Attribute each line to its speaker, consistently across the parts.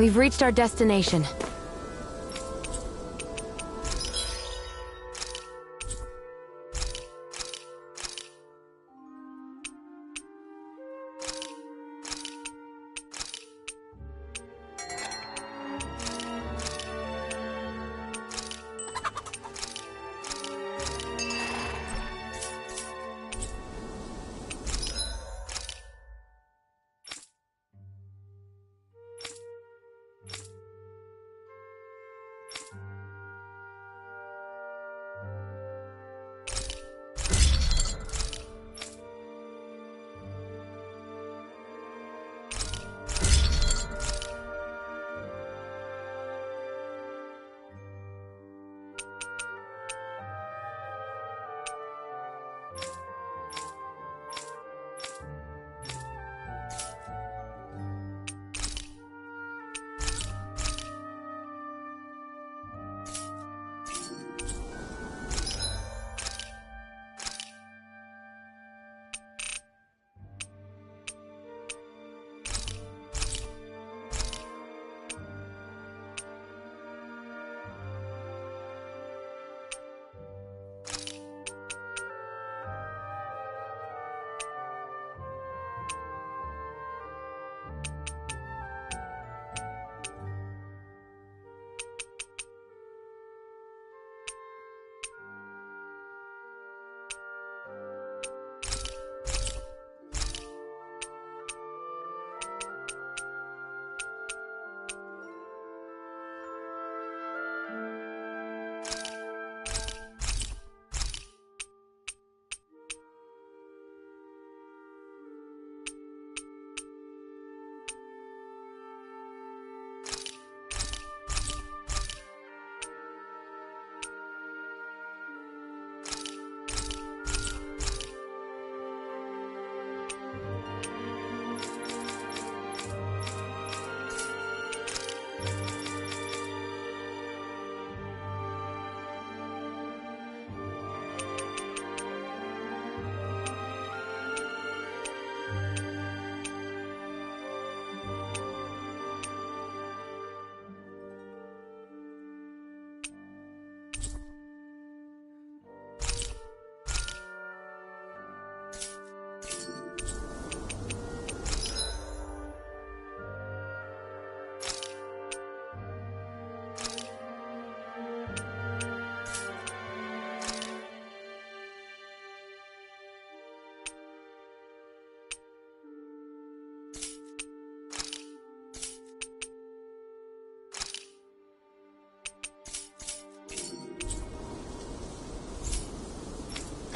Speaker 1: We've reached our destination.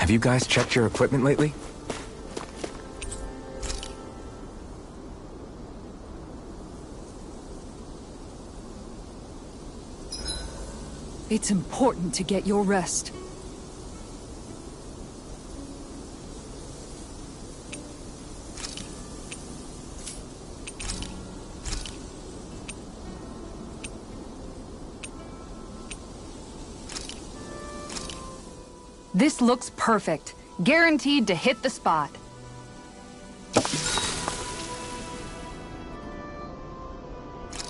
Speaker 2: Have you guys checked your equipment lately?
Speaker 3: It's important to get your rest. This looks perfect. Guaranteed to hit the spot.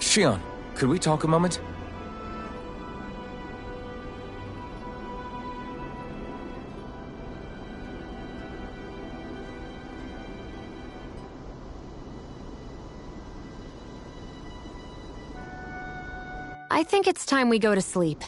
Speaker 2: Shion, could we talk a moment?
Speaker 1: I think it's time we go to sleep.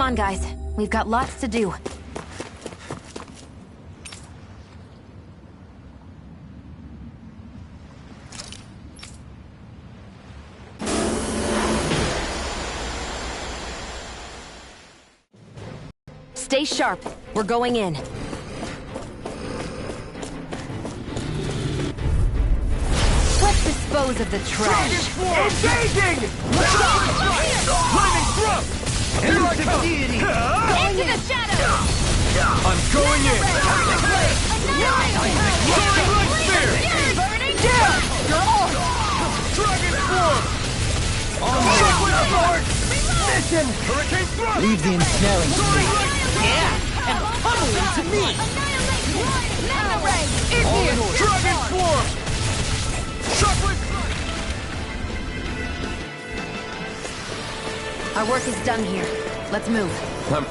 Speaker 1: on, guys. We've got lots to do. Stay sharp. We're going in. Let's dispose of the trash.
Speaker 4: Engaging! Lightning thrust! Here I come!
Speaker 1: Into the shadows!
Speaker 2: I'm going in!
Speaker 4: Soaring light spear! Dragon form! Chocolate sword! Mission! Hurricane thrust!
Speaker 5: Leave the ensnaring.
Speaker 4: Soaring light spear!
Speaker 5: And pummel into me!
Speaker 4: Dragon form! Chocolate!
Speaker 1: Our work is done here. Let's move.
Speaker 2: I'm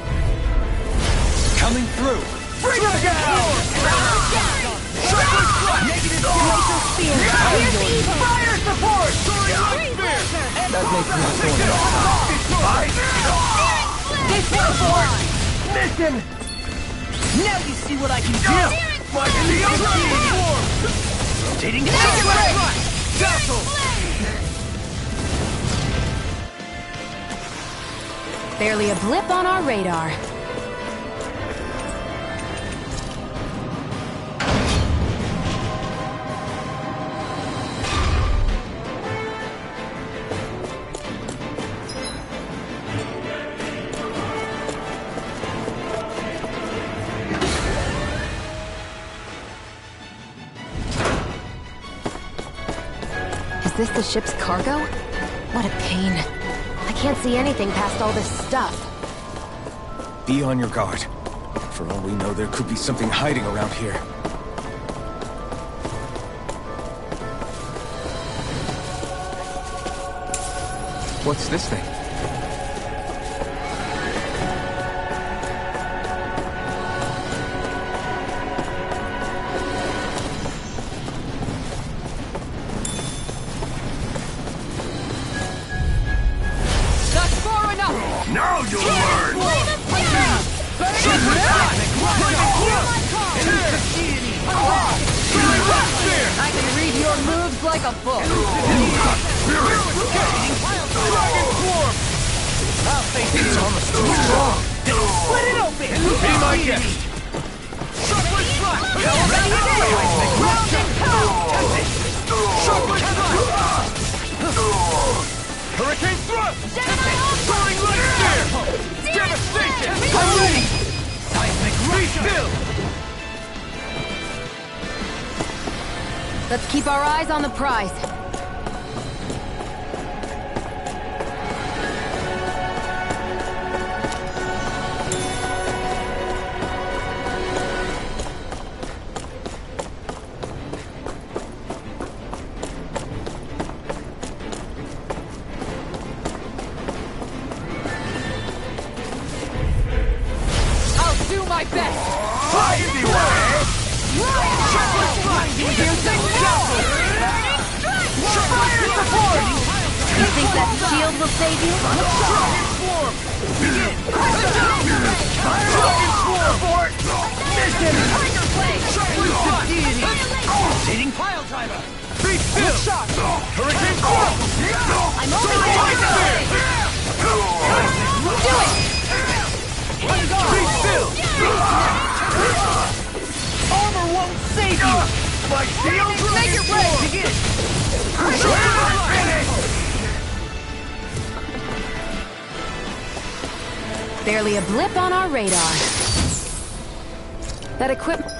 Speaker 2: coming through!
Speaker 4: Bring it down! Chocolate thrust!
Speaker 1: Negative laser spear. Here's the evil.
Speaker 4: Fire support! Soaring light spear!
Speaker 2: That makes me thorny.
Speaker 4: This one's fine! Mission!
Speaker 5: Now you see what I can do!
Speaker 4: My shield form!
Speaker 5: Rotating
Speaker 4: Dazzle!
Speaker 1: Barely a blip on our radar. Is this the ship's cargo? What a pain. I can't see anything past all this stuff.
Speaker 2: Be on your guard. For all we know, there could be something hiding around here. What's this thing?
Speaker 3: That's far enough!
Speaker 4: Now you'll learn!
Speaker 3: I can read your moves like a book.
Speaker 2: It's almost too strong!
Speaker 5: Split it open!
Speaker 4: Be my guest! Chocolate thrust! Chocolate thrust! Hurricane thrust! Soaring light spear! Devastation!
Speaker 5: I'm ready! Seismic
Speaker 4: Be still!
Speaker 1: Let's keep our eyes on the prize.
Speaker 3: I'll do my best!
Speaker 4: Fly anyway! Chocolate thrust! Fire support!
Speaker 1: You think that shield will save you?
Speaker 4: Dragon swarm! Dragon swarm! Mission! Chocolate thrust!
Speaker 5: Rotating pile driver!
Speaker 4: Be still! Hurricane swarm!
Speaker 1: I'm only getting Do it!
Speaker 4: Be still!
Speaker 5: Armor won't save you!
Speaker 4: My shield
Speaker 5: Make it ready! Begin!
Speaker 1: Barely a blip on our radar. That equipment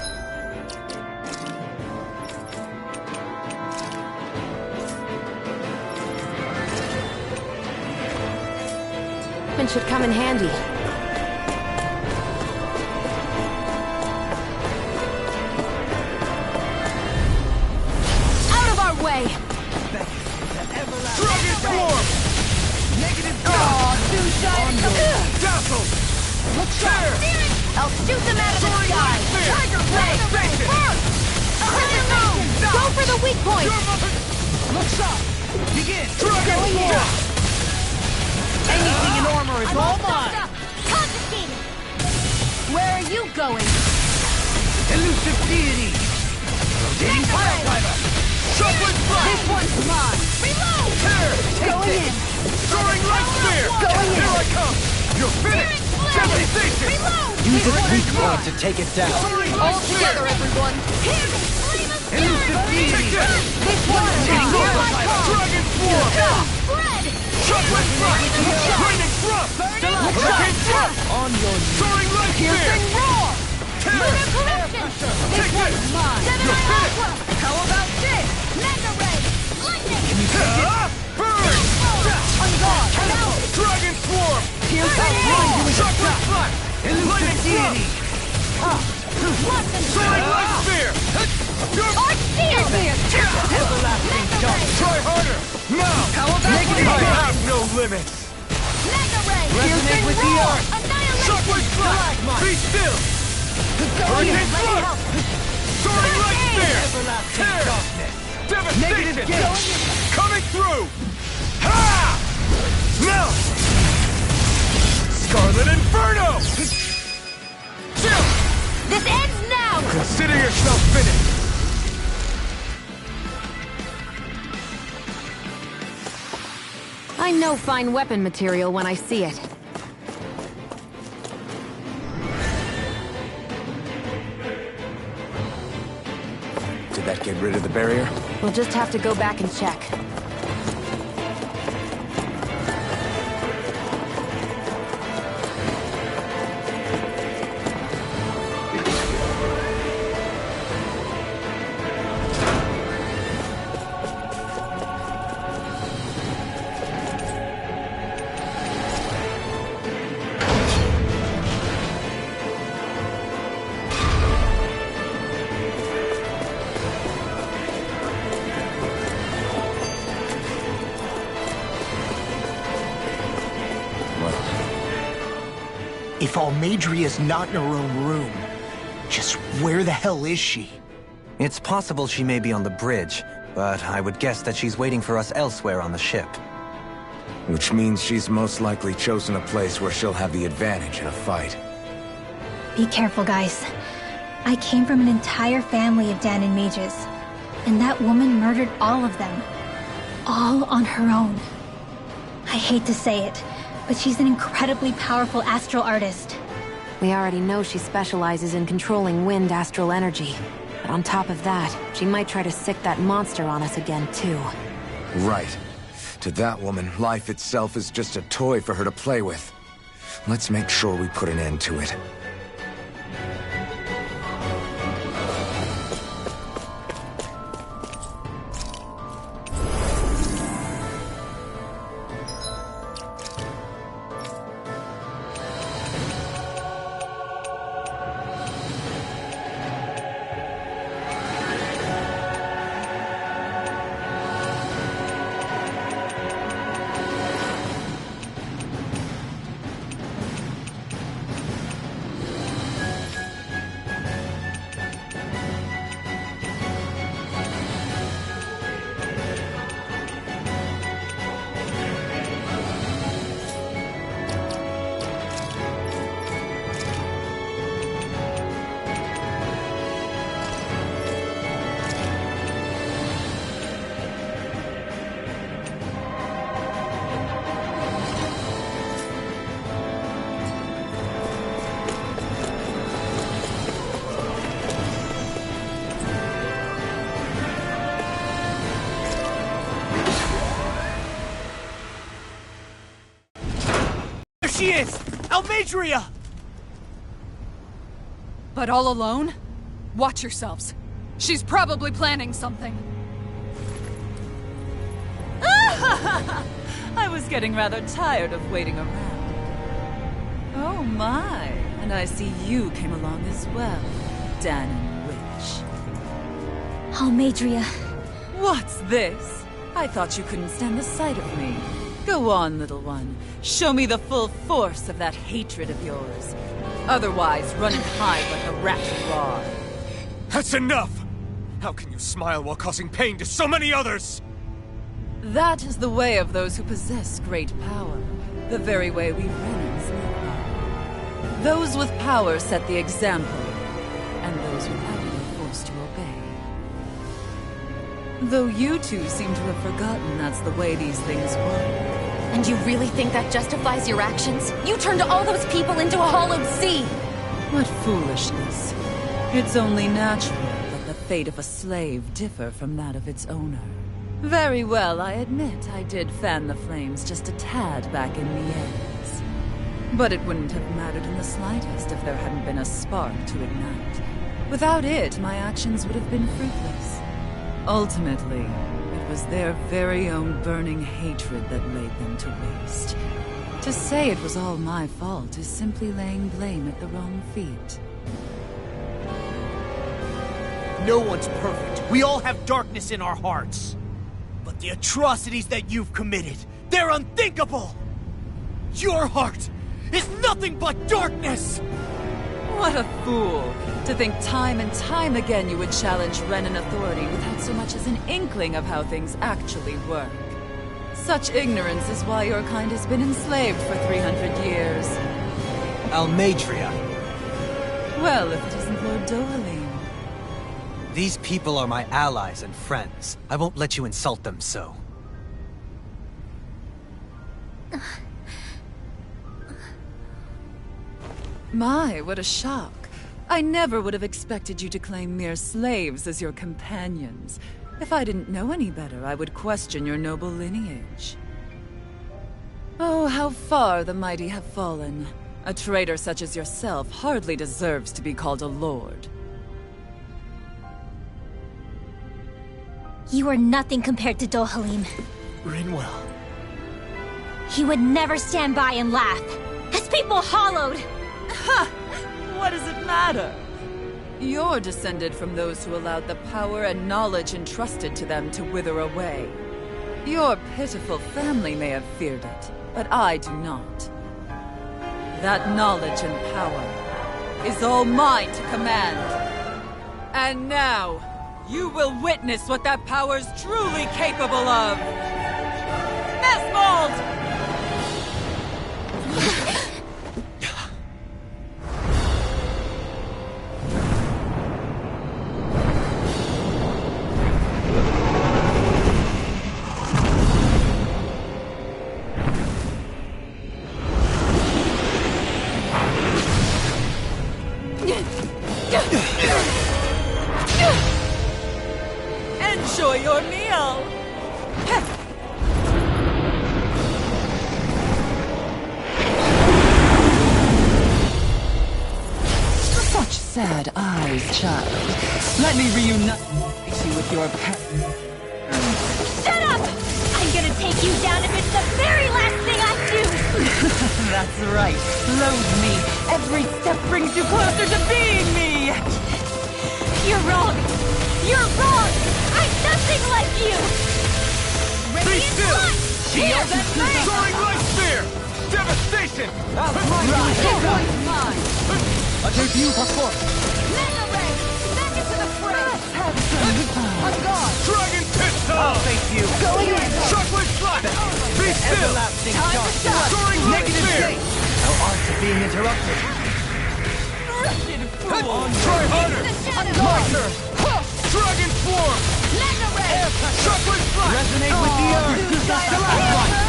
Speaker 1: should come in handy. Out of our way!
Speaker 4: Dragon form!
Speaker 5: Negative
Speaker 1: Too shy to
Speaker 4: Dazzle!
Speaker 5: Look sharp!
Speaker 1: I'll shoot them out of the sky!
Speaker 4: Tiger
Speaker 1: Blade! Go for the weak point!
Speaker 5: Look sharp! Begin!
Speaker 4: Dragon form!
Speaker 5: Anything in armor is all mine!
Speaker 1: Cut are you going?
Speaker 5: Elusive deity! Rotating pile driver!
Speaker 4: Shockwave Blast!
Speaker 5: This one's mine!
Speaker 1: Reload!
Speaker 4: Tear!
Speaker 1: Going in!
Speaker 4: Soaring Light Spear!
Speaker 1: Going in!
Speaker 4: Here I come! You're finished! Devastation!
Speaker 1: Reload!
Speaker 6: Use its weak point to take it down.
Speaker 4: Soaring
Speaker 1: All
Speaker 4: Light Spear!
Speaker 1: together, everyone! Here!
Speaker 5: Elusive
Speaker 4: Take
Speaker 5: deity!
Speaker 4: this!
Speaker 1: This one's mine! Here I come!
Speaker 4: Dragon Swarm!
Speaker 1: Spread!
Speaker 4: Shockwave Blast! Lightning Thrust! Hurricane Thrust!
Speaker 6: On your knees.
Speaker 4: Soaring Light Spear!
Speaker 1: Piercing roar!
Speaker 4: Tear!
Speaker 1: Lunar corruption!
Speaker 4: Take this!
Speaker 5: Mine!
Speaker 1: Seven
Speaker 4: You're
Speaker 1: Eye
Speaker 4: finished!
Speaker 1: Aqua! How about this? Mega Ray! Lightning!
Speaker 4: Ah! Burn!
Speaker 1: On guard! Now!
Speaker 4: Dragon Swarm!
Speaker 1: Piercing roar!
Speaker 4: Shockwave Blast!
Speaker 5: Elusive deity!
Speaker 4: Soaring Light Spear!
Speaker 1: Arc Field!
Speaker 5: Everlasting
Speaker 1: Mega
Speaker 5: jump!
Speaker 1: Ray!
Speaker 4: Try harder! Now!
Speaker 5: How about
Speaker 4: I
Speaker 5: this?
Speaker 4: have no limits!
Speaker 1: Mega Ray!
Speaker 5: Resonate
Speaker 1: Piercing
Speaker 5: with the
Speaker 1: roar!
Speaker 5: earth.
Speaker 1: Annihilation!
Speaker 4: Shockwave Blast! Be still! Hurricane
Speaker 1: Let me
Speaker 4: Thrust!
Speaker 1: help!
Speaker 4: Soaring Light Spear!
Speaker 5: Everlasting
Speaker 4: Tear!
Speaker 5: darkness!
Speaker 4: Devastation!
Speaker 5: Negative gauge!
Speaker 4: Coming through! Ha! Now! Scarlet Inferno! Chill!
Speaker 1: This ends now!
Speaker 4: Consider yourself finished!
Speaker 1: I know fine weapon material when I see it.
Speaker 2: Did that get rid of the barrier?
Speaker 1: We'll just have to go back and check.
Speaker 6: If Almadria's not in her own room, just where the hell is she?
Speaker 7: It's possible she may be on the bridge, but I would guess that she's waiting for us elsewhere on the ship.
Speaker 2: Which means she's most likely chosen a place where she'll have the advantage in a fight.
Speaker 8: Be careful, guys. I came from an entire family of Dahnan mages, and that woman murdered all of them. All on her own. I hate to say it, but she's an incredibly powerful astral artist.
Speaker 1: We already know she specializes in controlling wind astral energy. But on top of that, she might try to sick that monster on us again, too.
Speaker 2: Right. To that woman, life itself is just a toy for her to play with. Let's make sure we put an end to it.
Speaker 5: There she is! Almadria!
Speaker 3: But all alone? Watch yourselves. She's probably planning something.
Speaker 9: I was getting rather tired of waiting around. Oh my, and I see you came along as well, Dahnan Witch.
Speaker 8: Almadria.
Speaker 9: What's this? I thought you couldn't stand the sight of me. Go on, little one. Show me the full force of that hatred of yours. Otherwise, run and hide like the rat you are.
Speaker 4: That's enough! How can you smile while causing pain to so many others?
Speaker 9: That is the way of those who possess great power. The very way we Renans live by. Those with power set the example, and those without are forced to obey. Though you two seem to have forgotten that's the way these things work.
Speaker 1: And you really think that justifies your actions? You turned all those people into a hollowed sea!
Speaker 9: What foolishness. It's only natural that the fate of a slave differ from that of its owner. Very well, I admit I did fan the flames just a tad back in Miez. But it wouldn't have mattered in the slightest if there hadn't been a spark to ignite. Without it, my actions would have been fruitless. Ultimately, it was their very own burning hatred that laid them to waste. To say it was all my fault is simply laying blame at the wrong feet.
Speaker 5: No one's perfect. We all have darkness in our hearts. But the atrocities that you've committed, they're unthinkable! Your heart is nothing but darkness!
Speaker 9: What a fool! To think time and time again you would challenge Renan authority without so much as an inkling of how things actually work. Such ignorance is why your kind has been enslaved for 300 years.
Speaker 7: Almeidrea.
Speaker 9: Well, if it isn't Lord Dohalim.
Speaker 7: These people are my allies and friends. I won't let you insult them so.
Speaker 9: My, what a shock. I never would have expected you to claim mere slaves as your companions. If I didn't know any better, I would question your noble lineage. Oh, how far the mighty have fallen. A traitor such as yourself hardly deserves to be called a lord.
Speaker 8: You are nothing compared to Dohalim.
Speaker 5: Rinwell.
Speaker 8: He would never stand by and laugh. His people hollowed!
Speaker 9: Ha! What does it matter? You're descended from those who allowed the power and knowledge entrusted to them to wither away. Your pitiful family may have feared it, but I do not. That knowledge and power is all mine to command. And now, you will witness what that power's truly capable of! Nesmold! Enjoy your meal! Such sad eyes, child. Let me reunite you with your parents.
Speaker 8: Shut up! I'm gonna take you down if it's the very last thing I do!
Speaker 9: That's right. Loathe me. Every step brings you closer to being me!
Speaker 8: You're wrong! You're wrong! I'm nothing like you!
Speaker 4: Be still!
Speaker 8: Shield and flame!
Speaker 4: Soaring Light Spear! Devastation!
Speaker 9: Mine!
Speaker 7: A debut for force!
Speaker 8: Mega Ray! Back into the fray!
Speaker 9: On guard!
Speaker 4: Dragon Pistol!
Speaker 5: I'll face you!
Speaker 8: Going in!
Speaker 4: Shockwave Slash! Be still!
Speaker 5: Everlasting
Speaker 8: Time to
Speaker 5: dark
Speaker 8: shine!
Speaker 5: light!
Speaker 4: Soaring Light
Speaker 5: Negative
Speaker 4: Spear!
Speaker 5: state! Thou art being interrupted!
Speaker 9: Wretched fool!
Speaker 4: Try harder!
Speaker 8: The shadow!
Speaker 4: My turn! Dragon Swarm!
Speaker 8: Mega Ray!
Speaker 4: Shockwave Slash!
Speaker 5: Resonate with the earth!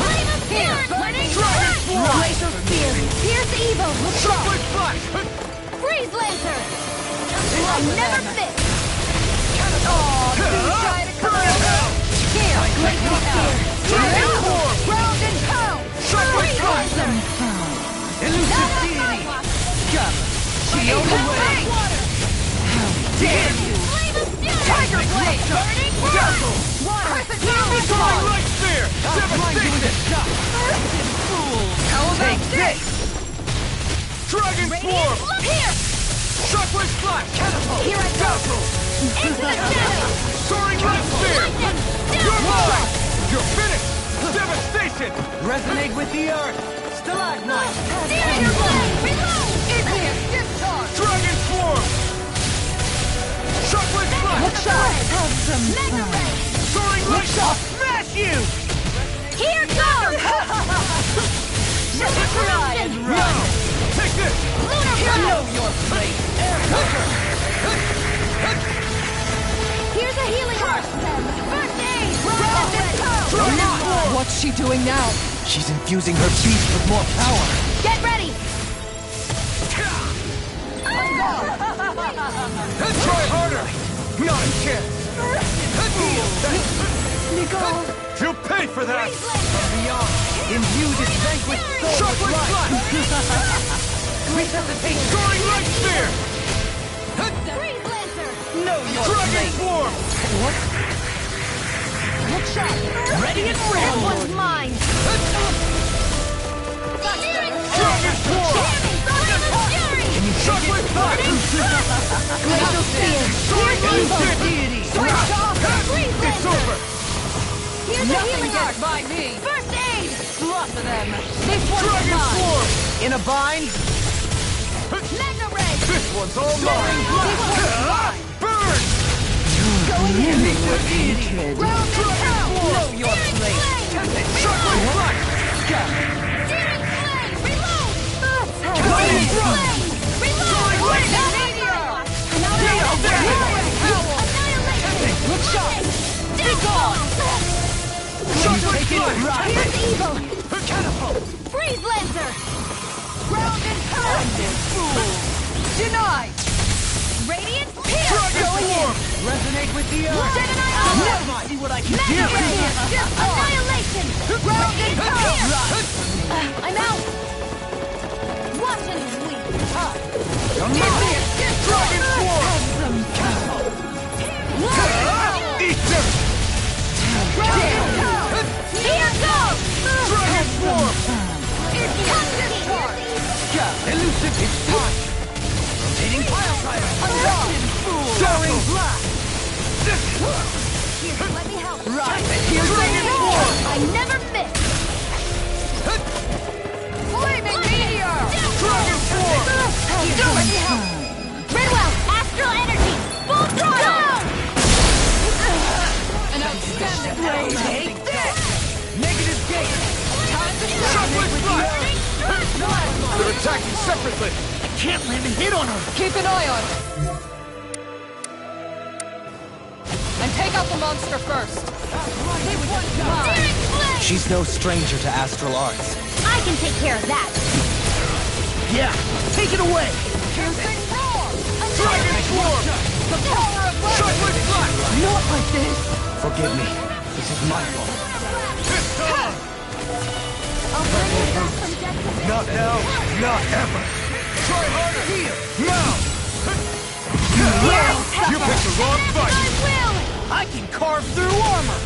Speaker 8: Flame of Spirit!
Speaker 4: Dragon Swarm!
Speaker 8: Laser Spear! Pierce Evo!
Speaker 4: Shockwave Slash!
Speaker 8: Freeze Lantern! I never miss! Try to come out! Here! Laser Spear!
Speaker 4: Dragon Swarm!
Speaker 8: Ground and pound!
Speaker 4: Shockwave Slash!
Speaker 5: Elusive deity! Shield away! Damn you!
Speaker 8: Flame of Fury! Tiger Blade! Burning
Speaker 4: Dazzle!
Speaker 8: Water!
Speaker 4: Soaring Light Spear! Devastation!
Speaker 8: How about this?
Speaker 4: Dragon Swarm!
Speaker 8: Here!
Speaker 4: Shockwave Slash!
Speaker 8: Here I go!
Speaker 4: Dazzle!
Speaker 8: Into the shadow!
Speaker 4: Soaring Light Spear!
Speaker 8: Lightning!
Speaker 4: You're
Speaker 8: Downfall!
Speaker 4: mine! You're finished! Devastation!
Speaker 5: Resonate with the earth! Stalagmite!
Speaker 8: Steering Blade! Reload! Igneous Discharge!
Speaker 4: Dragon Swarm! Shockwave Slash!
Speaker 8: Mega Ray!
Speaker 4: Soaring Light!
Speaker 5: Smash you!
Speaker 8: Here goes! Try and run!
Speaker 4: Take this!
Speaker 5: Know your place!
Speaker 8: Here's a healing heart. First aid.
Speaker 3: What's she doing now?
Speaker 6: She's infusing her beast with more power.
Speaker 8: Get ready.
Speaker 4: Try harder! Not a chance! You'll pay for that!
Speaker 5: Beyond, imbue this vanquished soul with
Speaker 4: Chocolate
Speaker 5: life!
Speaker 4: Resuscitate! Soaring Light Spear!
Speaker 8: Freeze Lancer.
Speaker 5: Know your
Speaker 4: Dragon
Speaker 5: place!
Speaker 4: Swarm!
Speaker 8: Look sharp.
Speaker 5: Ready and
Speaker 8: This
Speaker 5: roll!
Speaker 8: one's mine.
Speaker 4: Dragon Swarm! Chocolate Punch!
Speaker 8: Glacial Spear.
Speaker 4: Soaring Instinct!
Speaker 5: Deity!
Speaker 4: It's over!
Speaker 8: Here's a healing heart.
Speaker 9: By me!
Speaker 8: First aid.
Speaker 9: Slaughter them! This one's
Speaker 4: Dragon
Speaker 9: mine!
Speaker 4: Swarm!
Speaker 5: In a bind?
Speaker 8: Mega Ray.
Speaker 4: This one's all mine! Burn!
Speaker 5: Hatred!
Speaker 8: Round and pound.
Speaker 5: Know your place!
Speaker 4: Chocolate Punch!
Speaker 8: Searing Flame. Reload.
Speaker 4: Lightning Run!
Speaker 8: Reload. Annihilation.
Speaker 5: Look sharp!
Speaker 8: Be gone.
Speaker 4: Chocolate Punch!
Speaker 8: Here's evil.
Speaker 5: Catapult!
Speaker 8: Freeze Lancer.
Speaker 5: Ground and pound!
Speaker 9: Denied!
Speaker 8: Radiant Pierce.
Speaker 4: Dragon Swarm!
Speaker 5: Resonate with the earth!
Speaker 8: Gemini
Speaker 5: Now
Speaker 8: Onslaught.
Speaker 5: see what I can
Speaker 8: Mega
Speaker 5: do!
Speaker 8: Ray. Annihilation. Round and pound. I'm out. Watch and sweep.
Speaker 4: Dragon Swarm! Eat them!
Speaker 8: Round and pound. Here goes.
Speaker 4: Dragon Swarm!
Speaker 5: Elusive its time! Rotating pile driver!
Speaker 4: Soaring
Speaker 5: blast!
Speaker 8: Let me help.
Speaker 5: Right!
Speaker 4: Dragon Swarm!
Speaker 8: I never miss.
Speaker 9: Flaming meteor!
Speaker 4: Dragon Swarm!
Speaker 8: Let me help. Redwell, astral energy. Full throttle.
Speaker 9: An outstanding blade!
Speaker 5: Take this! Negative gate!
Speaker 4: Chocolate Punch! They're attacking separately!
Speaker 5: Can't land a hit on her!
Speaker 3: Keep an eye on her. And take out the monster first.
Speaker 8: Searing Flame.
Speaker 6: She's no stranger to astral arts.
Speaker 8: I can take care of that.
Speaker 5: Yeah! Take it away!
Speaker 3: Piercing roar!
Speaker 4: Dragon Swarm!
Speaker 3: The power of light!
Speaker 4: Chocolate Punch!
Speaker 3: Not like this!
Speaker 6: Forgive me. This is my fault.
Speaker 4: Pistol!
Speaker 8: I'll bring you back from death to death.
Speaker 4: Not now, not ever! Try harder! Here! Now! You picked the wrong
Speaker 8: I
Speaker 4: fight!
Speaker 8: will.
Speaker 5: I can carve through armor!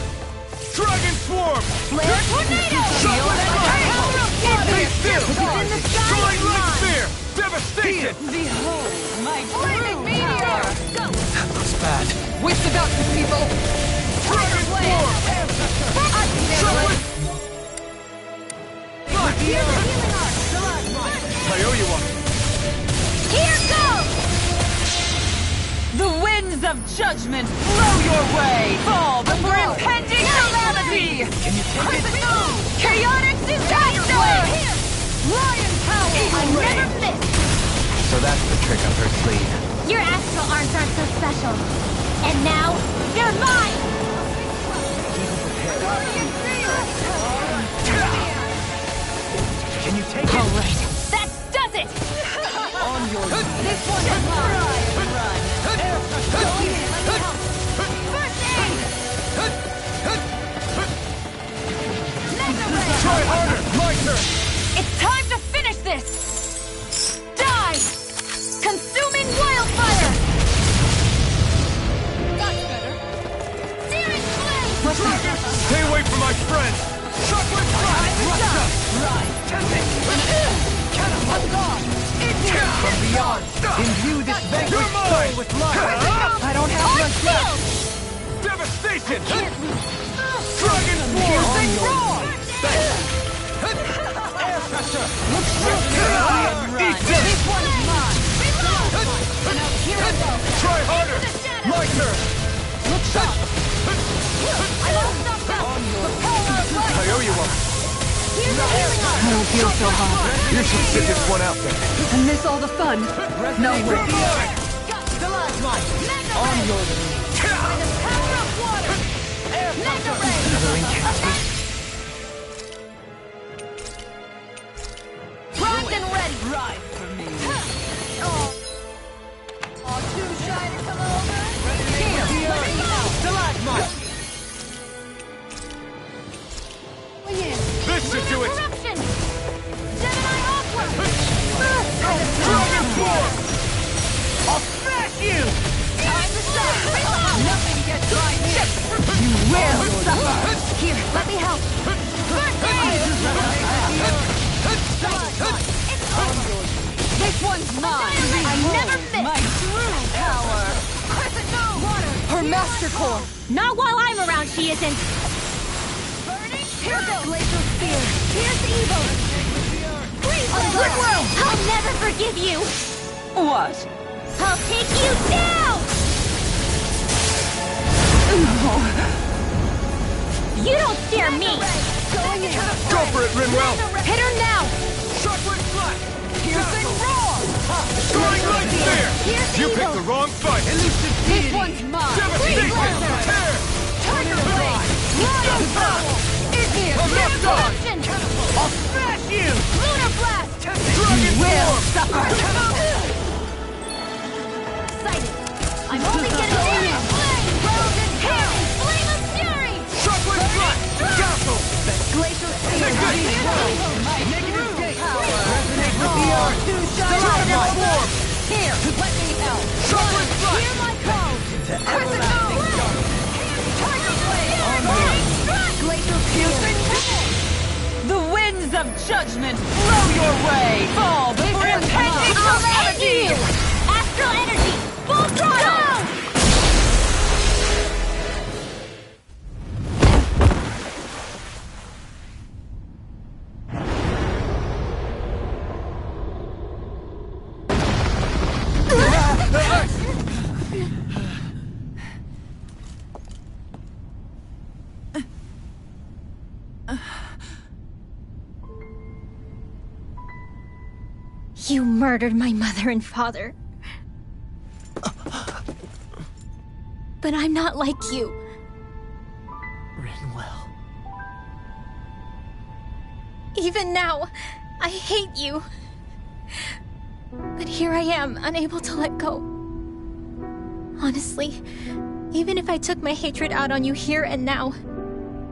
Speaker 4: Dragon Swarm!
Speaker 8: Flare tornado.
Speaker 4: Chocolate Punch! Stay still!
Speaker 8: In the sky.
Speaker 4: Soaring Light Spear! Devastation!
Speaker 9: Behold, my
Speaker 8: Flaming
Speaker 9: true
Speaker 8: meteor.
Speaker 9: power!
Speaker 8: Go.
Speaker 6: That was bad.
Speaker 3: Whisk about you, people!
Speaker 4: Dragon Swarm!
Speaker 8: I can handle it.
Speaker 4: Punch!
Speaker 8: Here's a healing arc.
Speaker 4: I owe you one.
Speaker 8: Here goes.
Speaker 9: The winds of judgment blow your way! Fall before impending calamity!
Speaker 5: Can you take it?
Speaker 9: Chaotic disaster!
Speaker 3: Lion power!
Speaker 8: I never miss.
Speaker 7: So that's the trick up her sleeve.
Speaker 8: Your astral arts aren't so special. And now, they're mine!
Speaker 5: Can you take it?
Speaker 8: All right. That does it!
Speaker 5: On your
Speaker 8: This one is mine! First aid! Mega Ray!
Speaker 4: Try harder! My turn!
Speaker 8: It's time to finish this! Die! Consuming wildfire!
Speaker 3: That's better.
Speaker 8: Searing flame!
Speaker 4: Stay away from my friend! Chocolate Punch!
Speaker 3: I'm gone!
Speaker 5: From beyond, imbue this vanquished
Speaker 4: You're
Speaker 5: soul
Speaker 4: mine!
Speaker 5: with life!
Speaker 3: I don't have
Speaker 8: On
Speaker 3: much left!
Speaker 8: field!
Speaker 4: Devastation!
Speaker 8: Can't lose.
Speaker 4: Dragon Swarm!
Speaker 3: Piercing roar!
Speaker 5: Air pressure!
Speaker 4: Eat this!
Speaker 3: This one's mine!
Speaker 8: Here I go!
Speaker 4: Try harder! My turn!
Speaker 3: Look sharp!
Speaker 8: I won't stop now!
Speaker 3: The power of light!
Speaker 4: I owe you one.
Speaker 8: Here's a healing arc!
Speaker 3: I don't feel so hot.
Speaker 4: You should sit this one out then.
Speaker 3: And miss all the fun. No way.
Speaker 6: On your knees. Another incantation.
Speaker 8: Primed and ready.
Speaker 9: Ride for me.
Speaker 8: Too shy to come over. Here, let me out.
Speaker 6: Stalagmite.
Speaker 4: This should do it!
Speaker 8: Corruption. Gemini Opera.
Speaker 6: Dragon form. I'll smash you.
Speaker 8: Time to shine.
Speaker 3: Nothing gets by me.
Speaker 8: You will suffer. Here, let me help.
Speaker 3: This one's mine.
Speaker 8: I never miss.
Speaker 3: My true power.
Speaker 8: Crescent Moon. Water.
Speaker 3: Her master core.
Speaker 8: Not while I'm around, she isn't. Burning. Here goes. Glacial Spear. Here's evil. Goodwill. I'll never forgive you.
Speaker 9: What?
Speaker 8: I'll take you down. You don't scare me. Going in.
Speaker 4: Go for it, Rinwell!
Speaker 8: Hit her now.
Speaker 6: Sharpwood Flat.
Speaker 8: Piercing roar.
Speaker 4: Going right there!
Speaker 8: Here's
Speaker 4: You
Speaker 8: evil.
Speaker 4: picked the wrong fight!
Speaker 3: This one's mine.
Speaker 4: Devastation! Tear!
Speaker 8: Tiger blade. Igneous. Corruption.
Speaker 6: I'll smash you.
Speaker 8: Lunar blast.
Speaker 4: Dragon form!
Speaker 8: Suffer. Excited. I'm only getting started. Frozen hair. Flame of fury.
Speaker 4: Sharpwood Flat! Castle!
Speaker 8: Glacial spear.
Speaker 6: Negative gate.
Speaker 8: Resonate with the earth.
Speaker 4: Dragon form!
Speaker 8: Here, let me help.
Speaker 4: Sharpwood Flat!
Speaker 8: Hear my call. Crescent Moon. Tiger blade. Glacial piercing.
Speaker 9: The winds of judgment blow your way! Fall before impending
Speaker 8: I'll end
Speaker 9: calamity!
Speaker 8: you. Astral energy. Full throttle. You murdered my mother and father. But I'm not like you.
Speaker 6: Rinwell.
Speaker 8: Even now, I hate you. But here I am, unable to let go. Honestly, even if I took my hatred out on you here and now,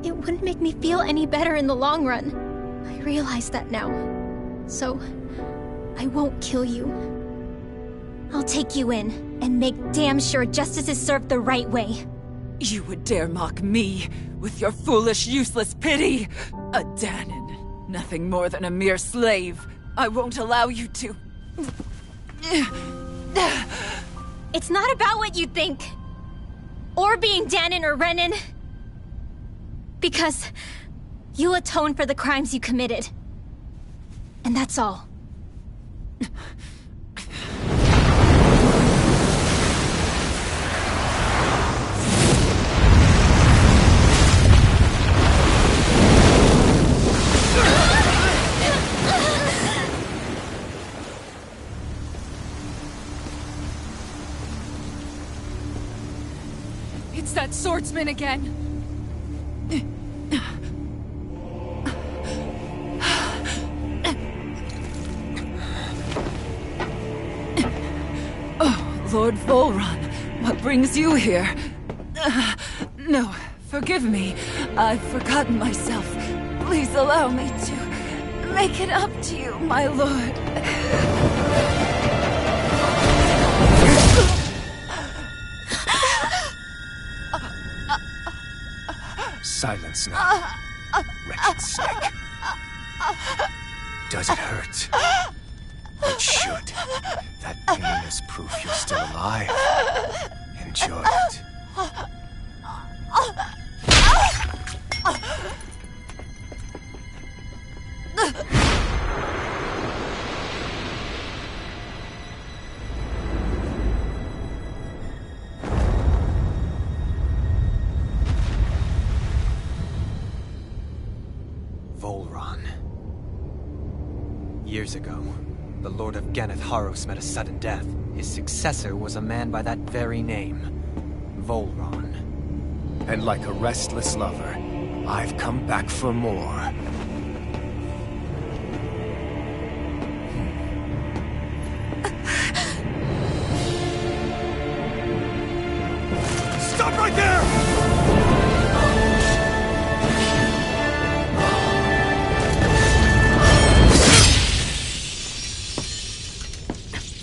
Speaker 8: it wouldn't make me feel any better in the long run. I realize that now. So, I won't kill you. I'll take you in and make damn sure justice is served the right way.
Speaker 9: You would dare mock me with your foolish, useless pity? A Dahnan, nothing more than a mere slave. I won't allow you to.
Speaker 8: It's not about what you think. Or being Dahnan or Renan. Because you'll atone for the crimes you committed. And that's all.
Speaker 3: It's that swordsman again.
Speaker 9: Lord Volron, what brings you here? No, forgive me. I've forgotten myself. Please allow me to make it up to you, my lord.
Speaker 2: Silence now, wretched snake. Does it hurt? It should. That pain is proof you're still alive. Enjoy it. Volron.
Speaker 7: years ago, the Lord of Ganath Haros met a sudden death. His successor was a man by that very name, Volron.
Speaker 6: And like a restless lover, I've come back for more.
Speaker 4: Stop right there!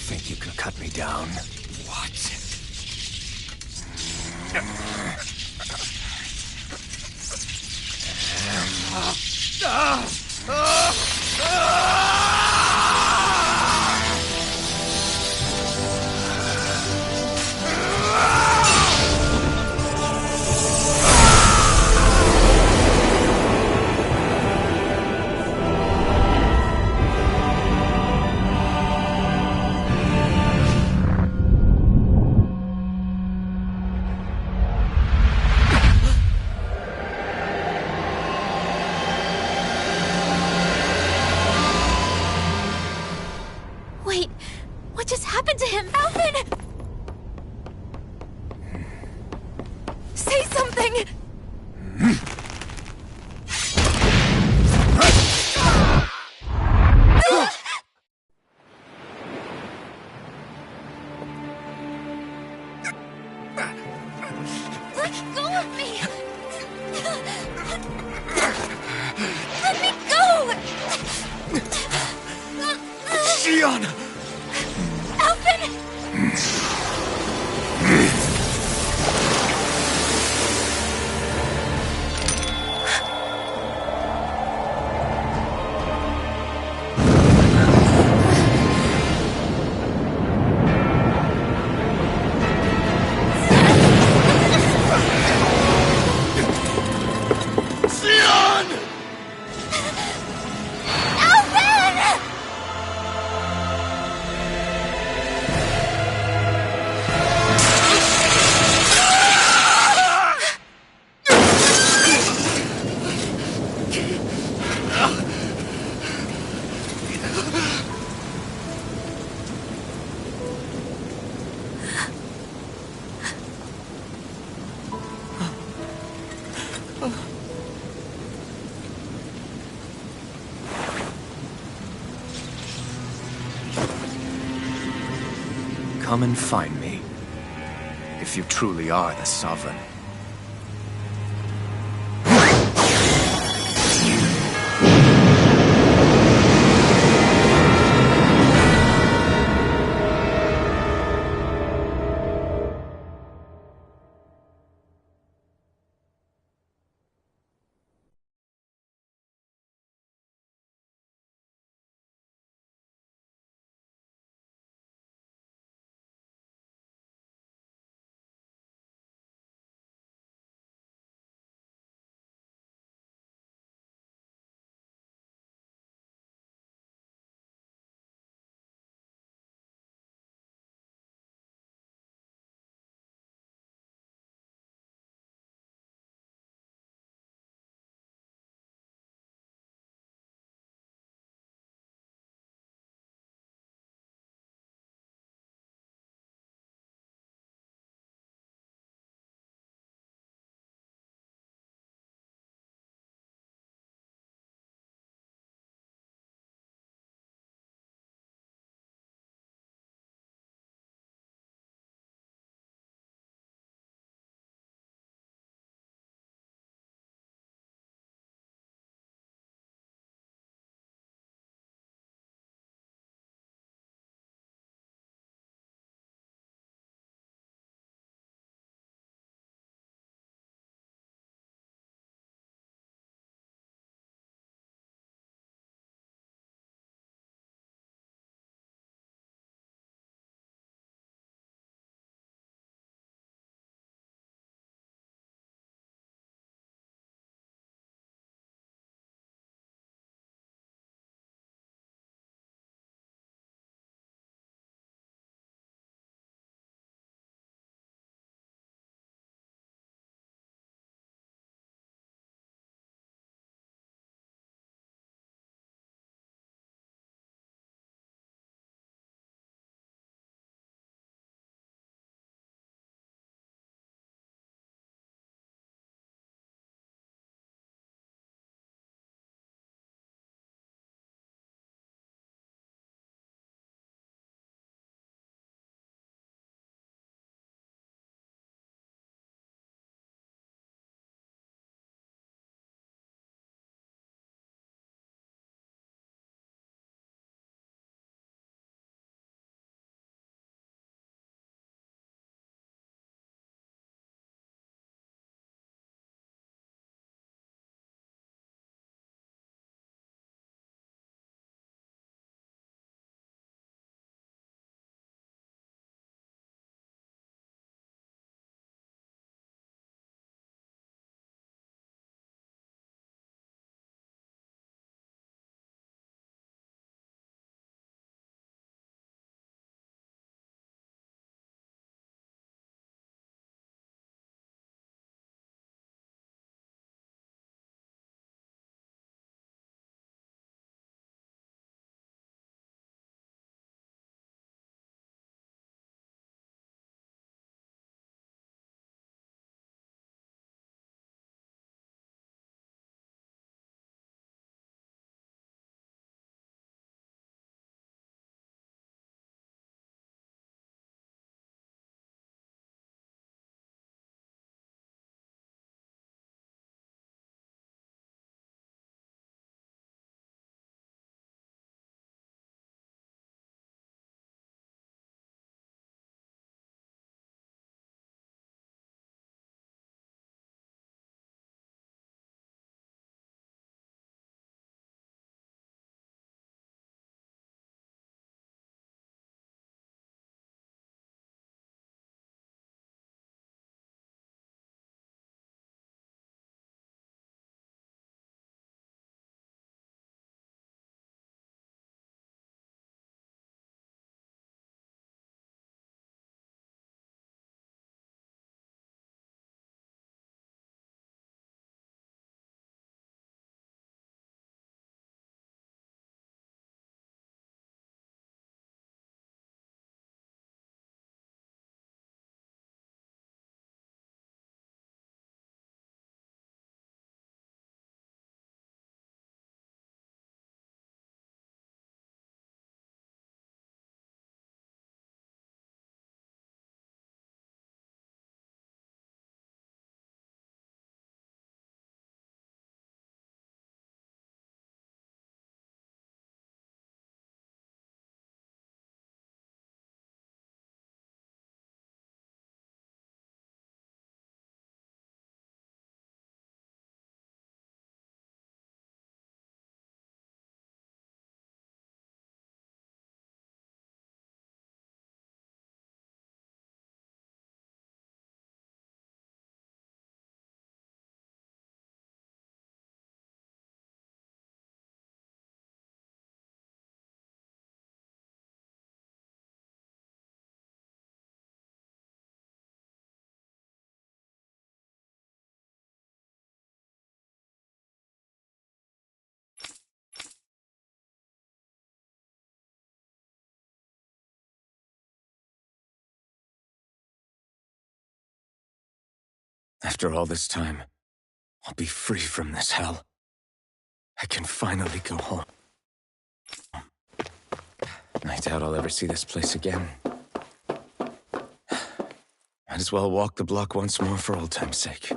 Speaker 6: Think you can cut me down?
Speaker 4: What?
Speaker 8: Wait, what just happened to him? Alvin! Say something! Let go of me! Let me go!
Speaker 6: Xion!
Speaker 8: Alvin!
Speaker 6: Xion!
Speaker 8: Alvin!
Speaker 6: Come and find me, if you truly are the Sovereign.
Speaker 2: After all this time, I'll be free from this hell. I can finally go home. I doubt I'll ever see this place again. Might as well walk the block once more for old time's sake.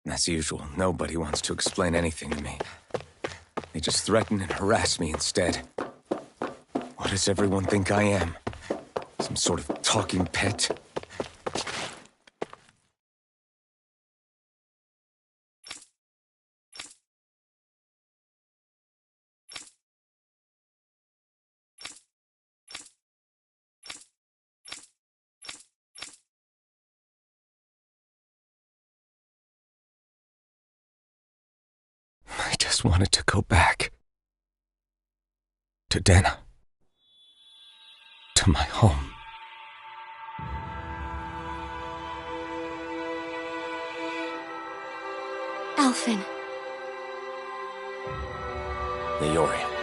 Speaker 2: As usual, nobody wants to explain anything to me. They just threaten and harass me instead. What does everyone think I am? Some sort of talking pet? I just wanted to go back. To Dana. To my home.
Speaker 10: Alphen.
Speaker 2: Leori.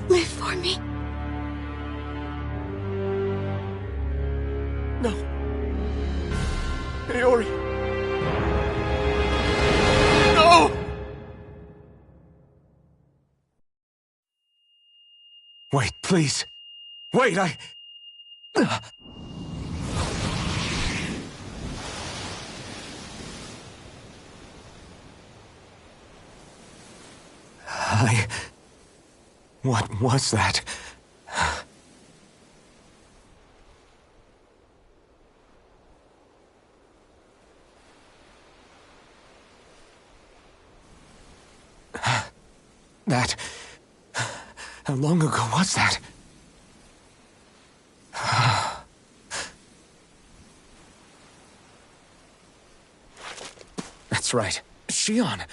Speaker 10: Live for me.
Speaker 2: No. Leori. No! Wait, please. Wait, What was that? That... How long ago was that? That's right. Shion.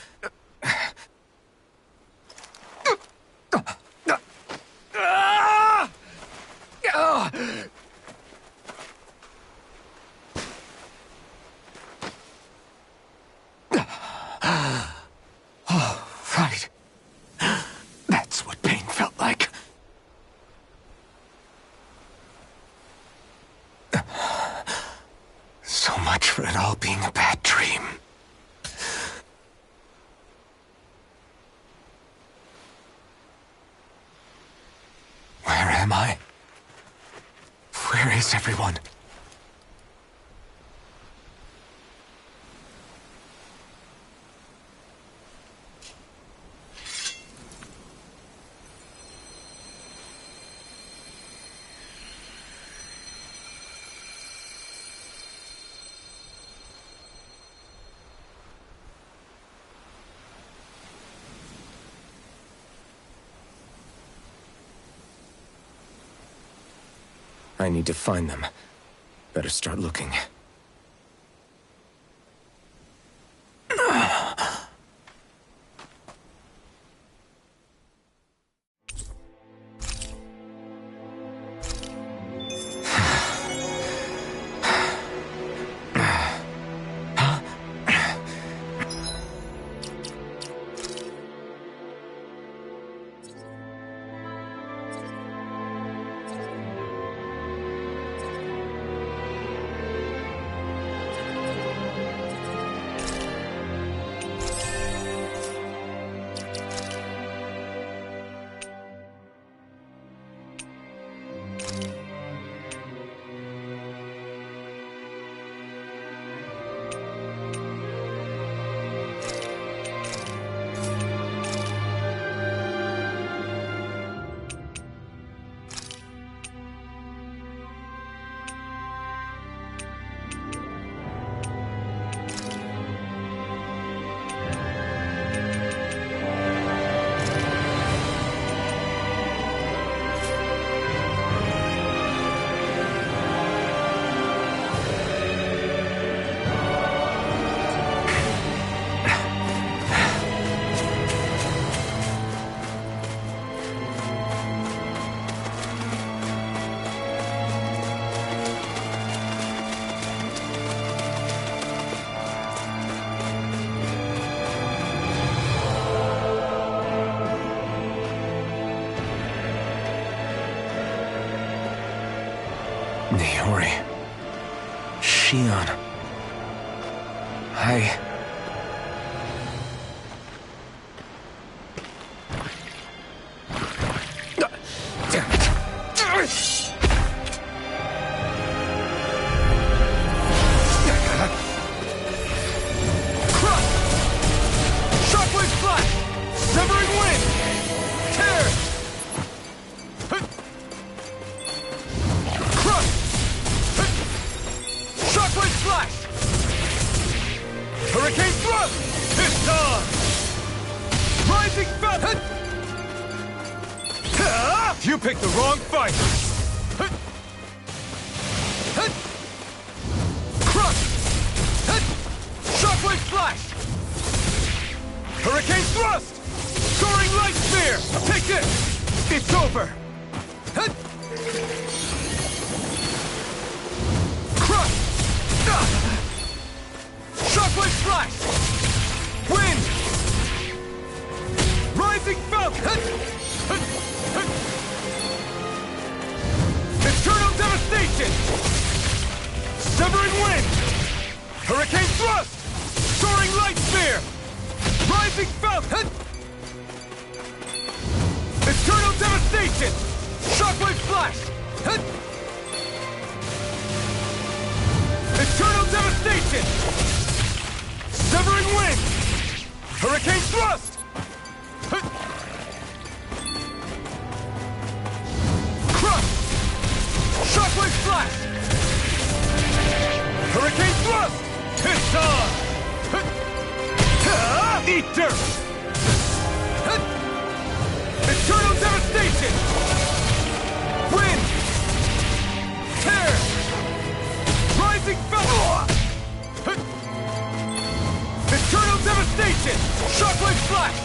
Speaker 2: am I? Where is everyone? I need to find them. Better start looking. Naori. Shion. Damn it.
Speaker 4: Crush! Shockwave Flash! Severing Wind! Tear! Crush! Shockwave Flash! Hurricane Thrust! Piston! Rising Falcon! You picked the wrong fight! Crush! Shockwave Flash! Hurricane Thrust! Soaring Light Spear! Take this! It's over! Crush! Shockwave Flash! Wind! Rising Falcon! Eternal Devastation! Severing Wind! Hurricane Thrust! Soaring Light Spear! Rising Falcon! Eternal Devastation! Shockwave Flash! Eternal Devastation! Severing Wind! Hurricane Thrust! Crush! Shockwave Flash! Hurricane Thrust! Piston! Eat dirt! Eternal Devastation! Wind! Tear! Rising Falcon! Eternal Devastation! Shockwave Flash!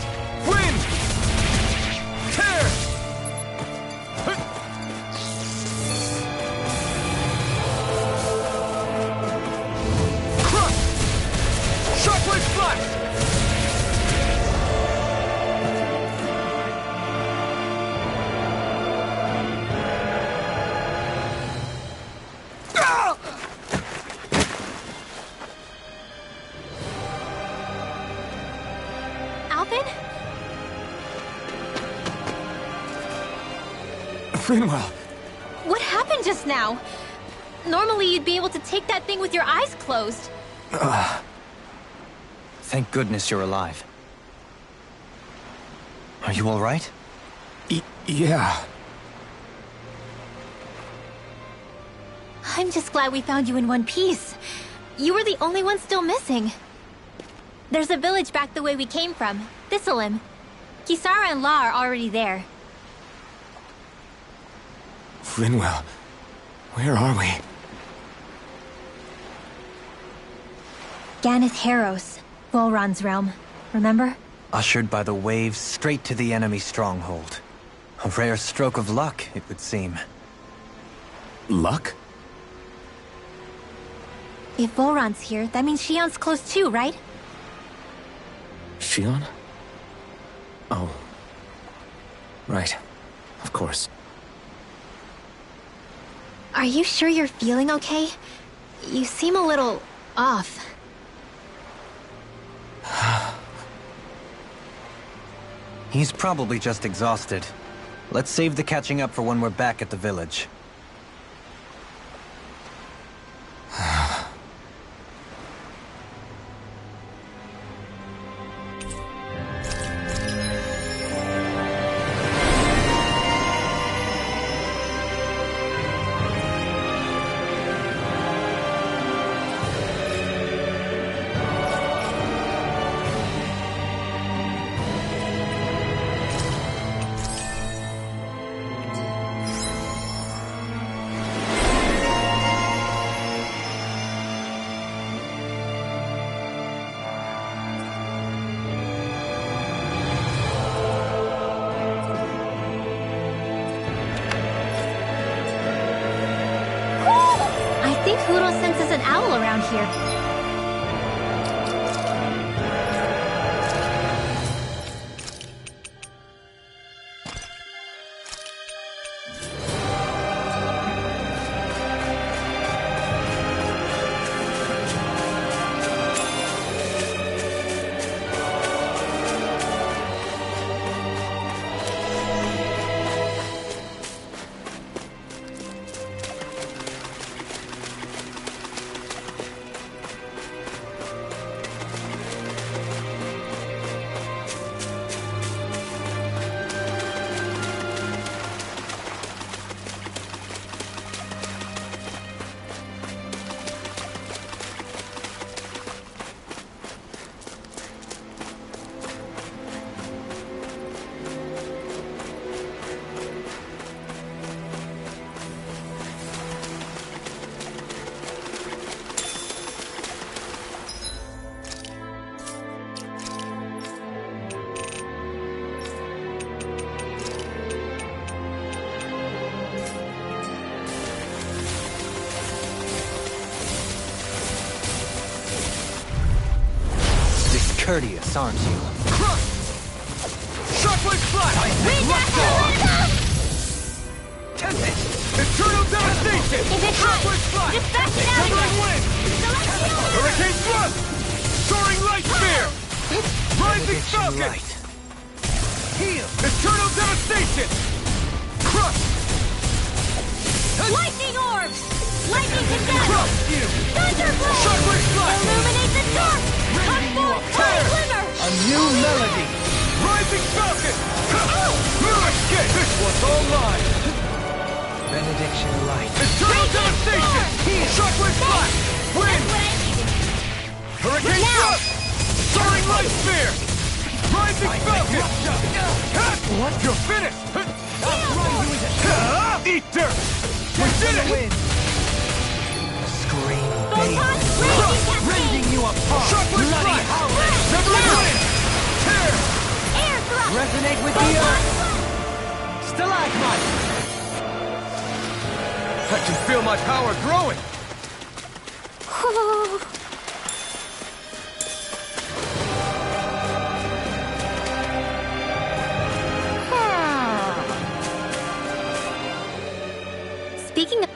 Speaker 2: Rinwell!
Speaker 8: What happened just now? Normally you'd be able to take that thing with your eyes closed.
Speaker 7: Thank goodness you're alive. Are you all right?
Speaker 2: Yeah.
Speaker 8: I'm just glad we found you in one piece. You were the only one still missing. There's a village back the way we came from, Thistleim. Kisara and La are already there.
Speaker 2: Rinwell, where are we?
Speaker 8: Ganeth Haros, Volron's realm. Remember?
Speaker 7: Ushered by the waves straight to the enemy stronghold. A rare stroke of luck, it would seem.
Speaker 2: Luck?
Speaker 8: If Volron's here, that means Shion's close too, right?
Speaker 2: Shion? Oh. Right. Of course.
Speaker 8: Are you sure you're feeling okay? You seem a little off.
Speaker 7: He's probably just exhausted. Let's save the catching up for when we're back at the village.
Speaker 8: I think Huro senses an owl around here. Courteous, aren't you?
Speaker 4: Crush! Shockwave Flash!
Speaker 7: Tempest!
Speaker 4: Eternal Devastation!
Speaker 8: Is it hot?
Speaker 4: Shockwave Flash!
Speaker 8: Just back it out of
Speaker 4: Covering
Speaker 8: here!
Speaker 4: Wind!
Speaker 8: Celestial!
Speaker 4: Hurricane Thrust! Soaring Light Spear! Rising Falcon!
Speaker 7: Light.
Speaker 4: Heal! Eternal Devastation! Crush!
Speaker 8: Lightning Orb! Lightning Condemn!
Speaker 4: Crush you!
Speaker 8: Thunderblade!
Speaker 4: Shockwave Flash!
Speaker 8: Illuminate the dark! Come forth,
Speaker 4: Fire!
Speaker 8: Glimmer!
Speaker 7: A new melody!
Speaker 4: Rising Falcon! Escape! This one's all mine!
Speaker 7: Benediction Light.
Speaker 4: Eternal Devastation! Shockwave Flash! Wind! Hurricane Thrust! Soaring Light Spear! Rising Falcon! What? You're finished! Eat dirt! We did it!
Speaker 7: Scream, baby.
Speaker 8: Rending
Speaker 7: you apart!
Speaker 4: Shockwave Flash! Severing Wind! Tear!
Speaker 8: Air Thrust!
Speaker 7: Resonate with the earth! Stalagmite!
Speaker 4: I can feel my power growing!
Speaker 8: Speaking of...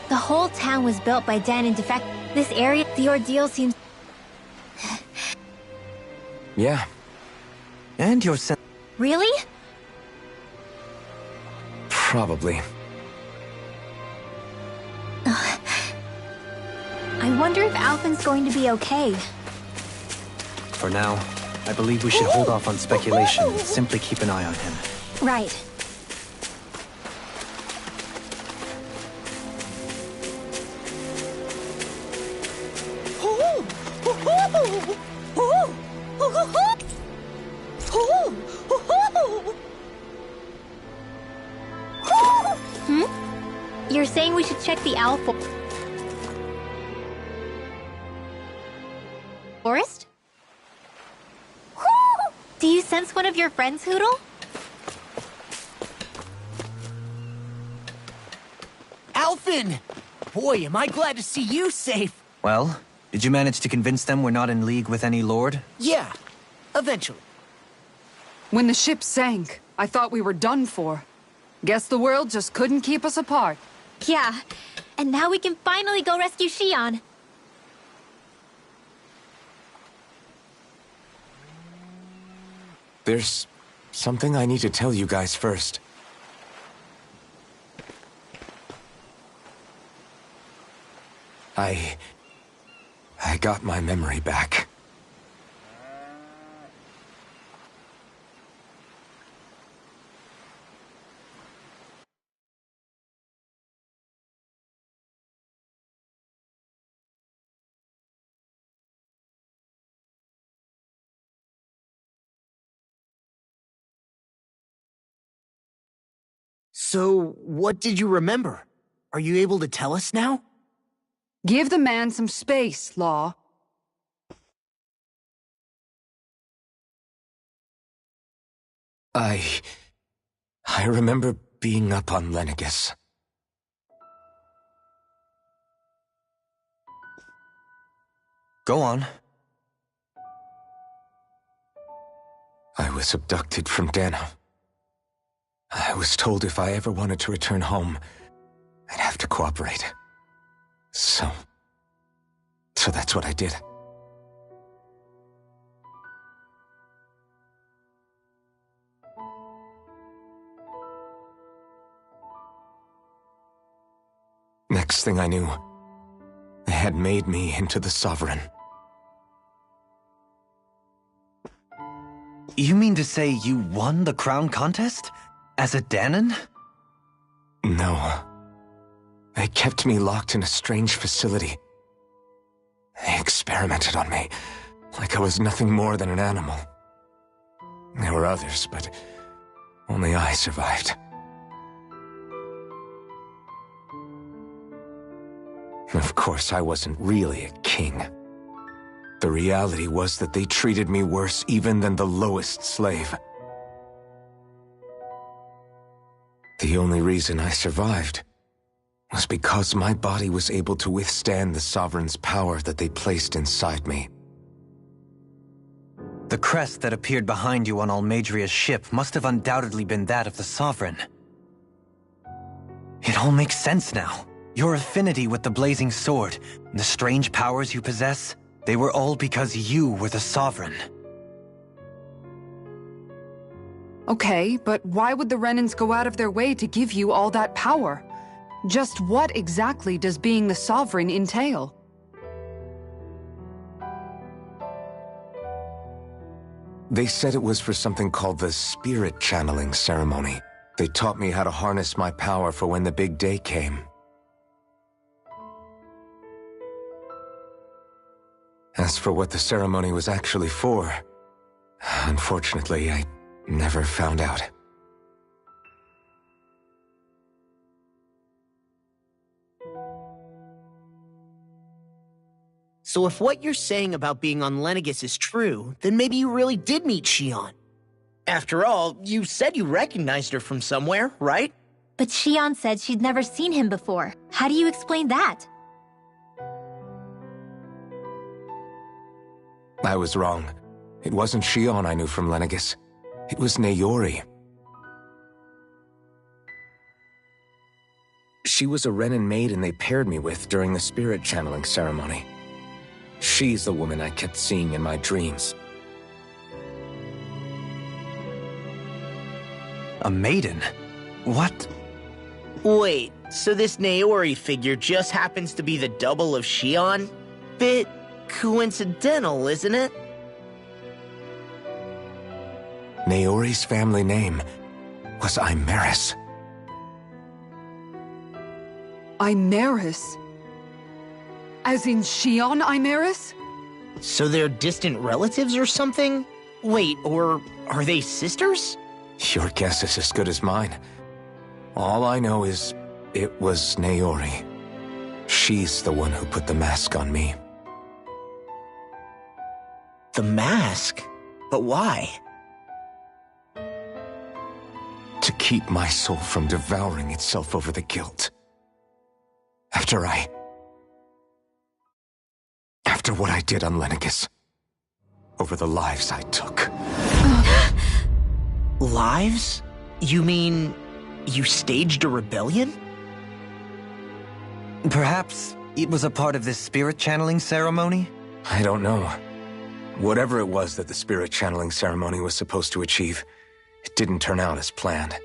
Speaker 8: The whole town was built by Danon Defect. This area, the ordeal seems...
Speaker 2: Yeah.
Speaker 7: And your sense...
Speaker 8: Really?
Speaker 2: Probably.
Speaker 8: I wonder if Alphen's going to be okay.
Speaker 7: For now, I believe we should hold off on speculation and simply keep an eye on him.
Speaker 8: Right. You're saying we should check the owl forest? Do you sense one of your friends, Hootle?
Speaker 5: Alphen! Boy, am I glad to see you safe.
Speaker 7: Well, did you manage to convince them we're not in league with any lord?
Speaker 5: Yeah, eventually.
Speaker 3: When the ship sank, I thought we were done for. Guess the world just couldn't keep us apart.
Speaker 8: Yeah, and now we can finally go rescue Xion.
Speaker 2: There's something I need to tell you guys first. I got my memory back.
Speaker 5: So, what did you remember? Are you able to tell us now?
Speaker 3: Give the man some space, Law.
Speaker 2: I remember being up on Lenegis.
Speaker 7: Go on.
Speaker 2: I was abducted from Dana. I was told if I ever wanted to return home, I'd have to cooperate. So that's what I did. Next thing I knew, they had made me into the Sovereign.
Speaker 7: You mean to say you won the crown contest? As a Dahnan?
Speaker 2: No. They kept me locked in a strange facility. They experimented on me, like I was nothing more than an animal. There were others, but only I survived. Of course, I wasn't really a king. The reality was that they treated me worse even than the lowest slave. The only reason I survived was because my body was able to withstand the Sovereign's power that they placed inside me.
Speaker 7: The crest that appeared behind you on Almeidria's ship must have undoubtedly been that of the Sovereign. It all makes sense now. Your affinity with the Blazing Sword, and the strange powers you possess, they were all because you were the Sovereign.
Speaker 3: Okay, but why would the Renans go out of their way to give you all that power? Just what exactly does being the Sovereign entail?
Speaker 2: They said it was for something called the Spirit Channeling Ceremony. They taught me how to harness my power for when the big day came. As for what the ceremony was actually for, unfortunately, I never found out.
Speaker 5: So if what you're saying about being on Lenegis is true, then maybe you really did meet Xion. After all, you said you recognized her from somewhere, right?
Speaker 8: But Xion said she'd never seen him before. How do you explain that?
Speaker 2: I was wrong. It wasn't Xion I knew from Lenegis. It was Nayori. She was a Renan maiden they paired me with during the Spirit Channeling Ceremony. She's the woman I kept seeing in my dreams.
Speaker 7: A maiden? What?
Speaker 5: Wait, so this Naori figure just happens to be the double of Shion? Bit coincidental, isn't it?
Speaker 2: Naori's family name was Imeris.
Speaker 3: Imeris? As in Shion Imeris?
Speaker 5: So they're distant relatives or something? Wait, or are they sisters?
Speaker 2: Your guess is as good as mine. All I know is it was Naori. She's the one who put the mask on me.
Speaker 5: The mask? But why?
Speaker 2: To keep my soul from devouring itself over the guilt. After what I did on Lenegis. Over the lives I took.
Speaker 5: Lives? You mean you staged a rebellion?
Speaker 7: Perhaps it was a part of this spirit channeling ceremony?
Speaker 2: I don't know. Whatever it was that the spirit channeling ceremony was supposed to achieve, it didn't turn out as planned.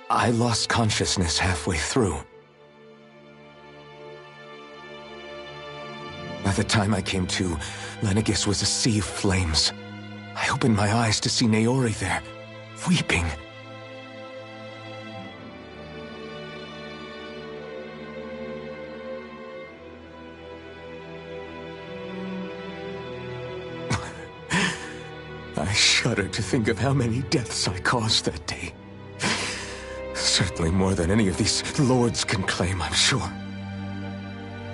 Speaker 2: I lost consciousness halfway through. By the time I came to, Lenegis was a sea of flames. I opened my eyes to see Naori there, weeping. I shudder to think of how many deaths I caused that day. Certainly more than any of these lords can claim, I'm sure.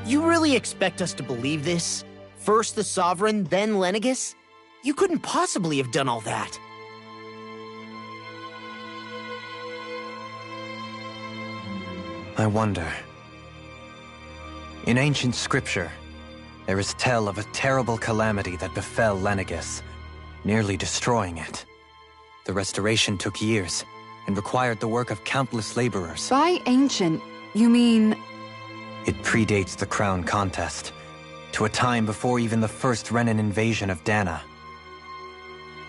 Speaker 5: You really expect us to believe this? First the Sovereign, then Lenegis? You couldn't possibly have done all that.
Speaker 7: I wonder. In ancient scripture, there is tell of a terrible calamity that befell Lenegis, nearly destroying it. The restoration took years, and required the work of countless laborers.
Speaker 3: By ancient, you mean...
Speaker 7: It predates the crown contest, to a time before even the first Renan invasion of Dana.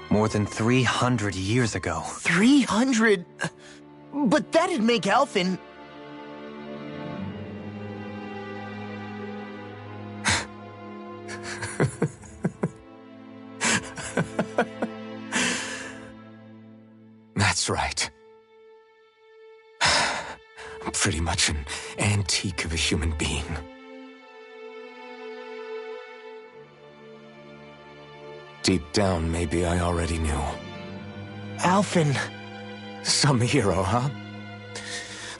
Speaker 7: More than 300 years ago.
Speaker 5: 300? But that'd make Alphen...
Speaker 2: That's right. I'm pretty much an antique of a human being. Deep down, maybe I already knew.
Speaker 5: Alphen...
Speaker 2: Some hero, huh?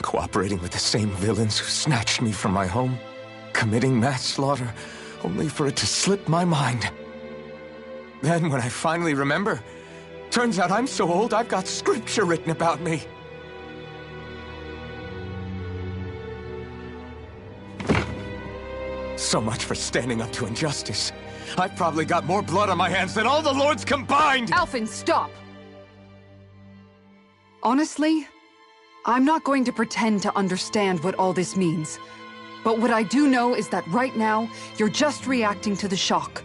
Speaker 2: Cooperating with the same villains who snatched me from my home, committing mass slaughter, only for it to slip my mind. Then, when I finally remember, turns out I'm so old I've got scripture written about me. So much for standing up to injustice. I've probably got more blood on my hands than all the lords combined!
Speaker 3: Alphen, stop! Honestly, I'm not going to pretend to understand what all this means. But what I do know is that right now, you're just reacting to the shock.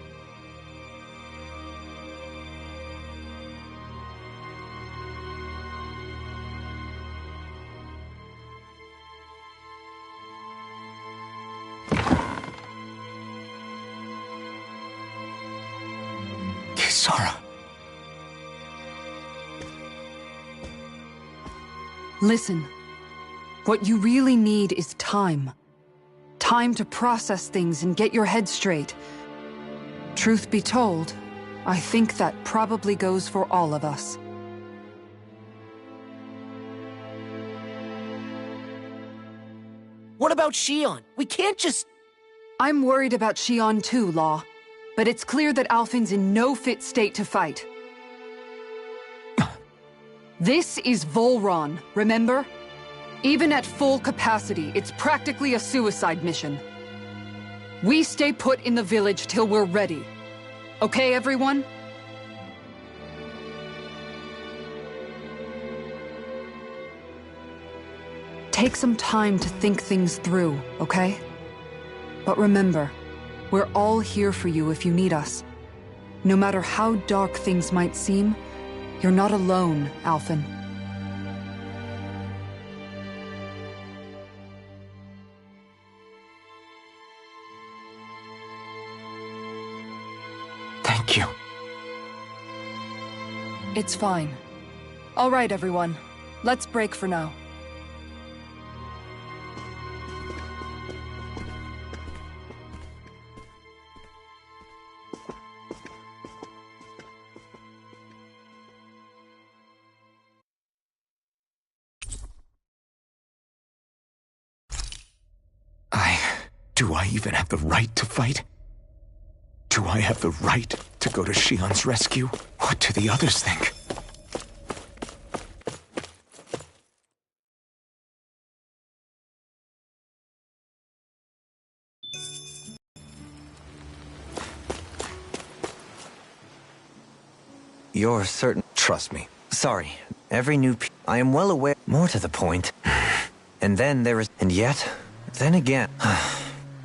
Speaker 2: Kisara.
Speaker 3: Listen, what you really need is time. Time to process things and get your head straight. Truth be told, I think that probably goes for all of us.
Speaker 5: What about Shion? We can't just...
Speaker 3: I'm worried about Shion too, Law. But it's clear that Alphen's in no fit state to fight. This is Volron, remember? Even at full capacity, it's practically a suicide mission. We stay put in the village till we're ready. Okay, everyone? Take some time to think things through, okay? But remember, we're all here for you if you need us. No matter how dark things might seem, you're not alone, Alphen. It's fine. All right, everyone. Let's break for now.
Speaker 2: Do I even have the right to fight? Do I have the right to go to Shion's rescue? What do the others think?
Speaker 7: You're certain...
Speaker 2: Trust me.
Speaker 7: Sorry. Every new... I am well aware... More to the point. And then there is... And yet... Then again...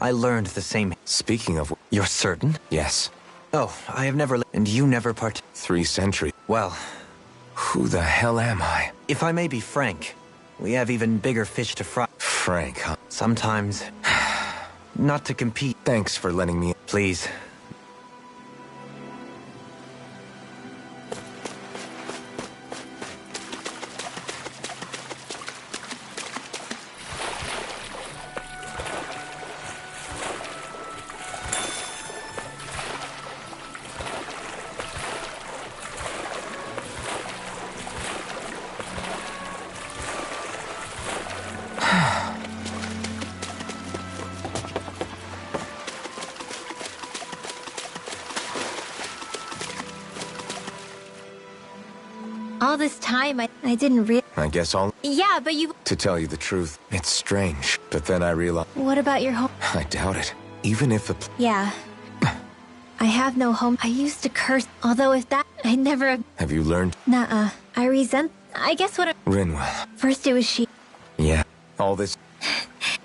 Speaker 7: I learned the same...
Speaker 2: Speaking of...
Speaker 7: You're certain?
Speaker 2: Yes.
Speaker 7: Oh, I have never... And you never
Speaker 2: 3 centuries.
Speaker 7: Well...
Speaker 2: Who the hell am I?
Speaker 7: If I may be frank, we have even bigger fish to fry.
Speaker 2: Frank, huh?
Speaker 7: Sometimes... Not to compete.
Speaker 2: Thanks for letting me...
Speaker 7: Please.
Speaker 8: All this time, I didn't realize...
Speaker 2: I guess I'll...
Speaker 8: Yeah, but you...
Speaker 2: To tell you the truth, it's strange. But then I realized...
Speaker 8: What about your home?
Speaker 2: I doubt it. Even if the...
Speaker 8: Yeah. I have no home. I used to curse. Although if that... I never...
Speaker 2: Have you learned?
Speaker 8: Nuh-uh. I resent... I guess what...
Speaker 2: Rinwell.
Speaker 8: First it was she...
Speaker 2: Yeah. All this...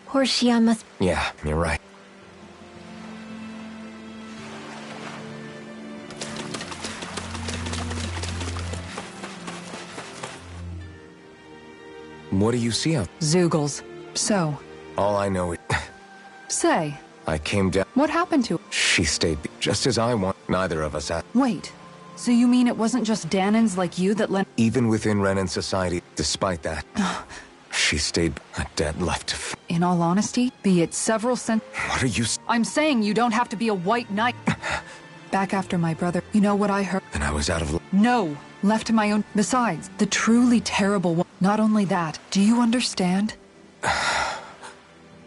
Speaker 8: Poor Shion must...
Speaker 2: Yeah, you're right. What do you see out?
Speaker 3: Zeugles. So,
Speaker 2: All I know is...
Speaker 3: say,
Speaker 2: I came down...
Speaker 3: what happened to...
Speaker 2: She stayed just as I want. Neither of us had.
Speaker 3: Wait, so you mean it wasn't just Danans like you that lent...
Speaker 2: Even within Renan society, despite that, she stayed a dead left to...
Speaker 3: In all honesty, be it several
Speaker 2: What are you...
Speaker 3: I'm saying you don't have to be a white knight. Back after my brother, you know what I heard?
Speaker 2: And I was out of...
Speaker 3: No, left to my own... Besides, the truly terrible one... Not only that, do you understand?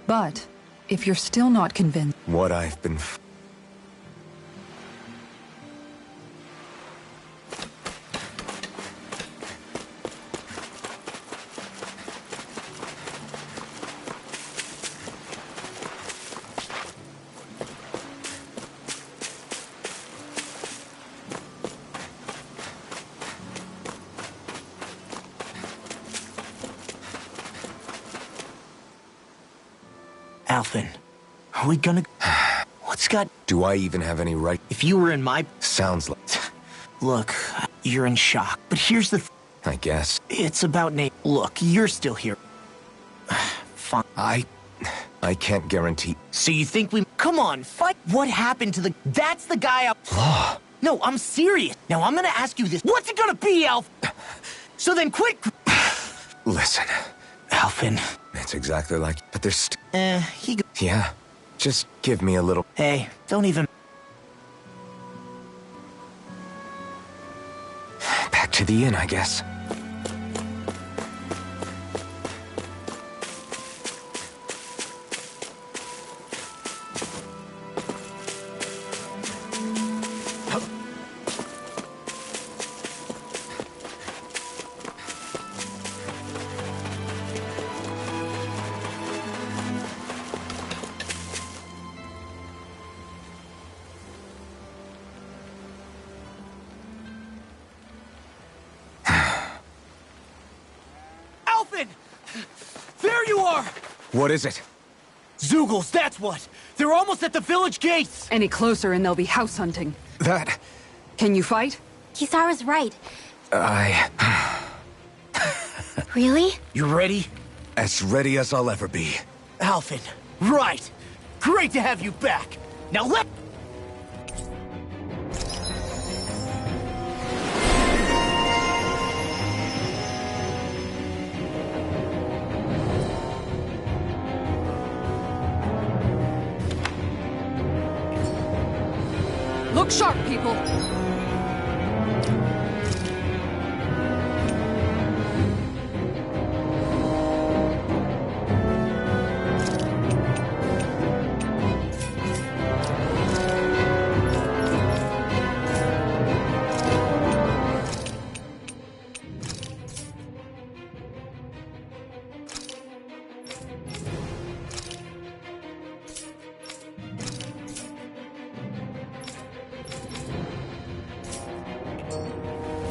Speaker 3: But, if you're still not convinced...
Speaker 2: What I've been...
Speaker 5: Alphen, are we gonna... What's got...
Speaker 2: Do I even have any right...
Speaker 5: If you were in my...
Speaker 2: Sounds like...
Speaker 5: Look, you're in shock, but here's the...
Speaker 2: I guess.
Speaker 5: It's about Nate. Look, you're still here. Fine.
Speaker 2: I can't guarantee...
Speaker 5: So you think we... Come on, fight... What happened to the... That's the guy up...
Speaker 2: Law.
Speaker 5: No, I'm serious. Now, I'm gonna ask you this. What's it gonna be, Alf? So then quit...
Speaker 2: Listen.
Speaker 5: Alphen.
Speaker 2: It's exactly like... But there's...
Speaker 5: He...
Speaker 2: Yeah. Just give me a little...
Speaker 5: Hey, don't even...
Speaker 2: Back to the inn, I guess.
Speaker 5: There you are!
Speaker 2: What is it?
Speaker 5: Zeugles, that's what! They're almost at the village gates!
Speaker 3: Any closer and they'll be house hunting.
Speaker 2: That...
Speaker 3: Can you fight?
Speaker 8: Kisara's right. Really?
Speaker 5: You ready?
Speaker 2: As ready as I'll ever be.
Speaker 5: Alphen, right! Great to have you back! Now let...
Speaker 3: Look sharp, people!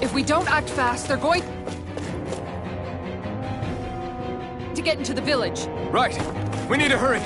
Speaker 3: If we don't act fast, they're going to get into the village.
Speaker 2: Right. We need to hurry.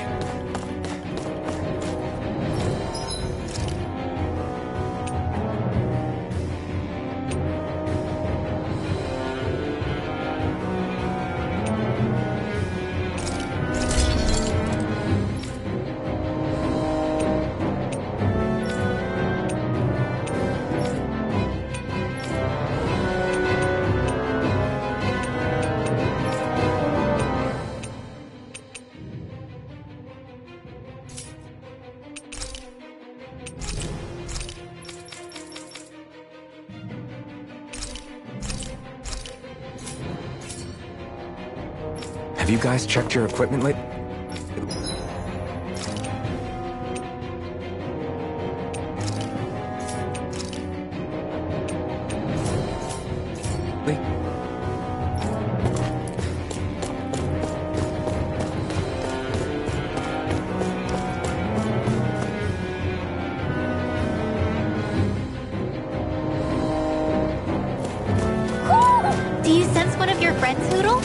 Speaker 2: Have you guys checked your equipment lately?
Speaker 8: Do you sense one of your friends, Hoodle?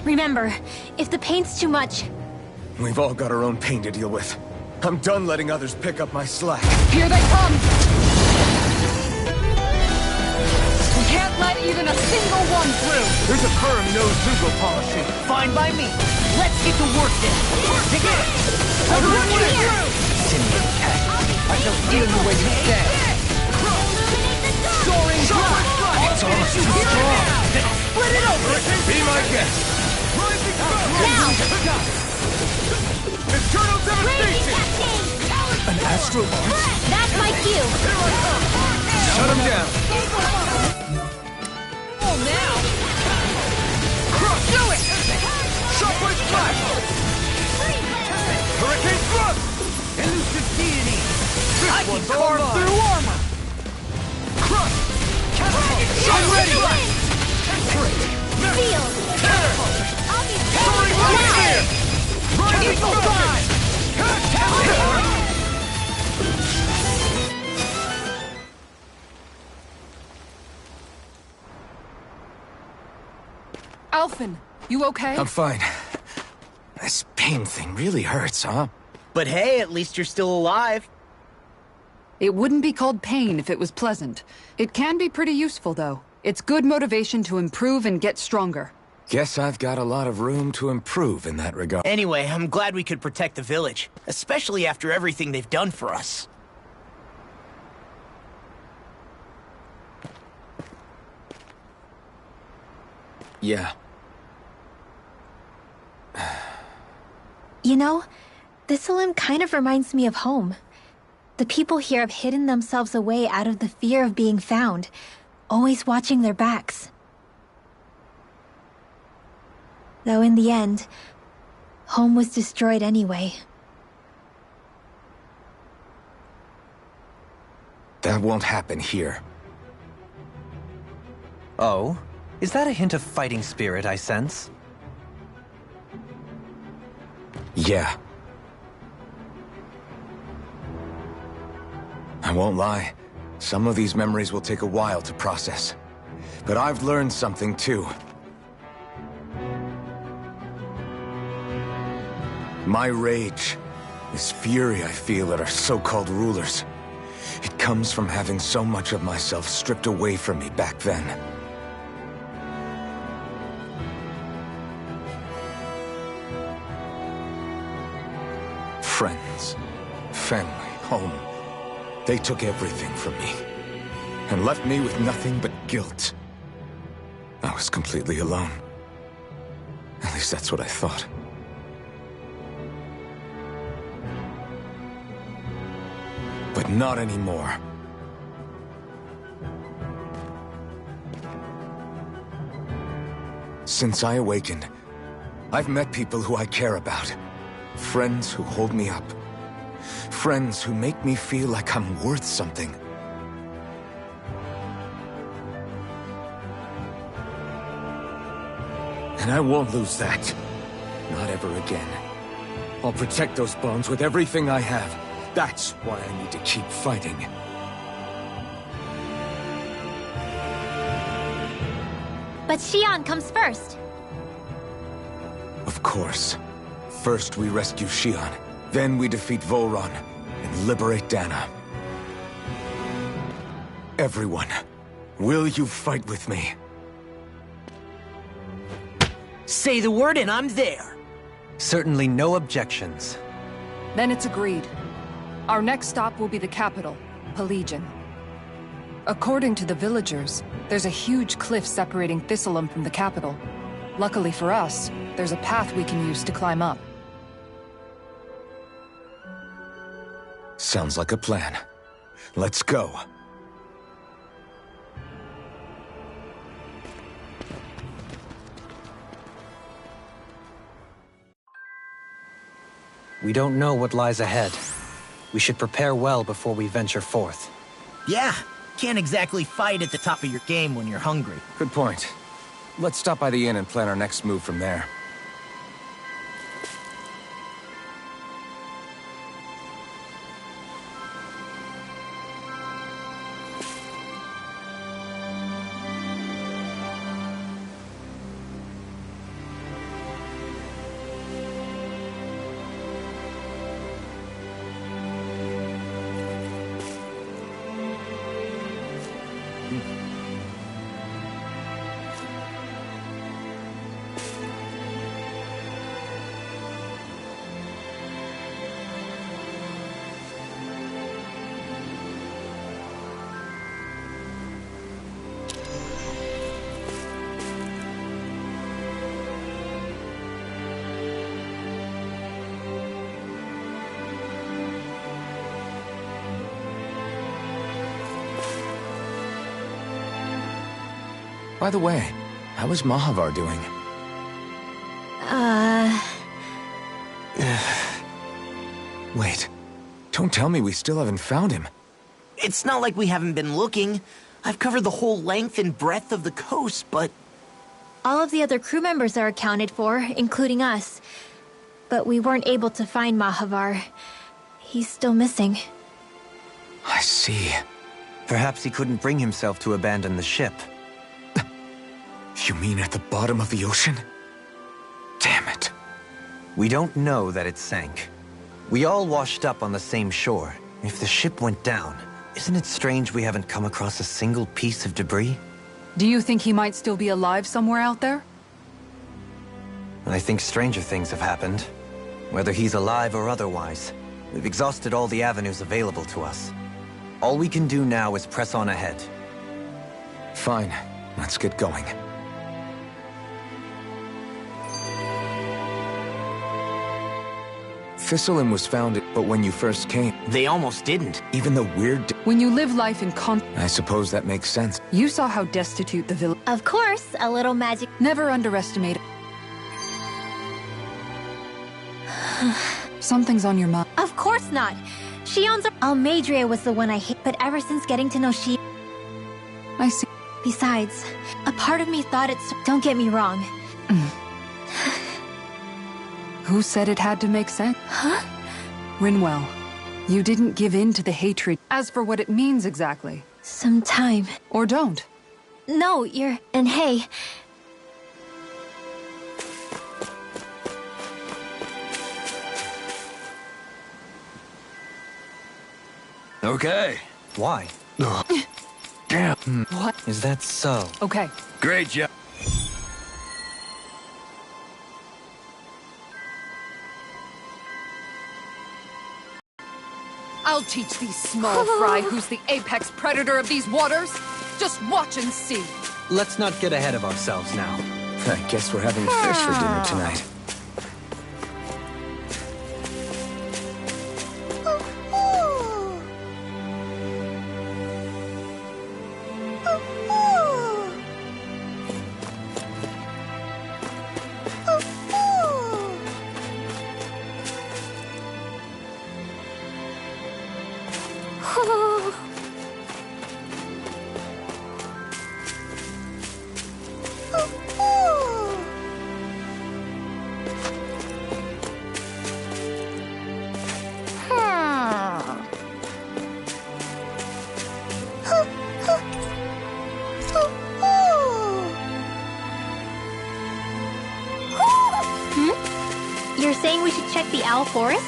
Speaker 8: Remember, if the pain's too much...
Speaker 2: We've all got our own pain to deal with. I'm done letting others pick up my slack.
Speaker 3: Here they come! We can't let even a single one through!
Speaker 5: There's a firm no-Zugo policy. Fine by me. Let's get to work then. Take it! Everyone here!
Speaker 7: Simian cat. I shall steal you where you stand.
Speaker 5: Soaring blast!
Speaker 7: It's almost too strong.
Speaker 5: Split it over!
Speaker 2: Be my guest!
Speaker 8: Now!
Speaker 2: Eternal devastation!
Speaker 5: An astral launch?
Speaker 8: That's my cue!
Speaker 2: Shut him down!
Speaker 5: Oh, now!
Speaker 2: Do it! Shockwave flash! Hurricane thrust!
Speaker 5: Elusive deity!
Speaker 2: I can carve
Speaker 5: through armor!
Speaker 2: Crush!
Speaker 5: I'm ready!
Speaker 8: Field!
Speaker 5: Eagle Drive!
Speaker 3: Alphen, you okay?
Speaker 2: I'm fine. This pain thing really hurts, huh?
Speaker 5: But hey, at least you're still alive.
Speaker 3: It wouldn't be called pain if it was pleasant. It can be pretty useful, though. It's good motivation to improve and get stronger.
Speaker 2: Guess I've got a lot of room to improve in that regard.
Speaker 5: Anyway, I'm glad we could protect the village, especially after everything they've done for us.
Speaker 2: Yeah.
Speaker 8: You know, Thistleim kind of reminds me of home. The people here have hidden themselves away out of the fear of being found, always watching their backs. Though in the end, home was destroyed anyway.
Speaker 2: That won't happen here.
Speaker 7: Oh? Is that a hint of fighting spirit I sense?
Speaker 2: Yeah. I won't lie. Some of these memories will take a while to process. But I've learned something too. My rage This fury I feel at our so-called rulers. It comes from having so much of myself stripped away from me back then. Friends, family, home. They took everything from me. And left me with nothing but guilt. I was completely alone. At least that's what I thought. But not anymore. Since I awakened, I've met people who I care about. Friends who hold me up. Friends who make me feel like I'm worth something. And I won't lose that. Not ever again. I'll protect those bones with everything I have. That's why I need to keep fighting.
Speaker 8: But Xion comes first.
Speaker 2: Of course. First we rescue Xion, then we defeat Vholran, and liberate Dahna. Everyone, will you fight with me?
Speaker 5: Say the word and I'm there.
Speaker 7: Certainly no objections.
Speaker 3: Then it's agreed. Our next stop will be the capital, Pelegion. According to the villagers, there's a huge cliff separating Thistleum from the capital. Luckily for us, there's a path we can use to climb up.
Speaker 2: Sounds like a plan. Let's go.
Speaker 7: We don't know what lies ahead. We should prepare well before we venture forth.
Speaker 5: Yeah, can't exactly fight at the top of your game when you're hungry.
Speaker 2: Good point. Let's stop by the inn and plan our next move from there. By the way, how is Mahavar doing? Wait. Don't tell me we still haven't found him.
Speaker 5: It's not like we haven't been looking. I've covered the whole length and breadth of the coast, but...
Speaker 8: All of the other crew members are accounted for, including us. But we weren't able to find Mahavar. He's still missing.
Speaker 2: I see.
Speaker 7: Perhaps he couldn't bring himself to abandon the ship.
Speaker 2: You mean at the bottom of the ocean? Damn it.
Speaker 7: We don't know that it sank. We all washed up on the same shore. If the ship went down, isn't it strange we haven't come across a single piece of debris?
Speaker 3: Do you think he might still be alive somewhere out there?
Speaker 7: I think stranger things have happened. Whether he's alive or otherwise, we've exhausted all the avenues available to us. All we can do now is press on ahead.
Speaker 2: Fine. Let's get going. Thistleum was founded, but when you first came...
Speaker 5: They almost didn't.
Speaker 2: Even the weird...
Speaker 3: When you live life in
Speaker 2: I suppose that makes sense.
Speaker 3: You saw how destitute the village...
Speaker 8: Of course, a little magic...
Speaker 3: Never underestimate it. Something's on your mind.
Speaker 8: Of course not. Xion's... Almeidrea was the one I hate, but ever since getting to know she...
Speaker 3: I see.
Speaker 8: Besides, a part of me thought it's... Don't get me wrong.
Speaker 3: Who said it had to make sense?
Speaker 8: Huh?
Speaker 3: Rinwell, you didn't give in to the hatred. As for what it means exactly.
Speaker 8: Some time.
Speaker 3: Or don't.
Speaker 8: No, you're... And hey...
Speaker 6: Okay.
Speaker 7: Why?
Speaker 6: Damn.
Speaker 3: What?
Speaker 7: Is that so?
Speaker 3: Okay.
Speaker 6: Great job.
Speaker 3: I'll teach these small fry who's the apex predator of these waters. Just watch and see.
Speaker 7: Let's not get ahead of ourselves now.
Speaker 2: I guess we're having fish for dinner tonight.
Speaker 8: You're saying we should check the owl forest?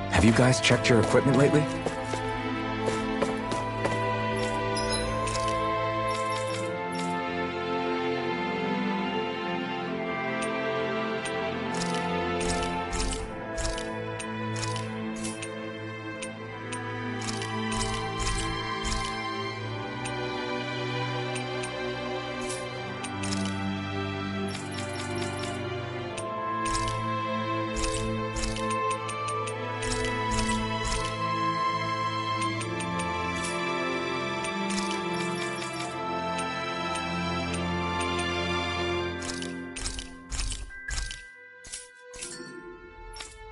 Speaker 2: Have you guys checked your equipment lately?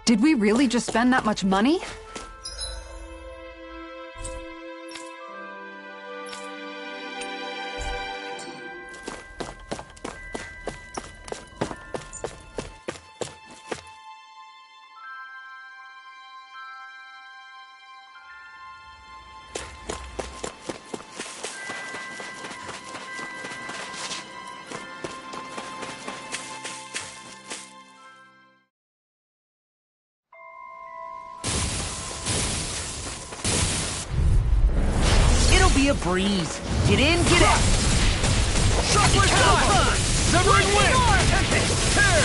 Speaker 3: Did we really just spend that much money?
Speaker 5: Be a breeze. Get in, get out.
Speaker 4: Shuffling time! Severing wind! Tear!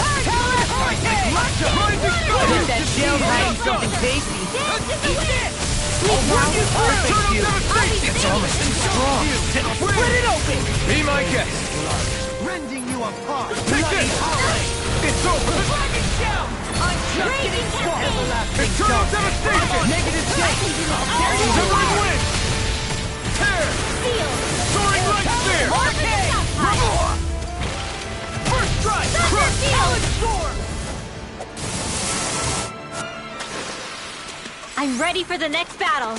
Speaker 5: Let that shell hang something tasty.
Speaker 2: It's almost too strong.
Speaker 5: Split it open.
Speaker 4: Be my guest.
Speaker 5: Rending you apart.
Speaker 4: Take this! It's over!
Speaker 5: Dragon shell. I'm just getting started. Everlasting
Speaker 4: Eternal
Speaker 5: darkness.
Speaker 4: devastation!
Speaker 5: Negative change.
Speaker 4: Severing wind! Tear! Soaring light spear!
Speaker 5: First strike! Crush! Talon storm!
Speaker 8: I'm ready for the next battle.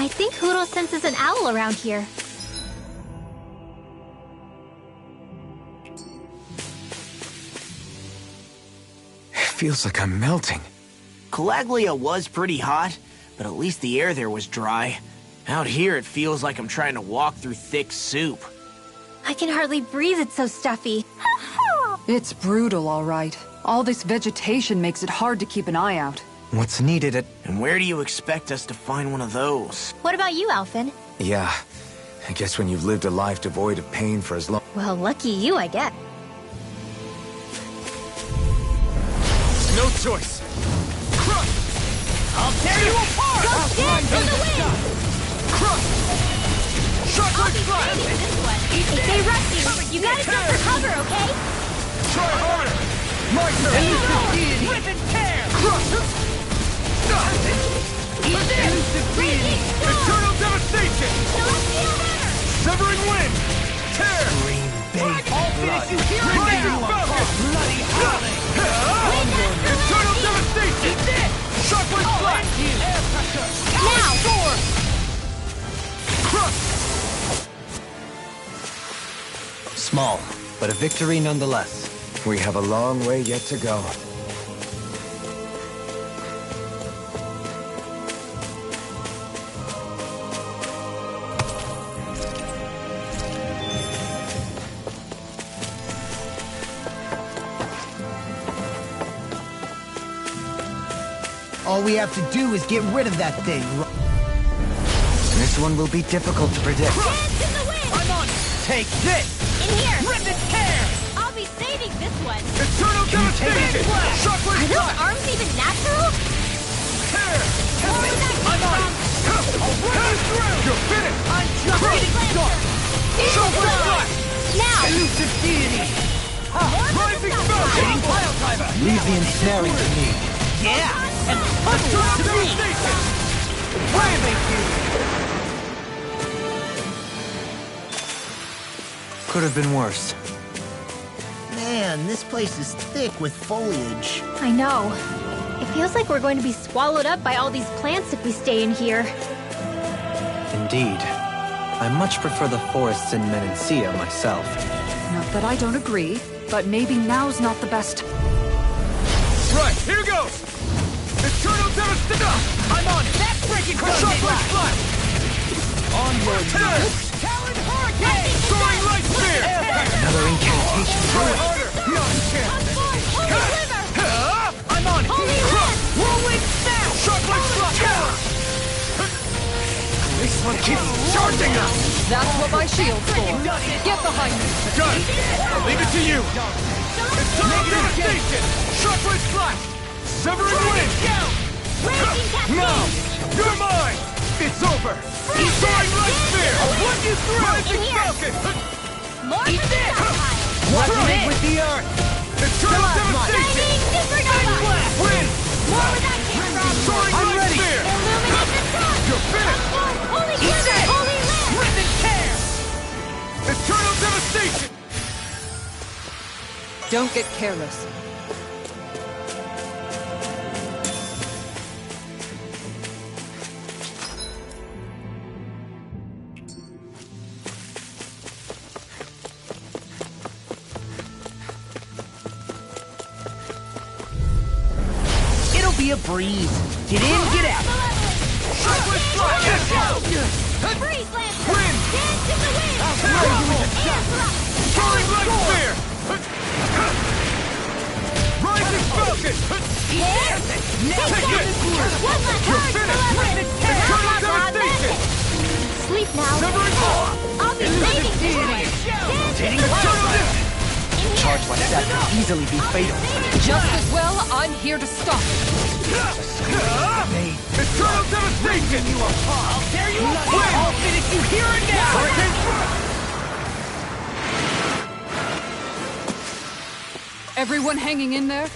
Speaker 8: I think Huro senses an owl around here.
Speaker 2: It feels like I'm melting.
Speaker 5: Calaglia was pretty hot, but at least the air there was dry. Out here, it feels like I'm trying to walk through thick soup.
Speaker 8: I can hardly breathe, it's so stuffy.
Speaker 3: It's brutal, all right. All this vegetation makes it hard to keep an eye out.
Speaker 7: What's needed at...
Speaker 5: And where do you expect us to find one of those?
Speaker 8: What about you, Alphen?
Speaker 2: Yeah, I guess when you've lived a life devoid of pain for as long...
Speaker 8: Well, lucky you, I guess.
Speaker 4: No choice. Crush!
Speaker 5: I'll tear you apart!
Speaker 8: Go stand for the win!
Speaker 4: Crush! Shockwave flash!
Speaker 8: If they rush you gotta go for cover, okay?
Speaker 4: Try harder! My turn!
Speaker 5: Rip and tear!
Speaker 4: Crush! Eternal devastation! Severing wind! Tear!
Speaker 5: Green bait!
Speaker 4: I'll finish you here and now!
Speaker 5: Bloody howling!
Speaker 4: Eternal devastation! Shockwave flash! Air pressure!
Speaker 8: Now!
Speaker 4: Storm! Crush!
Speaker 7: Small, but a victory nonetheless.
Speaker 2: We have a long way yet to go.
Speaker 5: All we have to do is get rid of that thing.
Speaker 7: This one will be difficult to predict.
Speaker 8: Dance in the wind!
Speaker 5: I'm on! Take this!
Speaker 8: In here!
Speaker 5: Rip and tear!
Speaker 8: I'll be saving this one!
Speaker 4: Eternal devastation! Shockwave
Speaker 8: Are those
Speaker 4: flash!
Speaker 8: arms even natural?
Speaker 4: Tear!
Speaker 8: Where would that come from?
Speaker 4: I'll run you through! You're finished!
Speaker 5: I'm just getting started!
Speaker 4: Shockwave flash!
Speaker 8: Now!
Speaker 5: Elusive deity!
Speaker 4: Rising Falcon!
Speaker 5: Pile driver!
Speaker 7: Leave the ensnaring to me.
Speaker 5: Yeah! And puzzle
Speaker 4: Eternal
Speaker 5: to me!
Speaker 4: devastation!
Speaker 5: Thank you!
Speaker 7: Could have been worse.
Speaker 5: Man, this place is thick with foliage.
Speaker 8: I know. It feels like we're going to be swallowed up by all these plants if we stay in here.
Speaker 7: Indeed. I much prefer the forests in Menancia myself.
Speaker 3: Not that I don't agree, but maybe now's not the best...
Speaker 4: Right, here goes! Eternal devastation!
Speaker 5: I'm on it! Backbreaking
Speaker 4: Shockwave flash!
Speaker 5: Onward!
Speaker 4: Tear!
Speaker 5: Talon hurricane!
Speaker 4: Soaring light spear!
Speaker 7: Another incantation.
Speaker 4: Try harder! Not a chance!
Speaker 5: I'm on it! Whirlwind snap!
Speaker 4: Shockwave flash! This one keeps charging us!
Speaker 3: That's what my shield's for. Get behind me.
Speaker 4: Done! I'll leave it to you! Eternal devastation! Shockwave flash! Severing wind! Now! You're mine! It's over! Soaring light spear! I'll run you through! Rising Falcon!
Speaker 8: More for the stockpile!
Speaker 5: Resonate with the earth!
Speaker 4: Eternal devastation!
Speaker 8: Supernova!
Speaker 4: Wind!
Speaker 8: More where that came from!
Speaker 4: Soaring
Speaker 5: I'm
Speaker 4: light
Speaker 5: ready.
Speaker 4: spear!
Speaker 8: Illuminate the sun!
Speaker 4: You're finished!
Speaker 8: Holy glitter! Holy land!
Speaker 5: Rip and tear!
Speaker 4: Eternal devastation!
Speaker 3: Don't get careless.
Speaker 5: It'll be a breeze. Get in, get out.
Speaker 4: Shockwave flash!
Speaker 8: Breeze Lancer!
Speaker 4: Wind!
Speaker 8: Dance in the wind! Air thrust!
Speaker 4: Soaring light spear! Rising Falcon!
Speaker 8: There!
Speaker 4: Take it!
Speaker 8: One last
Speaker 4: You're
Speaker 8: hurry,
Speaker 4: finished!
Speaker 8: Malevolent!
Speaker 4: Eternal devastation!
Speaker 8: Sleep now.
Speaker 4: Severing
Speaker 8: I'll be saving this one. Dance in the
Speaker 4: Eternal
Speaker 8: wind!
Speaker 4: devastation!
Speaker 7: Charge like that could easily be fatal.
Speaker 3: Just as well, I'm here to stop it.
Speaker 4: Eternal devastation!
Speaker 5: I'll tear you apart! I'll finish you here and now!
Speaker 4: Hurricane thrust!
Speaker 3: Everyone hanging in there?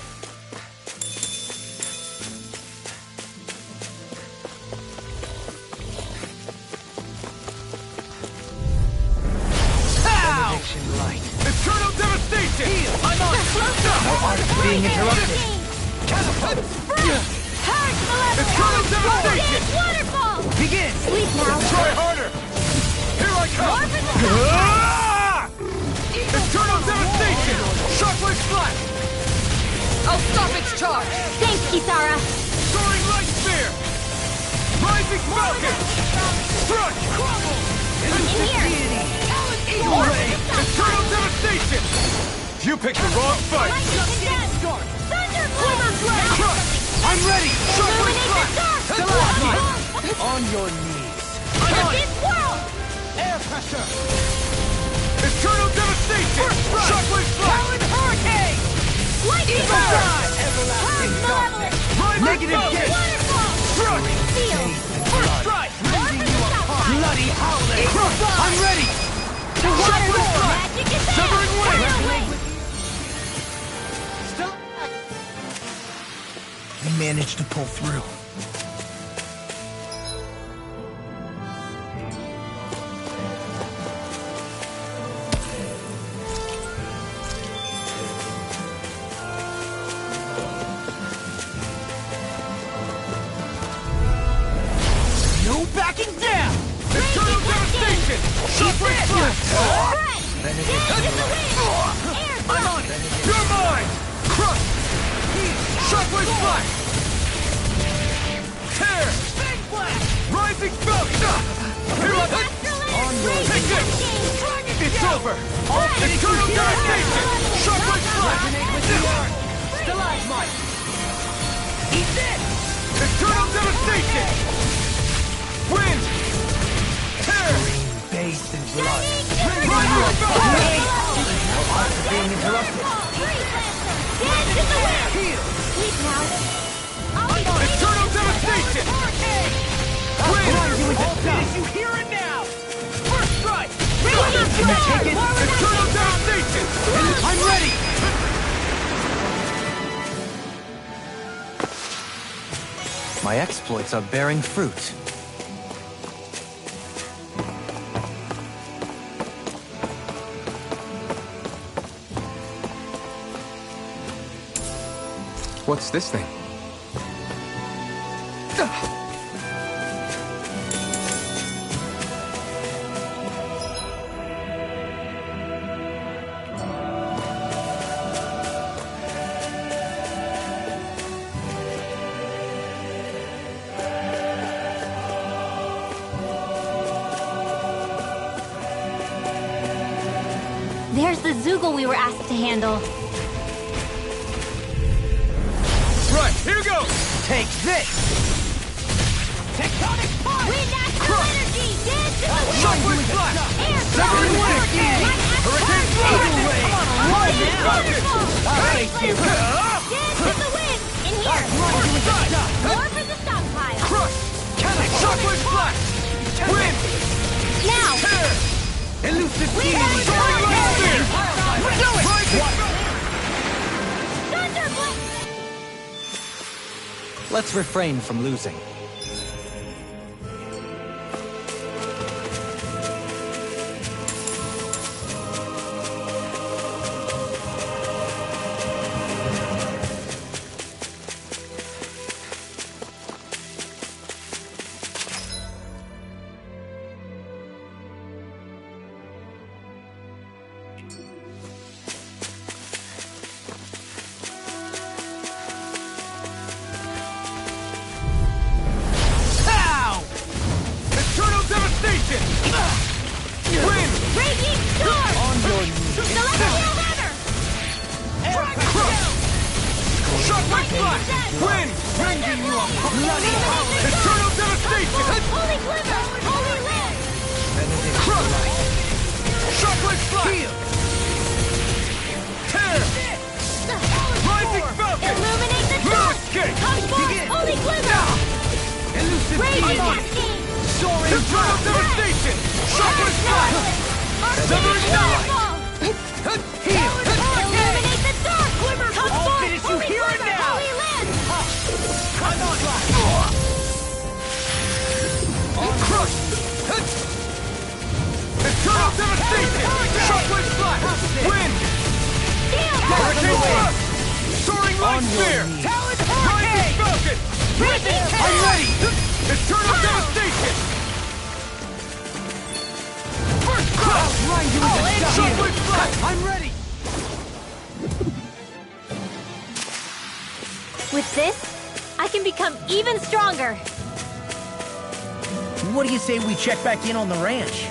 Speaker 4: Eternal devastation!
Speaker 5: I'm on!
Speaker 7: Our art is being interrupted.
Speaker 8: Hurry, Malevolent!
Speaker 4: Eternal devastation!
Speaker 8: Dance waterfall!
Speaker 5: Begin!
Speaker 10: Sleep now!
Speaker 4: Try harder! Here I come! Eternal devastation! Shockwave slash!
Speaker 9: I'll stop its charge!
Speaker 10: Thanks, Kisara!
Speaker 4: Soaring light spear! Rising falcon! Strut! Crumble!
Speaker 10: In here!
Speaker 4: Eagle ray! Eternal devastation! You picked the wrong fight!
Speaker 10: Thunderblast!
Speaker 4: I'm ready! Shockwave
Speaker 10: Illuminate
Speaker 4: slash!
Speaker 10: the dark!
Speaker 5: On your knees!
Speaker 10: This world!
Speaker 5: Air pressure!
Speaker 4: Eternal devastation! Shockwave slash!
Speaker 5: Hurricane!
Speaker 10: Lightning
Speaker 5: Eagle
Speaker 10: bolt!
Speaker 5: Eye! Everlasting darkness!
Speaker 4: Rising
Speaker 5: Negative
Speaker 4: falcon!
Speaker 5: gate!
Speaker 10: Waterfall!
Speaker 4: Strut!
Speaker 10: Seal!
Speaker 5: First strike!
Speaker 10: Rending you apart!
Speaker 5: Bloody howling! I'm ready!
Speaker 10: The water
Speaker 4: Shockwave slash!
Speaker 10: magic is there!
Speaker 4: Severing wing!
Speaker 10: Fire away!
Speaker 5: Still... We managed to pull through. No backing down!
Speaker 4: Eternal devastation! Shockwave slash!
Speaker 10: Dance in the wind! Air
Speaker 4: I'm on it! You're mine! Crush! Shockwave slash! Tear!
Speaker 5: Big blast!
Speaker 4: Rising falcon! Here I come!
Speaker 10: On your
Speaker 4: Take this! It's over! Eternal devastation! Shockwave slash!
Speaker 5: Stalagmite! Eat this!
Speaker 4: Eternal devastation! Wind! Tear!
Speaker 5: Base and blood.
Speaker 4: Rising falcon!
Speaker 5: Being interrupted.
Speaker 10: Dance in the wind!
Speaker 5: Heal!
Speaker 10: Sleep now!
Speaker 4: Eternal devastation! Wind!
Speaker 5: All finish you here and now! First strike!
Speaker 10: Can you
Speaker 5: take it?
Speaker 4: Eternal devastation!
Speaker 5: I'm ready!
Speaker 7: My exploits are bearing fruit.
Speaker 2: What's this thing?
Speaker 10: There's the Zoogle we were asked to handle.
Speaker 4: Right, here goes!
Speaker 5: Take this! Tectonic punch!
Speaker 10: Wind astral energy! Dance in the wind!
Speaker 4: Shockwave slash!
Speaker 10: Air
Speaker 4: Severing
Speaker 10: blast!
Speaker 4: wing! Hurricane
Speaker 5: Eagle ray!
Speaker 10: Waterfall!
Speaker 5: Thank you!
Speaker 10: Dance in the wind! In here! More for the stockpile!
Speaker 4: Crush! Shockwave slash! Wind!
Speaker 10: Now!
Speaker 4: Tear!
Speaker 5: Elusive
Speaker 10: Wind
Speaker 5: key!
Speaker 10: astral energy!
Speaker 4: Rising
Speaker 10: Thunderblast!
Speaker 7: Let's refrain from losing.
Speaker 5: Pow!
Speaker 4: Eternal devastation! Wind!
Speaker 10: Raging storm!
Speaker 5: On your knees!
Speaker 10: Celestial hammer!
Speaker 4: Crush! Shockwave slash! Wind!
Speaker 5: Rending you a bloody howling!
Speaker 4: Eternal devastation!
Speaker 10: Holy glimmer! Holy land!
Speaker 4: Crush! Shockwave slash!
Speaker 5: Heal!
Speaker 4: Tear! Rising falcon!
Speaker 10: Illuminate the dark!
Speaker 4: Lewis Gate!
Speaker 10: Come forth, holy glimmer!
Speaker 5: Elusive
Speaker 10: Raging
Speaker 5: key!
Speaker 10: cascade!
Speaker 5: Soaring
Speaker 4: Eternal devastation! Shockwave slash! Severing knife!
Speaker 5: Heal!
Speaker 10: Illuminate the dark! Glimmer, come
Speaker 5: I'll
Speaker 10: forth,
Speaker 5: finish you
Speaker 10: holy
Speaker 5: here and
Speaker 10: glimmer,
Speaker 5: now!
Speaker 10: holy land!
Speaker 4: Crush! Eternal devastation! Shockwave slash! Wind! Hurricane thrust! Soaring light spear!
Speaker 5: Talon
Speaker 4: Rising
Speaker 5: hurricane!
Speaker 4: falcon!
Speaker 5: I'm ready!
Speaker 4: Eternal devastation! First crash! Shockwave flash!
Speaker 5: I'm ready!
Speaker 10: With this, I can become even stronger.
Speaker 5: What do you say we check back in on the ranch?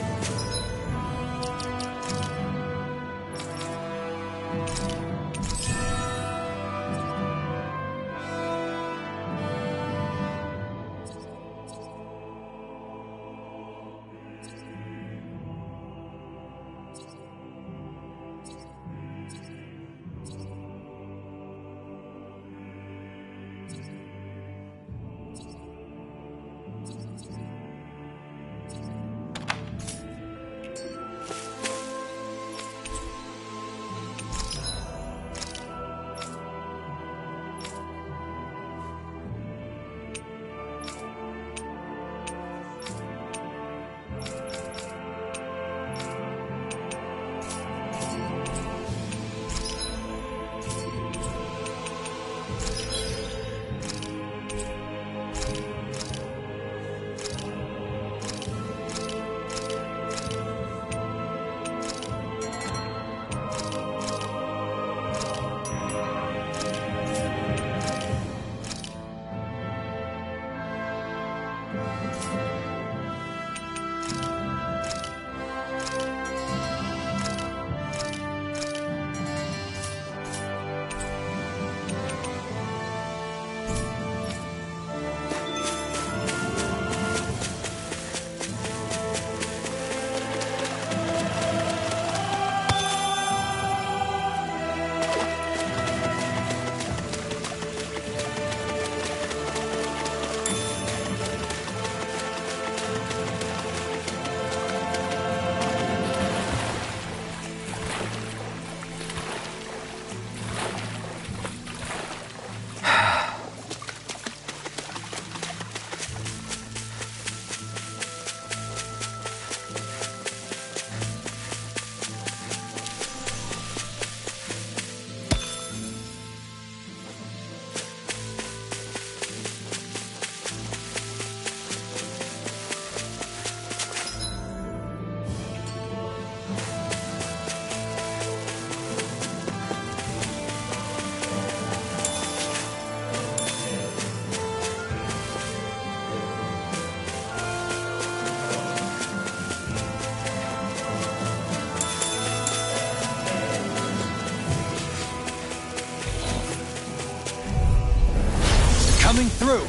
Speaker 5: Coming through!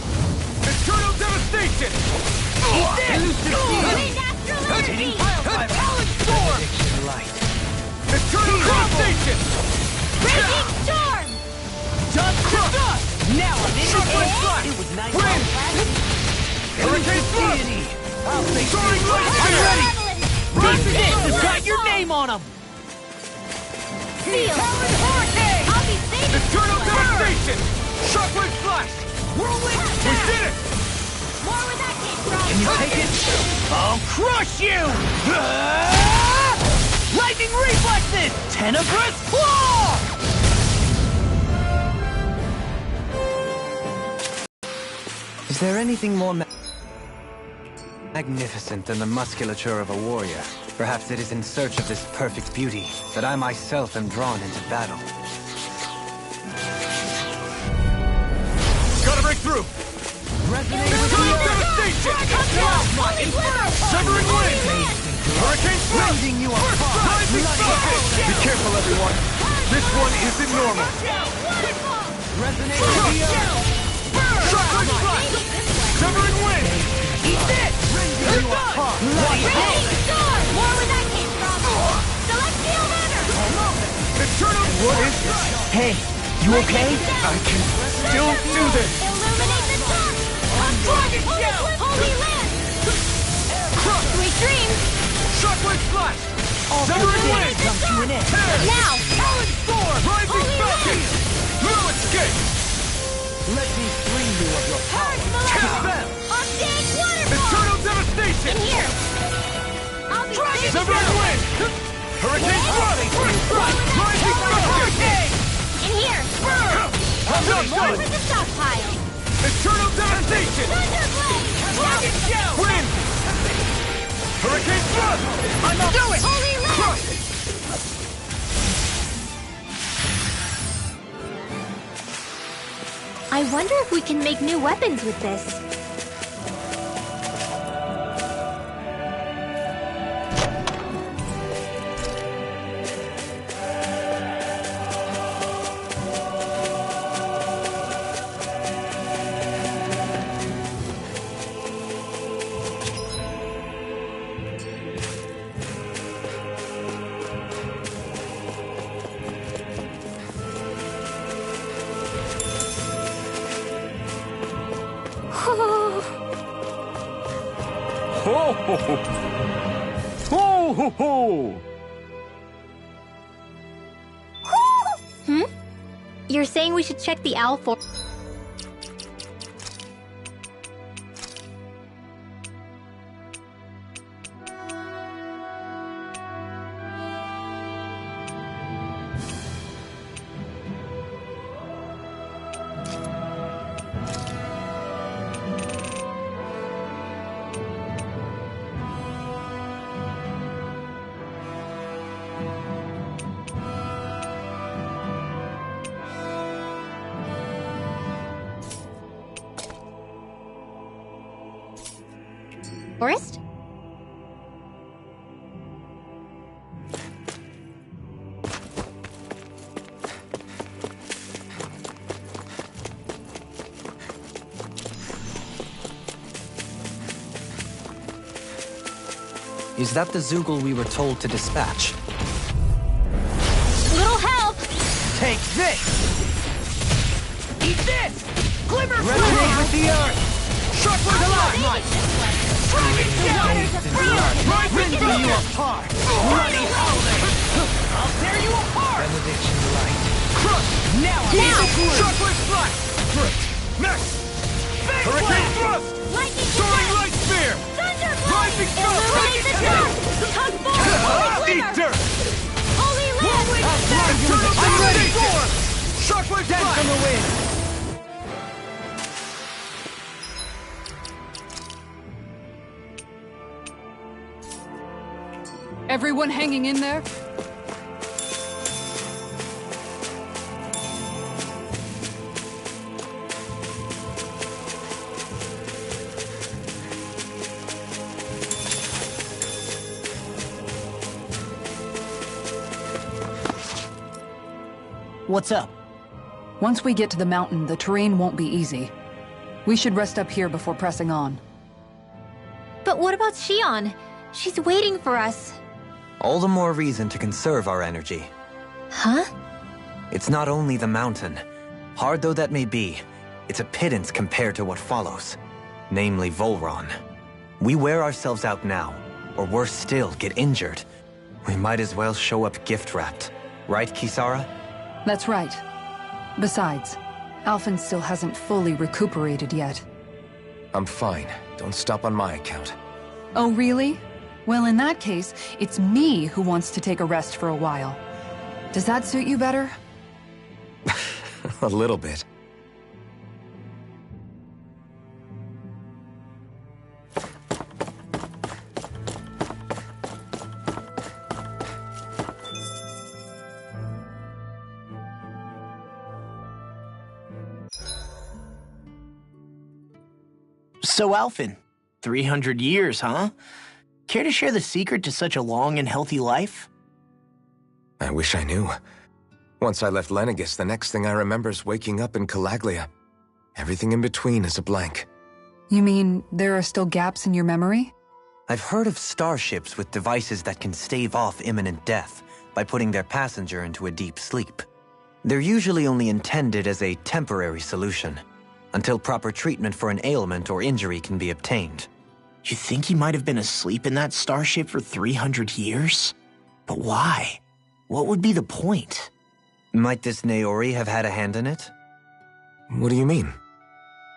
Speaker 4: Eternal devastation!
Speaker 10: Wind astral energy!
Speaker 5: Talon storm! Light.
Speaker 4: Eternal devastation!
Speaker 10: Raging storm!
Speaker 5: Dust to dust! Now I'm in
Speaker 4: Shockwave
Speaker 5: it!
Speaker 4: flash!
Speaker 5: It was nice.
Speaker 4: Wind! Hurricane thrust!
Speaker 5: Deity! I'll take
Speaker 4: Soaring light
Speaker 5: I'm
Speaker 4: spear!
Speaker 5: ready!
Speaker 10: Raging
Speaker 5: This has
Speaker 10: storm!
Speaker 5: got your name on them!
Speaker 10: Feel!
Speaker 5: Talon Hurricane!
Speaker 10: I'll be safe!
Speaker 4: Eternal devastation! Shockwave flash!
Speaker 5: Whirlwind
Speaker 4: We
Speaker 5: attack!
Speaker 4: did it!
Speaker 10: More where that came from!
Speaker 5: Can you take it? I'll crush you! Lightning reflexes! Tenebrous claw!
Speaker 7: Is there anything more magnificent than the musculature of a warrior? Perhaps it is in search of this perfect beauty that I myself am drawn into battle.
Speaker 4: Gotta break through! Eternal devastation! Severing wind! Hurricane thrust!
Speaker 5: Rending you apart!
Speaker 4: Rising focus! Be careful, everyone! This one isn't normal!
Speaker 5: Resonate with the earth!
Speaker 4: Shockwave flash! Severing wind!
Speaker 5: Eat this! Rending you apart!
Speaker 10: Raging storm! More where that came from! Celestial banner!
Speaker 4: Eternal... What is this?
Speaker 5: Hey, you okay?
Speaker 4: I can still do this!
Speaker 10: Illuminate the sun! Holy land! Sweet dreams!
Speaker 4: Shockwave flash!
Speaker 5: All
Speaker 4: Severing
Speaker 5: good
Speaker 4: wind!
Speaker 5: things come to an end.
Speaker 10: Now!
Speaker 4: Talon storm! Rising
Speaker 10: Holy
Speaker 4: focus! No escape!
Speaker 5: Let me free you of your power.
Speaker 10: Purge below!
Speaker 4: Dispel!
Speaker 10: Arctic waterfall!
Speaker 4: Eternal devastation!
Speaker 10: In here! I'll be safe!
Speaker 4: Severing wind! Hurricane thrust! Rising focus!
Speaker 10: In here!
Speaker 4: I'm not
Speaker 10: More
Speaker 4: done!
Speaker 10: for the stockpile!
Speaker 4: Eternal devastation!
Speaker 10: Thunderblade!
Speaker 4: Dragon shout! Wind! Hurricane thrust! I'm up! Do it!
Speaker 10: Holy Land!
Speaker 4: Crush!
Speaker 8: I wonder if we can make new weapons with this.
Speaker 4: Ho ho ho! Ho ho ho!
Speaker 8: You're saying we should check the owl for... Forest?
Speaker 7: Is that the Zoogle we were told to dispatch?
Speaker 10: Little help!
Speaker 5: Take this! Eat this! Glimmer
Speaker 4: Resonate with the earth!
Speaker 5: Sharpwood alive! Rip you apart! Bloody howling! I'll tear you apart!
Speaker 7: Benediction light.
Speaker 5: Crush! Now! Sharpwood flash! Great! Mess! Hurricane thrust!
Speaker 10: Lightning
Speaker 4: Soaring
Speaker 10: attack!
Speaker 4: light spear!
Speaker 10: Thunderblade!
Speaker 4: Rising star!
Speaker 10: Illuminate the dark! Come forward! Holy
Speaker 4: Eat
Speaker 10: Glimmer!
Speaker 4: dirt!
Speaker 10: Holy Land!
Speaker 4: I'm ready! Shockwave
Speaker 5: Dance
Speaker 4: flash!
Speaker 5: on the wind!
Speaker 3: Everyone hanging in there?
Speaker 5: What's up?
Speaker 3: Once we get to the mountain, the terrain won't be easy. We should rest up here before pressing on.
Speaker 8: But what about Xion? She's waiting for us.
Speaker 7: All the more reason to conserve our energy.
Speaker 8: Huh?
Speaker 7: It's not only the mountain. Hard though that may be, it's a pittance compared to what follows. Namely Volron. We wear ourselves out now, or worse still, get injured. We might as well show up gift-wrapped. Right, Kisara?
Speaker 3: That's right. Besides, Alphen still hasn't fully recuperated yet.
Speaker 2: I'm fine. Don't stop on my account.
Speaker 3: Oh, really? Well, in that case, it's me who wants to take a rest for a while. Does that suit you better?
Speaker 2: A little bit.
Speaker 5: So, Alphen, 300 years, huh? Care to share the secret to such a long and healthy life?
Speaker 2: I wish I knew. Once I left Lenegis, the next thing I remember is waking up in Calaglia. Everything in between is a blank.
Speaker 3: You mean there are still gaps in your memory?
Speaker 7: I've heard of starships with devices that can stave off imminent death by putting their passenger into a deep sleep. They're usually only intended as a temporary solution, until proper treatment for an ailment or injury can be obtained.
Speaker 5: You think he might have been asleep in that starship for 300 years? But why? What would be the point?
Speaker 7: Might this Naori have had a hand in it?
Speaker 2: What do you mean?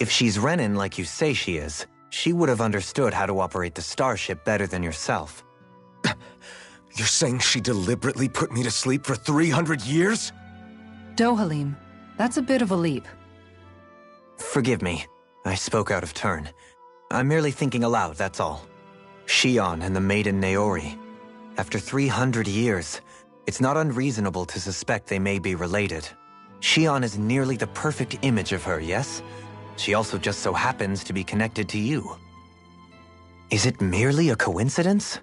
Speaker 7: If she's Renan like you say she is, she would have understood how to operate the starship better than yourself.
Speaker 2: You're saying she deliberately put me to sleep for 300 years?
Speaker 3: Dohalim, that's a bit of a leap.
Speaker 7: Forgive me. I spoke out of turn. I'm merely thinking aloud, that's all. Shion and the maiden Naori. After 300 years, it's not unreasonable to suspect they may be related. Shion is nearly the perfect image of her, yes? She also just so happens to be connected to you. Is it merely a coincidence?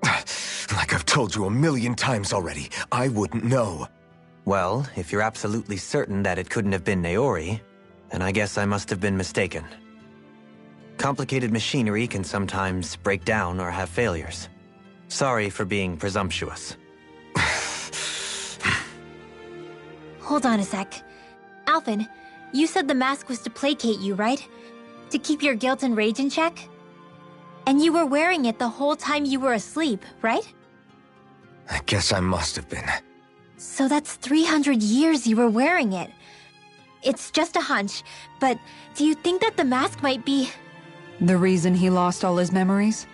Speaker 2: Like I've told you 1,000,000 times already, I wouldn't know.
Speaker 7: Well, if you're absolutely certain that it couldn't have been Naori, then I guess I must have been mistaken. Complicated machinery can sometimes break down or have failures. Sorry for being presumptuous.
Speaker 8: Hold on a sec. Alphen, you said the mask was to placate you, right? To keep your guilt and rage in check? And you were wearing it the whole time you were asleep, right?
Speaker 2: I guess I must have been.
Speaker 8: So that's 300 years you were wearing it. It's just a hunch, but do you think that the mask might be...
Speaker 3: The reason he lost all his memories?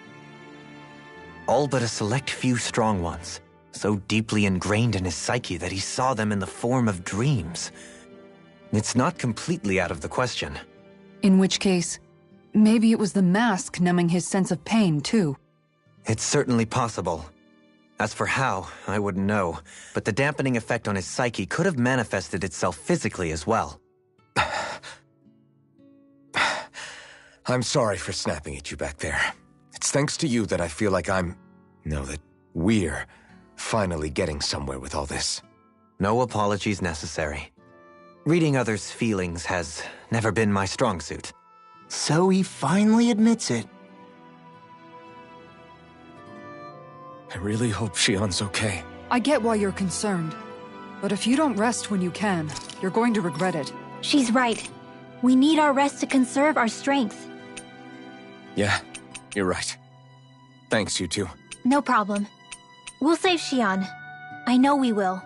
Speaker 7: All but a select few strong ones, so deeply ingrained in his psyche that he saw them in the form of dreams. It's not completely out of the question.
Speaker 3: In which case, maybe it was the mask numbing his sense of pain, too.
Speaker 7: It's certainly possible. As for how, I wouldn't know, but the dampening effect on his psyche could have manifested itself physically as well.
Speaker 2: I'm sorry for snapping at you back there. It's thanks to you that I feel like that we're finally getting somewhere with all this.
Speaker 7: No apologies necessary. Reading others' feelings has never been my strong suit.
Speaker 11: So he finally admits it.
Speaker 2: I really hope Shion's okay.
Speaker 3: I get why you're concerned. But if you don't rest when you can, you're going to regret it.
Speaker 8: She's right. We need our rest to conserve our strength.
Speaker 2: Yeah, you're right. Thanks, you two.
Speaker 8: No problem. We'll save Shion. I know we will.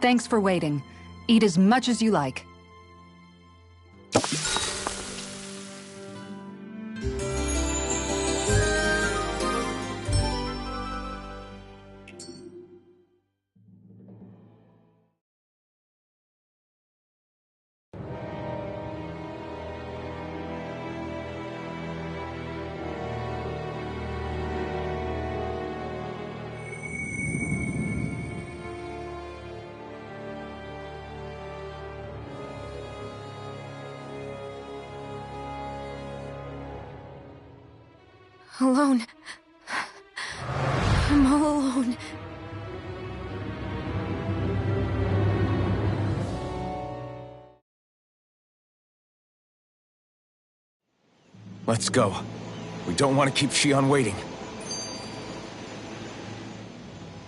Speaker 3: Thanks for waiting. Eat as much as you like.
Speaker 1: Alone. I'm all alone.
Speaker 2: Let's go. We don't want to keep Shion waiting.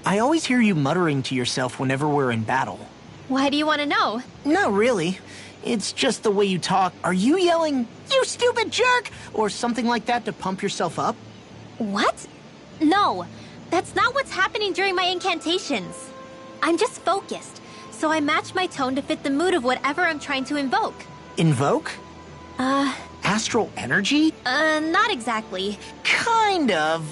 Speaker 11: I always hear you muttering to yourself whenever we're in battle.
Speaker 8: Why do you want to know?
Speaker 11: Not really. It's just the way you talk. Are you yelling, "You stupid jerk," or something like that to pump yourself up?
Speaker 8: What? No, that's not what's happening during my incantations. I'm just focused, so I match my tone to fit the mood of whatever I'm trying to invoke.
Speaker 11: Invoke? Astral energy?
Speaker 8: Not exactly.
Speaker 11: Kind of.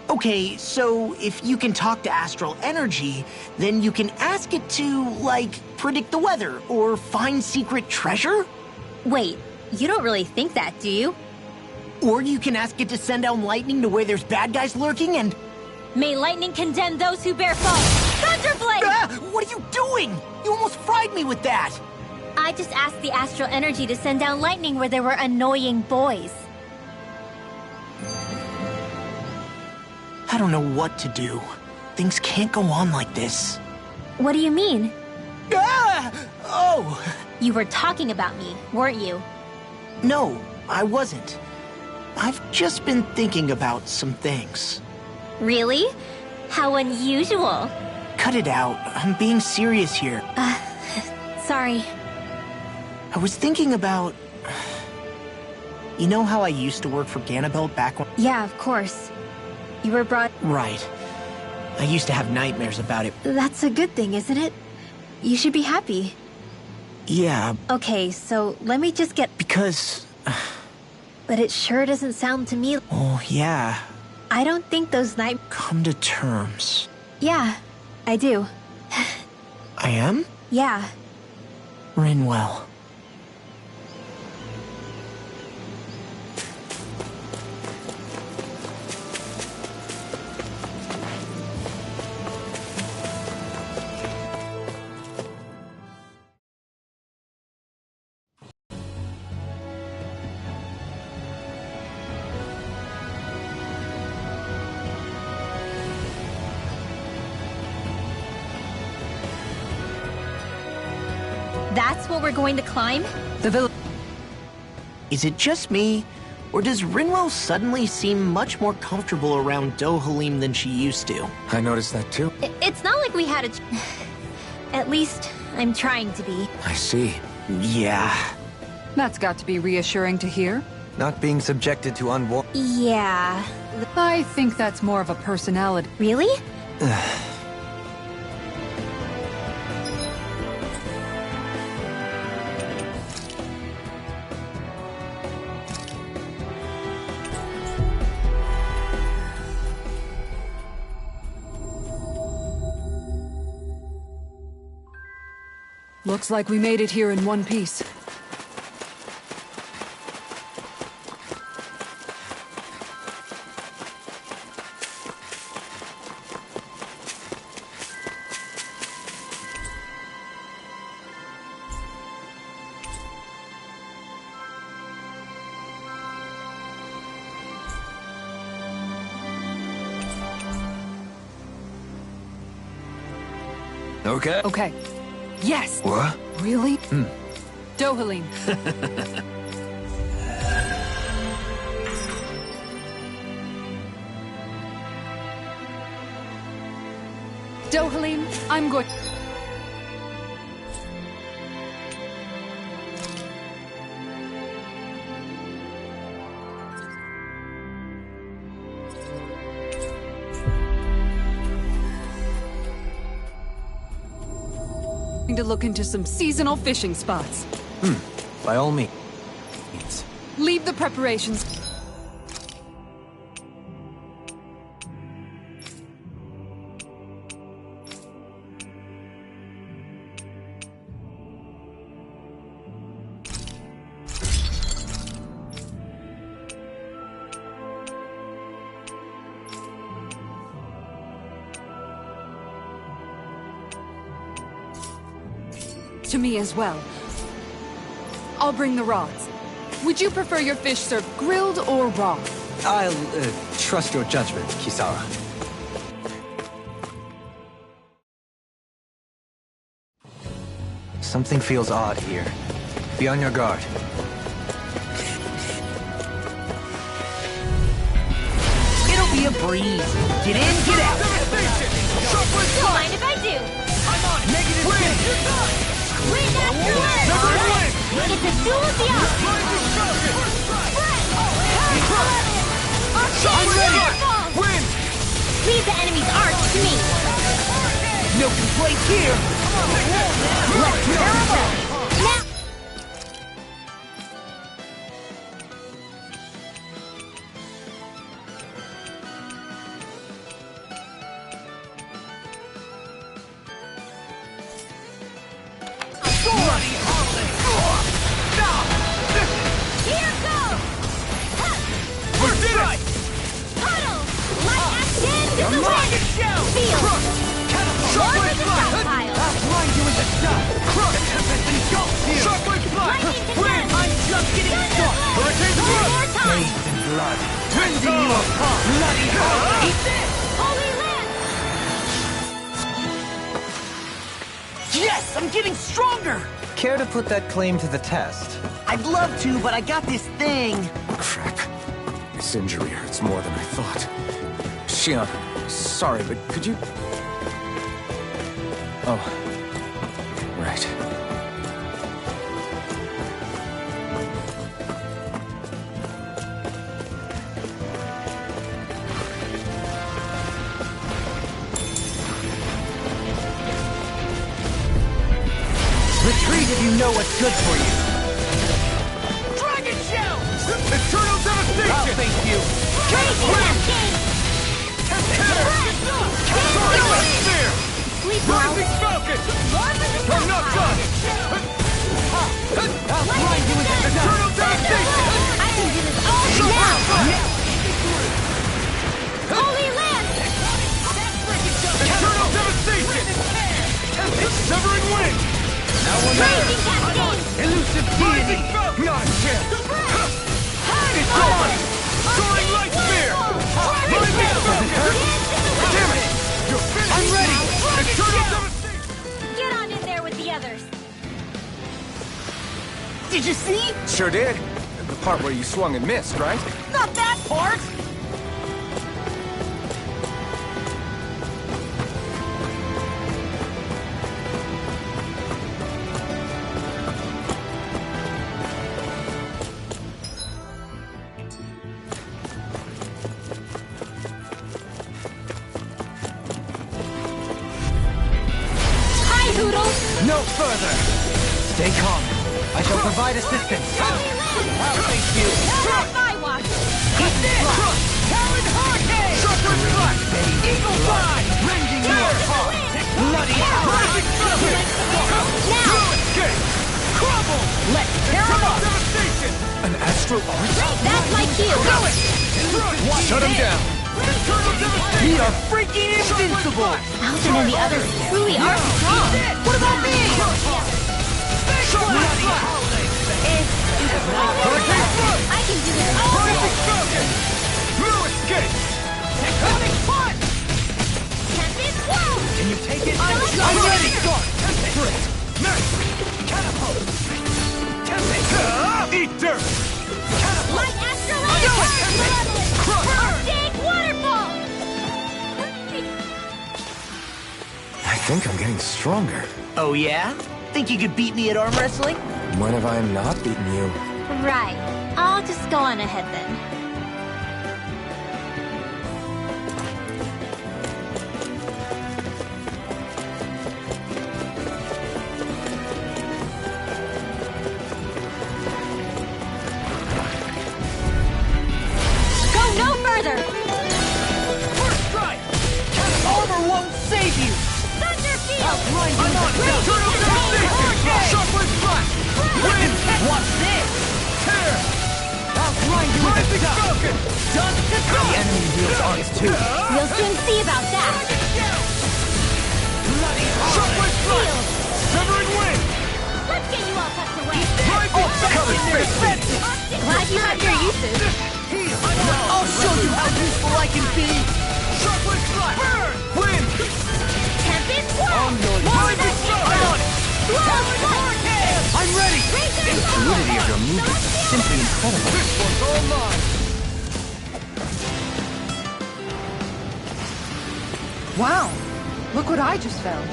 Speaker 11: Okay, so if you can talk to astral energy, then you can ask it to, like, predict the weather or find secret treasure?
Speaker 8: Wait, you don't really think that, do you?
Speaker 11: Or you can ask it to send down lightning to where there's bad guys lurking and...
Speaker 8: May lightning condemn those who bear false! Thunderblade!
Speaker 11: Ah, what are you doing? You almost fried me with that!
Speaker 8: I just asked the astral energy to send down lightning where there were annoying boys.
Speaker 11: I don't know what to do. Things can't go on like this.
Speaker 8: What do you mean?
Speaker 11: Ah! Oh!
Speaker 8: You were talking about me, weren't you?
Speaker 11: No, I wasn't. I've just been thinking about some things.
Speaker 8: Really? How unusual.
Speaker 11: Cut it out. I'm being serious here.
Speaker 8: Sorry.
Speaker 11: I was thinking about... You know how I used to work for Ganabelt back when...
Speaker 8: Yeah, of course. You were brought...
Speaker 11: Right. I used to have nightmares about it.
Speaker 8: That's a good thing, isn't it? You should be happy.
Speaker 11: Yeah.
Speaker 8: Okay, so let me just get...
Speaker 11: Because...
Speaker 8: But it sure doesn't sound to me...
Speaker 11: Oh, yeah.
Speaker 8: I don't think those night...
Speaker 11: Come to terms.
Speaker 8: Yeah, I do.
Speaker 11: I am?
Speaker 8: Yeah.
Speaker 11: Rinwell.
Speaker 8: That's what we're going to climb?
Speaker 3: The village.
Speaker 11: Is it just me? Or does Rinwell suddenly seem much more comfortable around Dohalim than she used to?
Speaker 2: I noticed that too.
Speaker 8: It's not like we had a... At least, I'm trying to be.
Speaker 2: I see.
Speaker 11: Yeah.
Speaker 3: That's got to be reassuring to hear.
Speaker 7: Not being subjected to unwarranted...
Speaker 8: Yeah.
Speaker 3: I think that's more of a personality.
Speaker 8: Really?
Speaker 3: Looks like we made it here in one piece.
Speaker 6: Okay.
Speaker 3: Okay. Yes!
Speaker 6: What?
Speaker 3: Really? Dohalim. Dohalim, I'm going... to look into some seasonal fishing spots.
Speaker 7: By all means.
Speaker 3: Leave the preparations. To me as well. I'll bring the rods. Would you prefer your fish served grilled or raw?
Speaker 7: I'll trust your judgment, Kisara. Something feels odd here. Be on your guard.
Speaker 11: It'll be a breeze. Get in, get out.
Speaker 10: Don't mind if I do.
Speaker 4: I'm on it. Negative win.
Speaker 10: Win after win. It's a duel of the odds.
Speaker 4: I'm ready. Win.
Speaker 10: Leave the enemy's arch to me.
Speaker 11: No complaints here. Let's tear 'em up.
Speaker 10: Now. Here goes.
Speaker 4: First strike.
Speaker 10: Huddle. Light action to the
Speaker 4: Rocket
Speaker 10: wind.
Speaker 4: shell.
Speaker 10: Feel.
Speaker 4: Shockwave
Speaker 10: the
Speaker 4: blast.
Speaker 10: stockpile.
Speaker 4: Blind you in the sky. Crush. Tempest engulfs you. Shockwave blast.
Speaker 10: Lightning
Speaker 4: Win.
Speaker 10: condemned.
Speaker 4: I'm just getting started. Hurricane
Speaker 10: One
Speaker 4: blood.
Speaker 10: more time.
Speaker 11: Bathed in blood.
Speaker 4: Cleansing you apart. Bloody hell. Eat this.
Speaker 10: Holy Lance.
Speaker 11: Yes, I'm getting stronger.
Speaker 7: Care to put that claim to the test?
Speaker 11: I'd love to, but I got this thing.
Speaker 2: Crap. This injury hurts more than I thought. Shion, sorry, but could you... Oh. Right.
Speaker 5: Retreat if you know what's good for you.
Speaker 4: Dragon Shell! Eternal Devastation!
Speaker 5: I'll face you.
Speaker 4: Rising Falcon! I'm not done!
Speaker 5: I'll blind you with this
Speaker 4: Eternal Devastation!
Speaker 10: I can do this all now! Holy Lance!
Speaker 4: Eternal Devastation! Severing Wind!
Speaker 10: Raging Cascade!
Speaker 5: elusive
Speaker 4: Rising
Speaker 5: deity.
Speaker 4: Falcon! Not a chance! It's on! Soaring Light Spear! Rising Falcon! Damn it! You're finished!
Speaker 5: I'm ready.
Speaker 4: Eternal Devastation!
Speaker 10: Get on in there with the others!
Speaker 11: Did you see?
Speaker 2: Sure did. The part where you swung and missed, right?
Speaker 11: Not that part!
Speaker 10: Hi, Hoodle!
Speaker 5: No further! Stay calm. I shall provide assistance.
Speaker 10: Holy Lance!
Speaker 5: I'll face you.
Speaker 10: Not my watch!
Speaker 5: Eat this!
Speaker 4: Talon Hurricane! Sharpwood Slash!
Speaker 5: Eagle Fly! Rending your heart! Bloody
Speaker 4: Rising Falcon! Blue Escape! Crumble!
Speaker 5: Let's tear him
Speaker 4: Eternal
Speaker 5: up!
Speaker 4: Devastation!
Speaker 2: An astral arch?
Speaker 10: That's my cue!
Speaker 4: Do it!
Speaker 2: Shut him down!
Speaker 4: Eternal Devastation!
Speaker 5: We are freaking invincible!
Speaker 10: Alvin and the others truly are strong!
Speaker 5: What about me?
Speaker 4: Sharpwood Slash! Hurricane Flood!
Speaker 10: I can do this all
Speaker 4: Rising
Speaker 10: day!
Speaker 4: Falcon! Blue Escape! Tectonic Punch!
Speaker 10: Tempest Whoa!
Speaker 5: Can you take it?
Speaker 4: I'm ready! Next! Eat dirt!
Speaker 10: Light Astral Energy! Big Waterfall!
Speaker 2: I think I'm getting stronger.
Speaker 11: Oh yeah? Think you could beat me at arm wrestling?
Speaker 2: When have I not beaten you?
Speaker 10: Right. I'll just go on ahead then. Go no further!
Speaker 4: First strike!
Speaker 5: Armor won't save you!
Speaker 10: Thunderfield!
Speaker 4: Eternal Devastation! Sharpwood Slash! Wind!
Speaker 5: Watch this!
Speaker 4: Tear!
Speaker 5: I'll grind you with
Speaker 4: Rising
Speaker 5: the
Speaker 4: Falcon!
Speaker 5: dust! The enemy wields arms too.
Speaker 10: You'll soon see about that!
Speaker 4: Sharpwood Slash! Severing Wind!
Speaker 10: Let's get you all tucked away!
Speaker 4: Rising Falcon!
Speaker 10: Glad you have your uses!
Speaker 11: I'll show you how useful I can be!
Speaker 4: Sharpwood Slash! Burn! Wind!
Speaker 10: Tempest Whoa!
Speaker 4: Rising Falcon!
Speaker 5: I'm ready!
Speaker 10: The
Speaker 7: fluidity of your movements is simply incredible.
Speaker 4: This one's all mine!
Speaker 3: Wow! Look what I just found.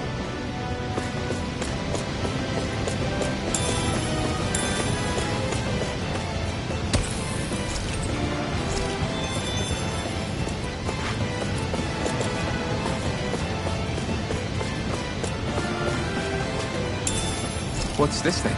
Speaker 2: What's this thing?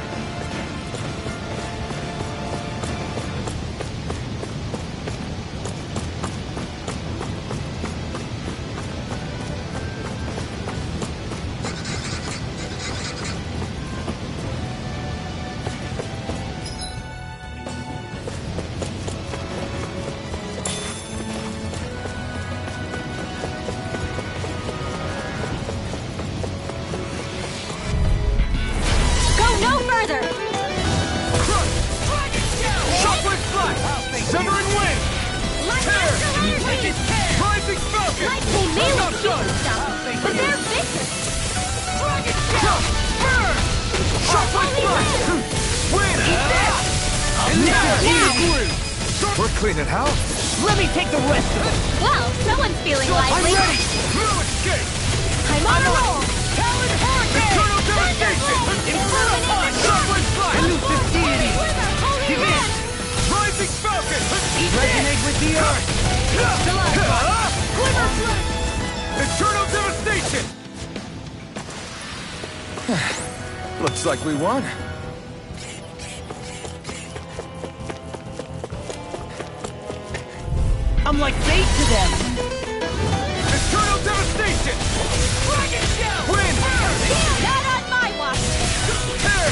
Speaker 10: Go no further!
Speaker 4: Sharpwood Slash! Severing Wind! Tear! Rising Falcon!
Speaker 10: They may
Speaker 4: I'm
Speaker 10: look
Speaker 4: not
Speaker 10: cute
Speaker 4: done!
Speaker 10: and stuff, but they're vicious!
Speaker 4: Dragon Shell! Burn! Sharpwood Slash! Wind!
Speaker 2: We're cleaning house.
Speaker 11: Let me take the rest of it!
Speaker 10: Well, someone's feeling
Speaker 4: I'm
Speaker 10: lively!
Speaker 4: ready! Blue Escape!
Speaker 10: I'm on a roll!
Speaker 4: Talon Hurricane! Eternal Devastation!
Speaker 10: Illuminate the
Speaker 4: Sharpwood Slash!
Speaker 5: Elusive deity!
Speaker 10: Holy
Speaker 5: Give in!
Speaker 10: Lance!
Speaker 4: Rising Falcon!
Speaker 5: Resonate with the earth!
Speaker 10: Glimmer Flame!
Speaker 4: Eternal Devastation!
Speaker 2: Looks Looks like we won.
Speaker 5: I'm like bait to them.
Speaker 4: Eternal devastation!
Speaker 10: Dragon Shell!
Speaker 4: Win!
Speaker 10: Not on my watch!
Speaker 4: Here!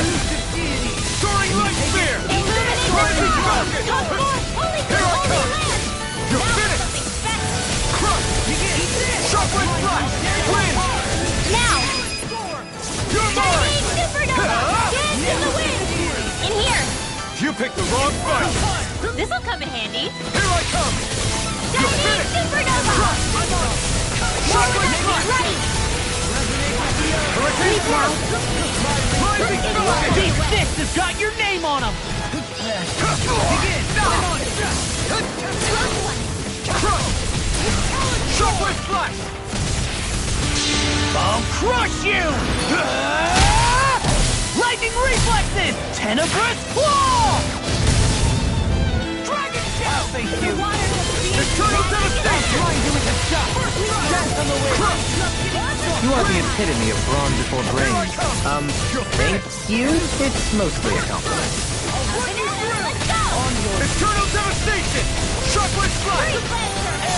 Speaker 4: Soaring light spear!
Speaker 10: Illuminate
Speaker 4: Rising
Speaker 10: the
Speaker 4: falcon!
Speaker 10: Come forth! Holy
Speaker 4: Here I
Speaker 10: holy
Speaker 4: come!
Speaker 10: land!
Speaker 4: You're
Speaker 10: Now
Speaker 4: finished!
Speaker 10: something special!
Speaker 4: Crush! Shockwave flash! Win!
Speaker 10: Now!
Speaker 4: You're mine!
Speaker 10: Lightning Supernova! Dance in the wind! In here!
Speaker 4: You picked the wrong fight!
Speaker 10: This'll come in handy!
Speaker 4: Here I come! You're
Speaker 10: Lightning
Speaker 4: finished!
Speaker 10: Supernova!
Speaker 4: Shockwave flash!
Speaker 10: Ready!
Speaker 4: Hurricane thrust! Rising falcon!
Speaker 5: These fists have got your name on them!
Speaker 4: Crush! Shockwave flash!
Speaker 5: I'll crush you! Lightning reflexes! Tenebrous claw! Dragon shell! Thank you!
Speaker 4: Eternal devastation!
Speaker 5: Dance on the wind!
Speaker 7: You are the epitome of brawn before brains. Thank you? It's mostly a compliment.
Speaker 10: Let's go!
Speaker 4: Eternal devastation! Shockwave flash!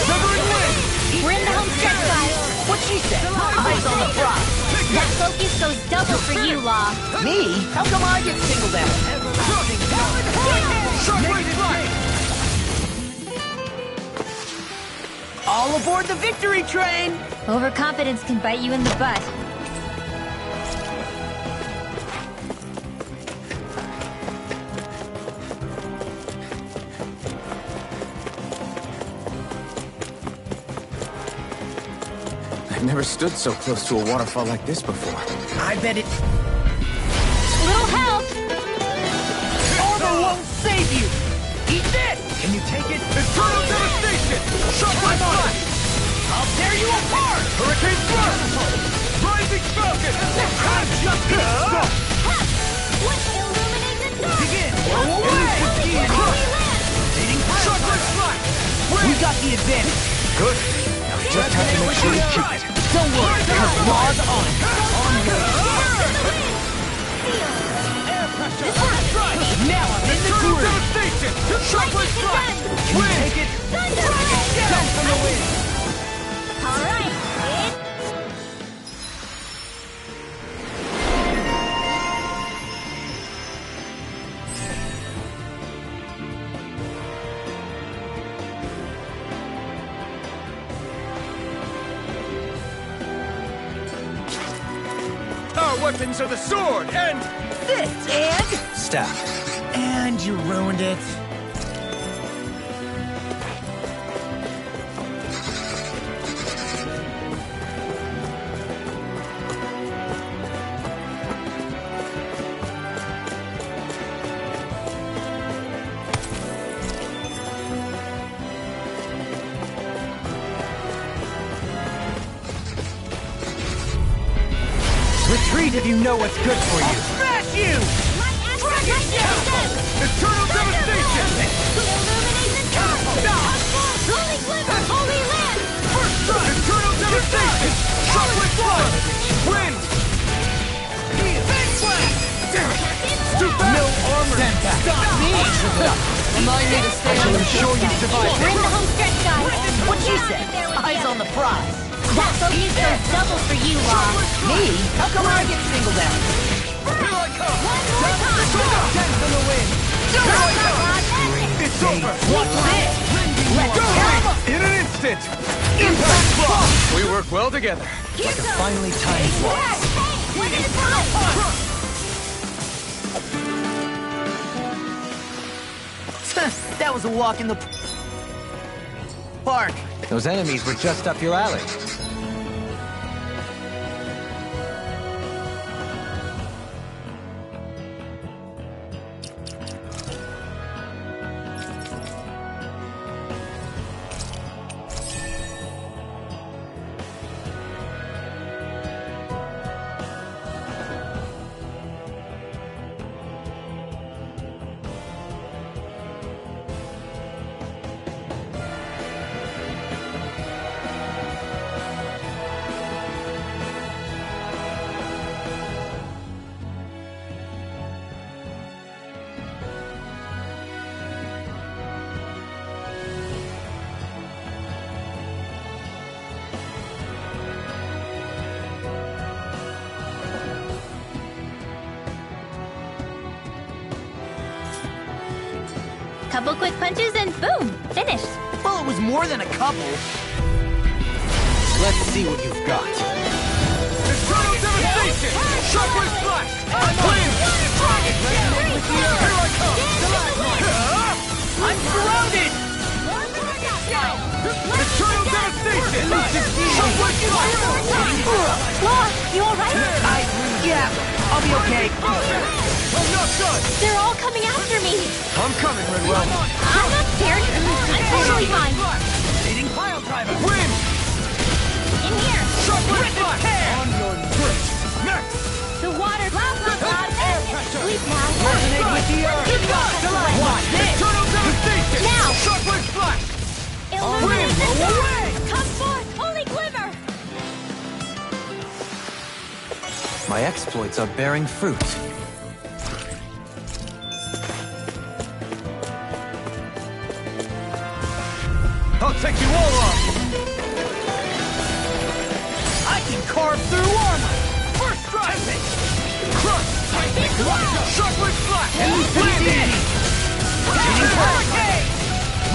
Speaker 4: Severing wind!
Speaker 10: We're in the home stretch, guys!
Speaker 5: What she said? Eyes on the prize!
Speaker 10: That focus goes double for you, Law!
Speaker 5: Me? How come I get singled out?
Speaker 4: Shockwave flash!
Speaker 5: All aboard the victory train!
Speaker 10: Overconfidence can bite you in the butt.
Speaker 2: I've never stood so close to a waterfall like this before.
Speaker 5: I bet it...
Speaker 10: Little help!
Speaker 5: Armor won't save you! Eat this! Can you take it?
Speaker 4: Eternal devastation! Shockwave flash!
Speaker 5: I'll tear you apart!
Speaker 4: Hurricane thrust! Rising falcon!
Speaker 10: What illuminate the dark?
Speaker 5: Begin!
Speaker 4: Shockwave flash!
Speaker 5: We got the advantage!
Speaker 2: Good. Now we just have to make sure we keep it.
Speaker 5: Don't worry, her claws on it! Now I'm in the
Speaker 4: Eternal
Speaker 5: groove!
Speaker 4: devastation! Shockwave flash!
Speaker 5: Can you take it? Dance on the wind!
Speaker 10: All right, kid.
Speaker 4: Our weapons are the sword and...
Speaker 5: Fist and...
Speaker 7: Staff.
Speaker 5: And you ruined it. Retreat if you know what's good for you. Smash you!
Speaker 10: Dragon Shell!
Speaker 4: Eternal devastation!
Speaker 10: Illuminate the dark! Holy glimmer! Holy land!
Speaker 4: First strike! Eternal devastation! Shockwave flash! Wind! Fang blast! Damn it! Stupid!
Speaker 5: No armor can stop me! Remind me to stay on the shore you survived.
Speaker 10: We're in the home stretch, guys!
Speaker 5: What she said? Eyes on the prize.
Speaker 10: That focus goes double for you, Law!
Speaker 5: Me? How come I get singled out?
Speaker 4: Here I come!
Speaker 10: One more time!
Speaker 5: Dance on the wind.
Speaker 4: It's over!
Speaker 5: What's this? Let's
Speaker 4: Go
Speaker 5: go!
Speaker 4: ahead! In an instant! Impact block!
Speaker 2: We work well together.
Speaker 7: Like a finely timed waltz.
Speaker 5: That was a walk in the park.
Speaker 7: Those enemies were just up your alley.
Speaker 10: Couple quick punches and boom, finished.
Speaker 5: Well, it was more than a couple. Let's see what you've got.
Speaker 4: Eternal devastation! Shockwave splash! Clean! Here I come!
Speaker 5: I'm surrounded!
Speaker 4: Eternal devastation! Shockwave splash!
Speaker 10: Law, you alright?
Speaker 5: Yeah, I'll be okay.
Speaker 4: I'm not done!
Speaker 10: They're all coming after me.
Speaker 4: I'm coming, Rinwell.
Speaker 10: I'm not scared. I'm totally fine.
Speaker 5: Leading pile driver.
Speaker 4: Win!
Speaker 10: In here.
Speaker 4: Shockwave splash! On your brakes! Next!
Speaker 10: The water. Blah, blah, blah. Sleep now.
Speaker 5: Resonate with the earth. Watch this.
Speaker 4: Eternal devastation!
Speaker 10: Now.
Speaker 4: Shockwave splash!
Speaker 10: Illuminate the dark. Come forth, holy glimmer.
Speaker 7: My exploits are bearing fruit.
Speaker 4: I'll take you all on!
Speaker 5: I can carve through armor.
Speaker 4: First strike! Crush! Shockwave splash!
Speaker 5: Landing! Hurricane!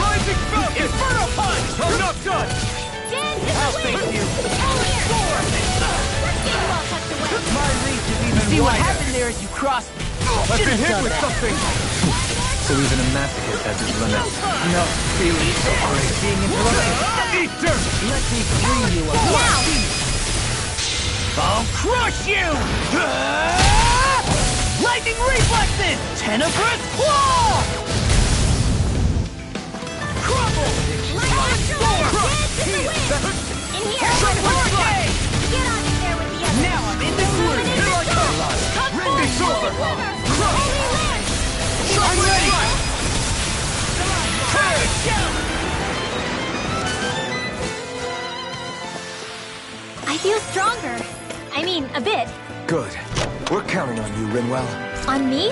Speaker 4: Rising Falcon!
Speaker 5: Inferno punch!
Speaker 4: I'm not done!
Speaker 10: Dance in the
Speaker 5: I'll
Speaker 10: wind.
Speaker 5: save you.
Speaker 10: Let's get you all tucked away.
Speaker 5: My reach is even See what happened there as you crossed me.
Speaker 4: I've been hit with something!
Speaker 7: So even a masochist has his limits.
Speaker 5: No feeling so great being interrupted.
Speaker 4: Eat dirt!
Speaker 5: Let me free you of
Speaker 10: Now.
Speaker 5: I'll crush you! Lightning reflexes! Tenebrous claw! Crumble!
Speaker 10: Lightning storm. Dance in the wind. In here.
Speaker 5: Hurricane!
Speaker 10: Get on in there with the others.
Speaker 5: Now I'm in the swing!
Speaker 10: Here I come. Come forth,
Speaker 4: It's over.
Speaker 10: holy glimmer. Holy land.
Speaker 4: I'm ready!
Speaker 10: I feel stronger. I mean, a bit.
Speaker 2: Good. We're counting on you, Rinwell.
Speaker 10: On me?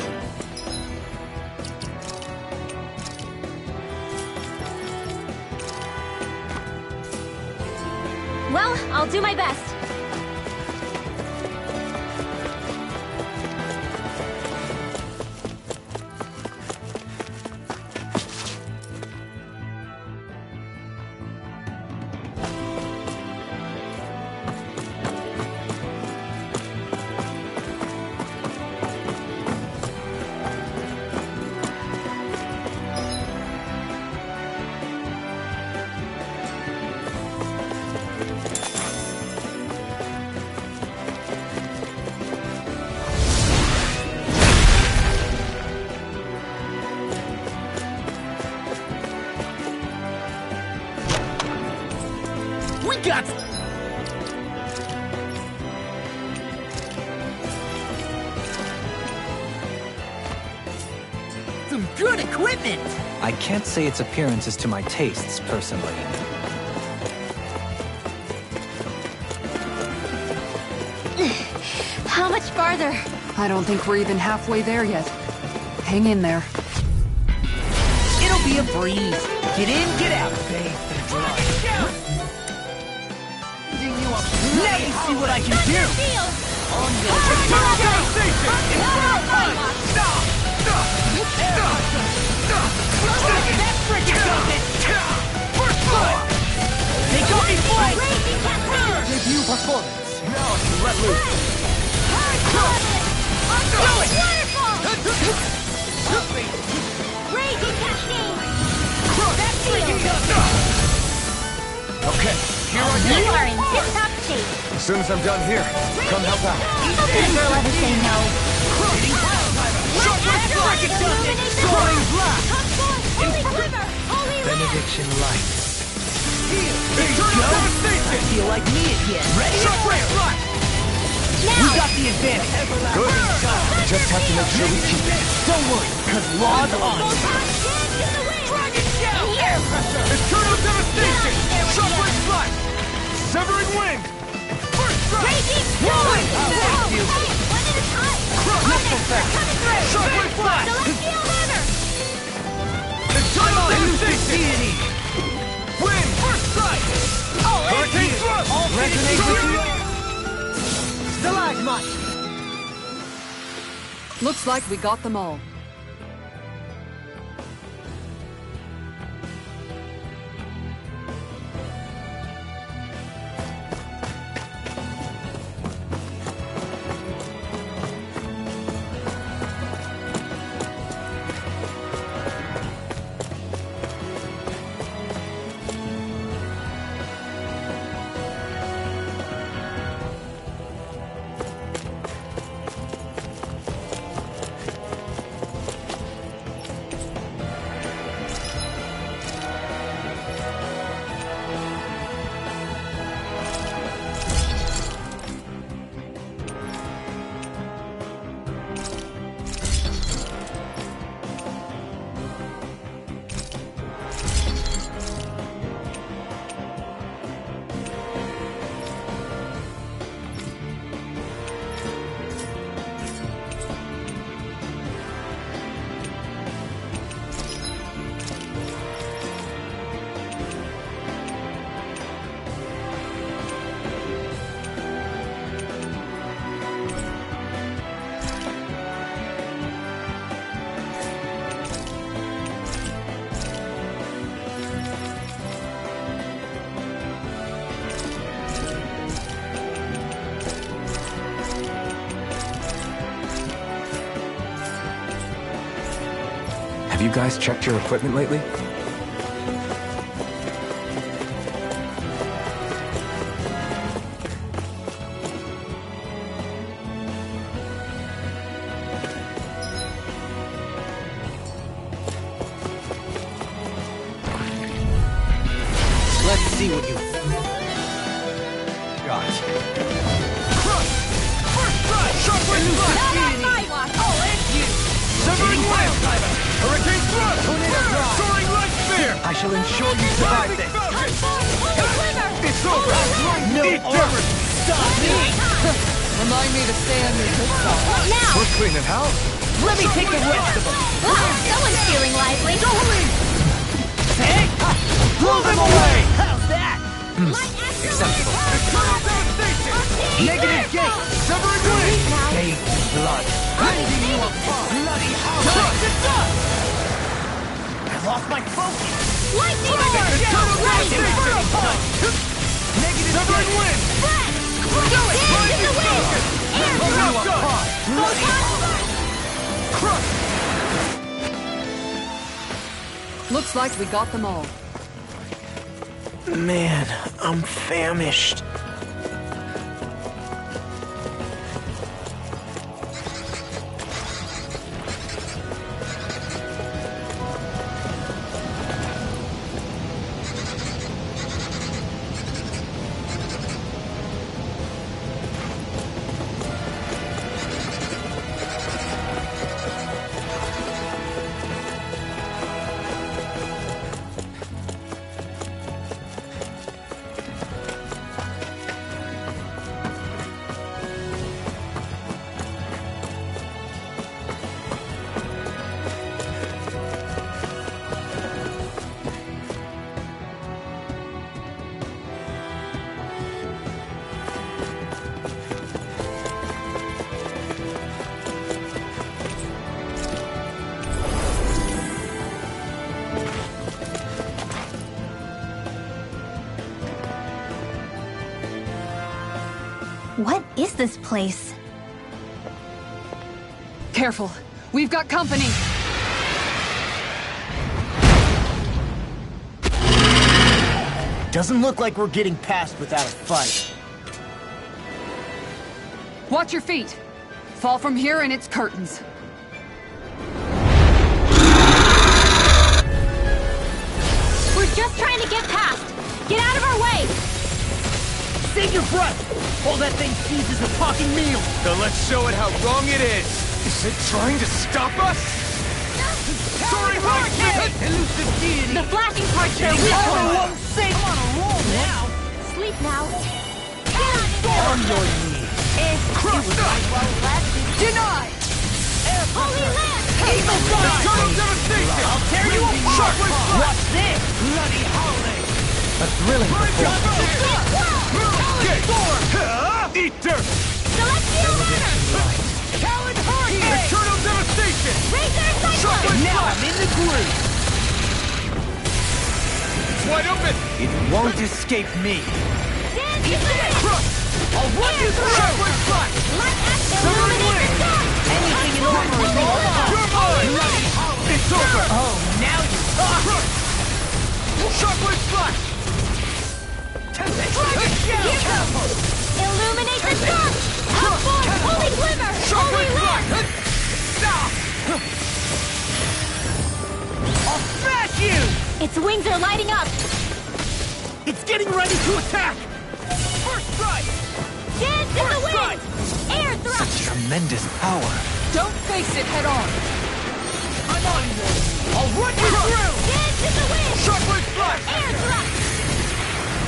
Speaker 10: Well, I'll do my best.
Speaker 5: We got... some good equipment!
Speaker 7: I can't say its appearance is to my tastes, personally.
Speaker 10: How much farther?
Speaker 3: I don't think we're even halfway there yet. Hang in there.
Speaker 5: It'll be a breeze. Get in, get out, babe. Now you see what I can do!
Speaker 4: Eternal devastation! Inferno punch!
Speaker 5: That frickin' does it! First blood! They got me flank!
Speaker 4: Debut performance! Now I can let loose!
Speaker 5: Do it!
Speaker 10: Raging cascade!
Speaker 5: That frickin' does it!
Speaker 4: Okay, here I
Speaker 10: You
Speaker 4: go!
Speaker 10: are in tip-top shape.
Speaker 2: As soon as I'm done here, come help out.
Speaker 10: How can a girl ever say no?
Speaker 5: That frickin' does it! Soaring blast!
Speaker 10: Come forth, holy glimmer! Holy land!
Speaker 7: Benediction lights.
Speaker 4: Eternal devastation!
Speaker 5: Feel like me again. Ready?
Speaker 4: Shockwave splash!
Speaker 5: We got the advantage.
Speaker 2: Good. We just have to make sure we keep it.
Speaker 5: Don't worry, cause law's on.
Speaker 10: Dragon shell! Here!
Speaker 4: Eternal devastation! Shockwave splash! Severing wind! First strike!
Speaker 10: Raging storm!
Speaker 5: thank you.
Speaker 10: Hey, one at a time!
Speaker 5: Missile effect.
Speaker 10: Coming through!
Speaker 4: Shockwave splash!
Speaker 10: Celestial hammer!
Speaker 4: Eternal devastation!
Speaker 5: Deity.
Speaker 4: Wind! First strike! Hurricane thrust!
Speaker 5: Resonate with you. Stalagmite.
Speaker 3: Looks like we got them all.
Speaker 2: Have you guys checked your equipment lately?
Speaker 5: Let's see what you got. Crush! First strike! Shockwave Blast!
Speaker 10: Not on my watch!
Speaker 5: I'll end you! Severing Wind! Hurricane Thrust! Tornado Drive! Soaring Light Spear!
Speaker 7: I shall ensure you survive this.
Speaker 5: It's over! No armor! Stop me!
Speaker 3: Remind me to stay on your good side.
Speaker 10: What now?
Speaker 2: We're cleaning house.
Speaker 5: Let me take the rest of them!
Speaker 10: Someone's feeling lively.
Speaker 5: Hey! Blow them away! How's that?
Speaker 7: Acceptable.
Speaker 5: Negative gate! Severing Wind!
Speaker 7: Bathed in blood.
Speaker 5: Rending you apart! Bloody hell! Dust to dust! I lost my focus!
Speaker 10: Lightning Orb!
Speaker 5: Lightning Inferno Punch! Negative Severing Wind! Do it!
Speaker 10: Dance in the wind! Air
Speaker 5: Blow
Speaker 10: thrust!
Speaker 5: apart! Bloody Crush!
Speaker 3: Looks like we got them all.
Speaker 11: Man, I'm famished.
Speaker 8: What is this place?
Speaker 3: Careful. We've got company.
Speaker 5: Doesn't look like we're getting past without a fight.
Speaker 3: Watch your feet. Fall from here and it's curtains.
Speaker 10: We're just trying to get past. Get out of our way!
Speaker 5: Save your breath! All that thing sees is a talking meal!
Speaker 4: Then let's show it how wrong it is! Is it trying to stop us?
Speaker 5: Soaring Hurricane! Elusive deity!
Speaker 10: The flashing parts are
Speaker 5: All
Speaker 10: weak.
Speaker 5: in one sync! I'm on a roll now!
Speaker 10: Sleep now. Get on it!
Speaker 5: On your knees!
Speaker 3: Denied!
Speaker 10: Holy Land!
Speaker 5: Eagle Dive!
Speaker 4: Total devastation!
Speaker 5: I'll tear you apart!
Speaker 4: Shockwave Blast!
Speaker 5: What's this? Bloody holiday!
Speaker 7: A thrilling performance.
Speaker 4: Eat dirt!
Speaker 10: Celestial Runner!
Speaker 5: Talon Hurricane!
Speaker 4: Eternal devastation!
Speaker 10: Razor Cyclone!
Speaker 5: Now I'm in the groove!
Speaker 4: It's wide open!
Speaker 5: It won't escape me!
Speaker 10: Dance in the wind!
Speaker 5: I'll run you through!
Speaker 4: Shockwave Blast!
Speaker 10: Light at illuminate the sun!
Speaker 5: Anything in armor is all
Speaker 4: You're mine! It's over!
Speaker 5: Oh, now you talk!
Speaker 4: Shockwave Blast!
Speaker 5: Dragon Shell!
Speaker 10: Illuminate the sun! Upform Holy Glimmer! Holy Land!
Speaker 5: I'll smash you!
Speaker 10: Its wings are lighting up!
Speaker 5: It's getting ready to attack! First strike!
Speaker 10: Dance in the wind! Air thrust!
Speaker 7: Such tremendous power.
Speaker 3: Don't face it head on.
Speaker 5: I'm on board! I'll run you through!
Speaker 10: Dance in the wind!
Speaker 4: Shockwave Blast!
Speaker 10: Air thrust!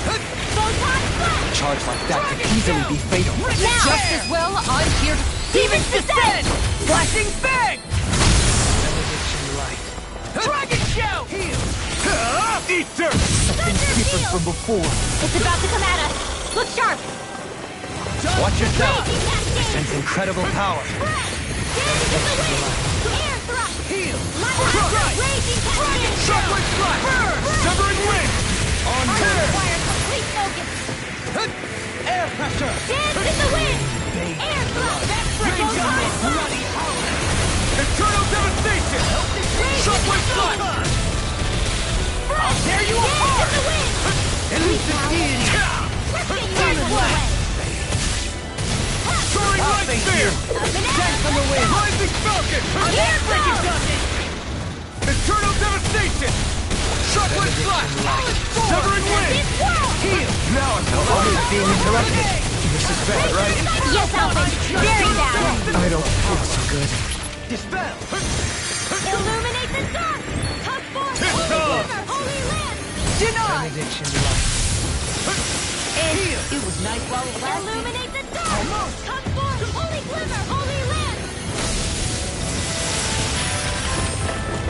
Speaker 10: Photon flash!
Speaker 7: Charge like that could easily be fatal.
Speaker 10: Now!
Speaker 3: Just as well, I'm here to...
Speaker 10: Demon's Descent!
Speaker 5: Flashing Fang!
Speaker 4: Dragon Shell! Eat dirt!
Speaker 5: Something different from before.
Speaker 10: It's about to come at us! Look sharp!
Speaker 7: Watch yourself.
Speaker 10: Raging Cascade!
Speaker 7: Sense incredible power.
Speaker 10: Dance in the wind! Air thrust!
Speaker 5: Heal!
Speaker 10: Light after Raging Cascade!
Speaker 4: Shockwave Blast! Severing Wind!
Speaker 10: On require complete focus!
Speaker 5: Air pressure!
Speaker 10: Dance in the wind! Air thrust!
Speaker 5: Photon flash!
Speaker 4: Eternal devastation! Shockwave here!
Speaker 5: Dance on the wind!
Speaker 4: Rising Falcon!
Speaker 5: Air-breaking Ducking!
Speaker 4: Eternal Devastation! Shockwave Slash! Severing Wind!
Speaker 5: Heal!
Speaker 4: Now I'm always being interrupted. This is bad, right?
Speaker 10: Yes, Alvin. Very bad.
Speaker 2: I don't feel so good.
Speaker 4: Dispel!
Speaker 10: Illuminate the dark. Tusk force. Holy
Speaker 4: Tick-tock.
Speaker 10: river. Holy land.
Speaker 5: Denied! And
Speaker 4: Heal!
Speaker 5: it was nice while it lasted.
Speaker 10: Illuminate the dark. Tusk force. Holy glimmer. Holy land.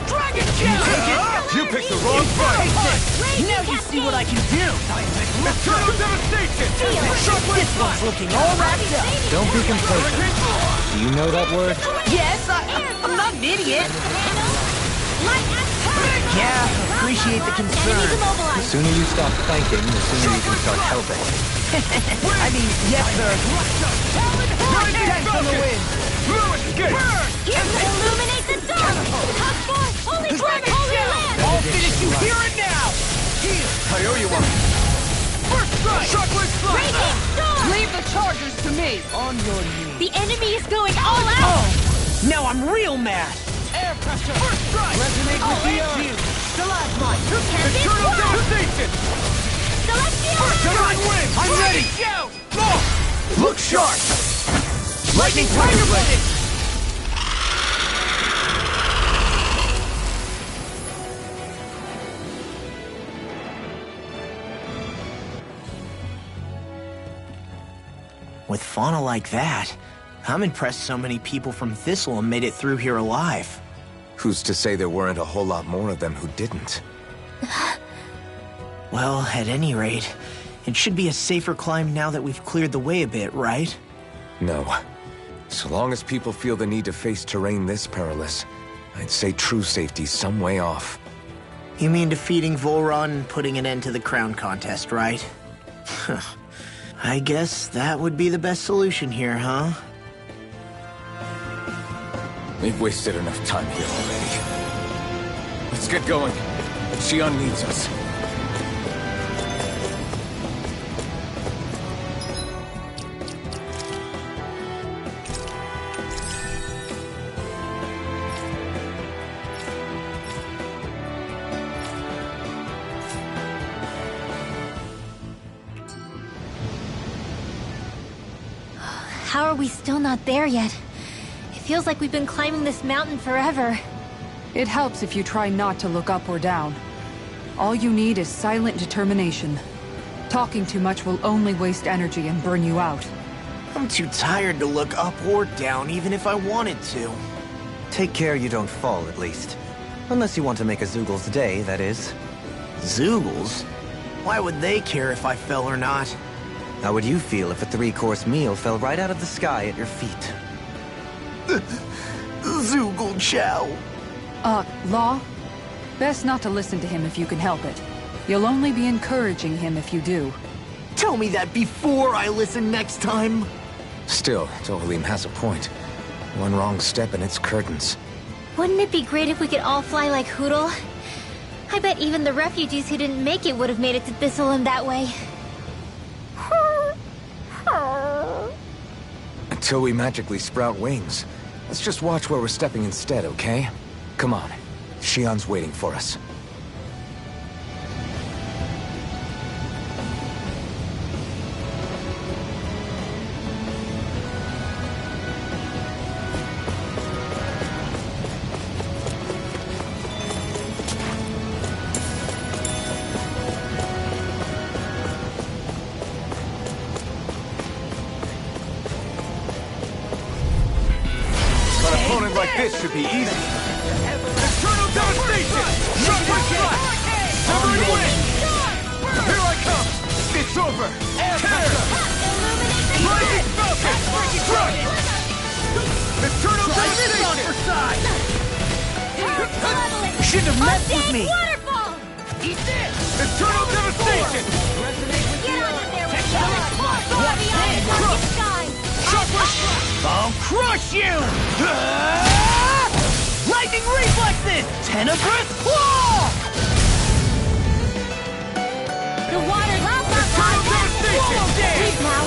Speaker 5: Dragon Kill!
Speaker 4: You picked the wrong fight!
Speaker 5: Now you see what I can do!
Speaker 4: Eternal Devastation! Shockwave
Speaker 5: This one's looking all wrapped up!
Speaker 7: Don't be complacent. Do you know that word?
Speaker 5: Yes, I'm not an idiot!
Speaker 10: Light and turn.
Speaker 5: Yeah, appreciate the
Speaker 10: Enemies
Speaker 5: concern.
Speaker 7: The
Speaker 10: immobilized.
Speaker 7: sooner you stop thanking, the sooner you can start helping.
Speaker 5: I mean, yes, sir. Dance on the wind!
Speaker 4: Fluid Gate!
Speaker 10: Illuminate the dark. Tusk force. Holy glimmer. Holy land.
Speaker 5: I'll finish you here and now!
Speaker 4: I owe you one! First strike! Shockwave Slash!
Speaker 10: Radiant storm.
Speaker 3: Leave the chargers to me!
Speaker 5: On your knees.
Speaker 10: The enemy is going all out.
Speaker 5: Oh! Now I'm real mad!
Speaker 4: Air pressure! First strike!
Speaker 5: Resonate with the earth! Stalagmite!
Speaker 4: Eternal Devastation!
Speaker 10: Celestial.
Speaker 4: Severing Wind!
Speaker 5: I'm ready!
Speaker 4: Look sharp!
Speaker 5: Lightning Tiger Blade! With fauna like that, I'm impressed so many people from Thistleum made it through here alive.
Speaker 2: Who's to say there weren't a whole lot more of them who didn't?
Speaker 11: Well, at any rate, it should be a safer climb now that we've cleared the way a bit, right?
Speaker 2: No. So long as people feel the need to face terrain this perilous, I'd say true safety's some way off.
Speaker 11: You mean defeating Volron and putting an end to the crown contest, right? I guess that would be the best solution here, huh?
Speaker 2: We've wasted enough time here already. Let's get going. Xion needs us.
Speaker 8: How are we still not there yet? It feels like we've been climbing this mountain forever.
Speaker 3: It helps if you try not to look up or down. All you need is silent determination. Talking too much will only waste energy and burn you out.
Speaker 11: I'm too tired to look up or down, even if I wanted to.
Speaker 7: Take care you don't fall, at least. Unless you want to make a Zoogel's day, that is.
Speaker 11: Zoogles? Why would they care if I fell or not?
Speaker 7: How would you feel if a 3-course meal fell right out of the sky at your feet?
Speaker 11: Zoogle Chow.
Speaker 3: Law? Best not to listen to him if you can help it. You'll only be encouraging him if you do.
Speaker 11: Tell me that before I listen next time.
Speaker 2: Still, Dohalim has a point. One wrong step and it's curtains.
Speaker 8: Wouldn't it be great if we could all fly like Hootle? I bet even the refugees who didn't make it would have made it to Thistleum that way.
Speaker 2: Until we magically sprout wings. Let's just watch where we're stepping instead, okay? Come on. Xion's waiting for us.
Speaker 4: Like this should be easy. Eternal Devastation! Shockwave Slash! Severing Wind! Here I come! It's over! Tear! Rising Falcon! Strike! Eternal Devastation!
Speaker 5: Shouldn't have messed with me!
Speaker 10: Waterfall!
Speaker 5: Eat this!
Speaker 4: Eternal Devastation!
Speaker 10: Get on in there with fly beyond the darkest sky!
Speaker 5: I'll crush you! Lightning reflexes! Tenebrous claw!
Speaker 10: The water lava!
Speaker 4: Devastation!
Speaker 10: Please now!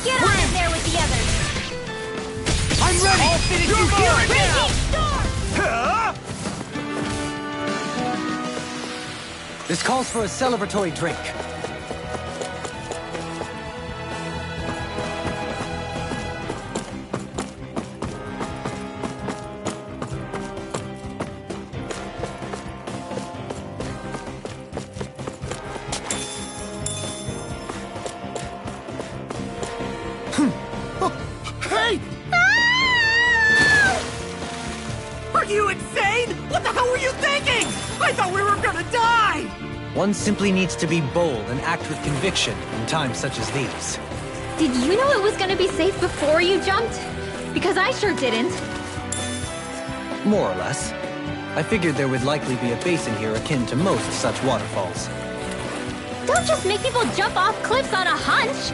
Speaker 10: Get on in there with the others!
Speaker 4: I'm ready! I'll finish you here and now!
Speaker 7: This calls for a celebratory drink.
Speaker 5: Hey! Are you insane? What the hell were you thinking? I thought we were gonna die!
Speaker 7: One simply needs to be bold and act with conviction in times such as these.
Speaker 8: Did you know it was gonna be safe before you jumped? Because I sure didn't.
Speaker 7: More or less. I figured there would likely be a basin here akin to most such waterfalls.
Speaker 8: Don't just make people jump off cliffs on a hunch!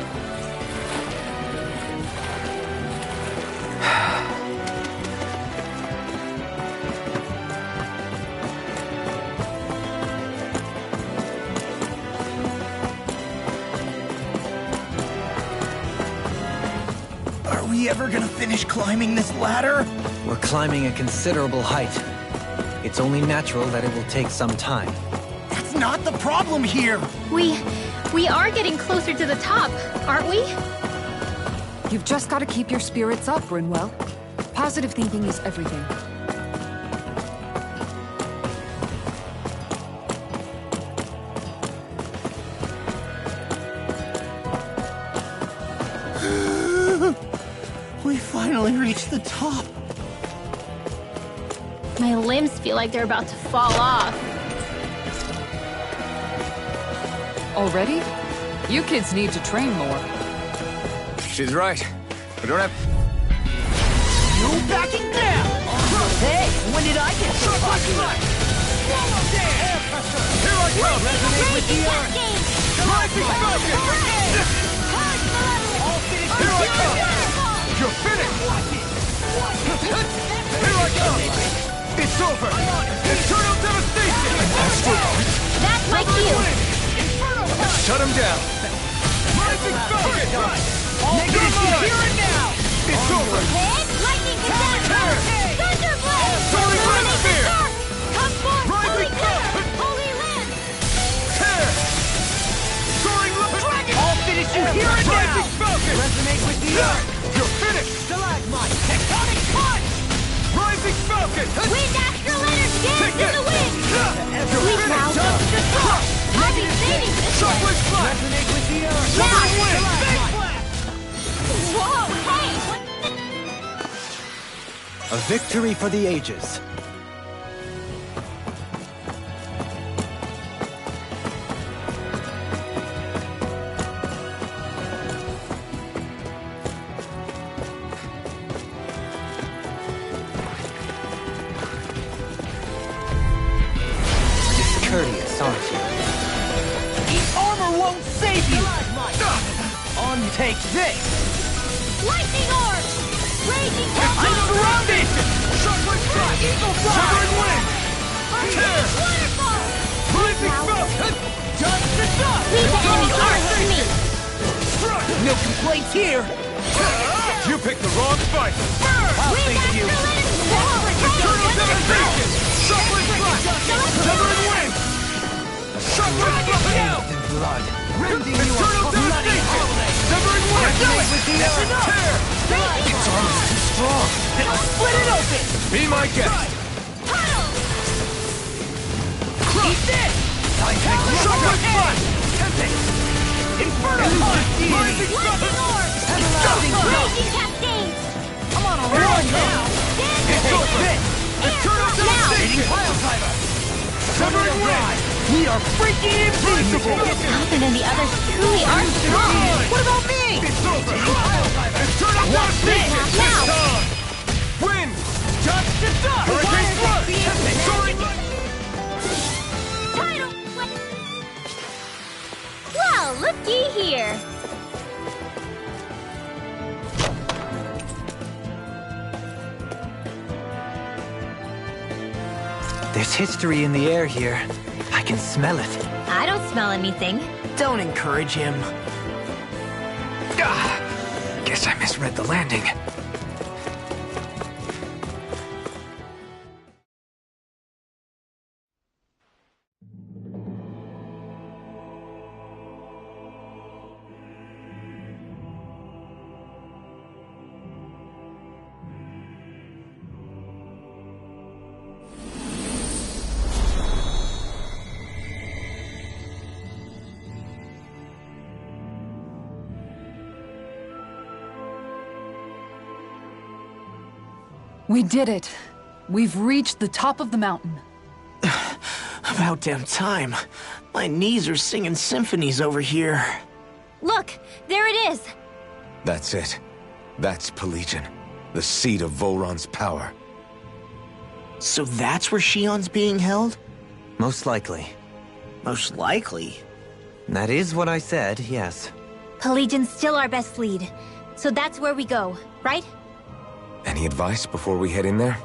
Speaker 5: Are we ever gonna finish climbing this ladder?
Speaker 7: We're climbing a considerable height. It's only natural that it will take some time.
Speaker 5: That's not the problem here!
Speaker 8: We are getting closer to the top, aren't we?
Speaker 3: You've just got to keep your spirits up, Rinwell. Positive thinking is everything.
Speaker 5: We finally reached the top.
Speaker 8: My limbs feel like they're about to fall off.
Speaker 3: Already? You kids need to train more.
Speaker 2: She's right. We don't have...
Speaker 5: No backing down! Hey, when did I get so popular?
Speaker 4: Here I come! Resonate with the earth! Rising focus! Here I come! You're finished! Here I come! It's over! Eternal devastation!
Speaker 8: That's my cue!
Speaker 2: Shut him down!
Speaker 4: Rising focus!
Speaker 5: Negative here and now!
Speaker 4: It's over!
Speaker 10: Lightning conductor! Thunderblade!
Speaker 4: Soaring Wind Sphere!
Speaker 10: Come forth,
Speaker 4: Rising
Speaker 10: holy cloud! Holy land!
Speaker 4: Tear! Soaring Dragon!
Speaker 5: I'll finish you here and now!
Speaker 4: Rising focus!
Speaker 5: Resonate with the earth!
Speaker 4: You're finished!
Speaker 5: Stalagmite! Tectonic punch!
Speaker 4: Rising focus!
Speaker 10: Wind astral energy! Dance
Speaker 4: Take
Speaker 10: in
Speaker 4: it!
Speaker 10: the wind!
Speaker 4: You're
Speaker 10: Sleep now!
Speaker 4: finished!
Speaker 10: I'll be saving this
Speaker 4: Shockwave
Speaker 10: one!
Speaker 4: Flash!
Speaker 5: Resonate with the earth!
Speaker 4: Soaring Wind!
Speaker 10: Whoa, hey! What
Speaker 7: A victory for the ages. Discourteous, aren't you?
Speaker 5: The armor won't save you! On take this!
Speaker 10: Lightning orb! Raging
Speaker 5: I'm surrounded!
Speaker 4: Shockwave Flash!
Speaker 5: Eagle fly!
Speaker 4: Soaring Wind! Tear!
Speaker 10: waterfall!
Speaker 4: Rising focus!
Speaker 5: Just the dust!
Speaker 10: Leave the enemy's arms to me!
Speaker 4: Strike!
Speaker 5: No complaints here!
Speaker 4: You picked the wrong fight!
Speaker 5: I'll
Speaker 10: Wind
Speaker 5: thank you!
Speaker 4: Eternal devastation! Shockwave Flash! Severing Wind! Shockwave Flash!
Speaker 5: In blood! Rending you
Speaker 4: Eternal
Speaker 5: a bloody
Speaker 4: devastation!
Speaker 5: holiday!
Speaker 4: Severing Wind!
Speaker 5: With the earth!
Speaker 4: Tear!
Speaker 5: Its armor's too strong! Then I'll split it open!
Speaker 4: Be my guest!
Speaker 5: Eat this!
Speaker 4: Shockwave Flash!
Speaker 5: Inferno punch!
Speaker 4: Rising focus!
Speaker 5: Everlasting growth!
Speaker 10: Raging cascades!
Speaker 5: I'm on a roll now!
Speaker 4: It's over! Eternal devastation!
Speaker 5: Pile driver!
Speaker 4: Severing Wind!
Speaker 5: We are freaking invincible!
Speaker 10: Alvin and the others truly are strong!
Speaker 5: What about me?
Speaker 4: It's over! Eternal devastation!
Speaker 10: Now!
Speaker 4: Wind!
Speaker 5: Just the dust!
Speaker 4: Hurricane Flood! Soaring
Speaker 10: Tidal! Well, looky here!
Speaker 7: There's history in the air here. I can smell it.
Speaker 8: I don't smell anything.
Speaker 11: Don't encourage him.
Speaker 2: Guess I misread the landing.
Speaker 3: We did it. We've reached the top of the mountain.
Speaker 11: About damn time. My knees are singing symphonies over here.
Speaker 10: Look, there it is.
Speaker 2: That's it. That's Pelegion, the seat of Volron's power.
Speaker 11: So that's where Shion's being held?
Speaker 7: Most likely.
Speaker 11: Most likely.
Speaker 7: That is what I said, yes.
Speaker 8: Pelagian's still our best lead. So that's where we go, right?
Speaker 2: Any advice before we head in there?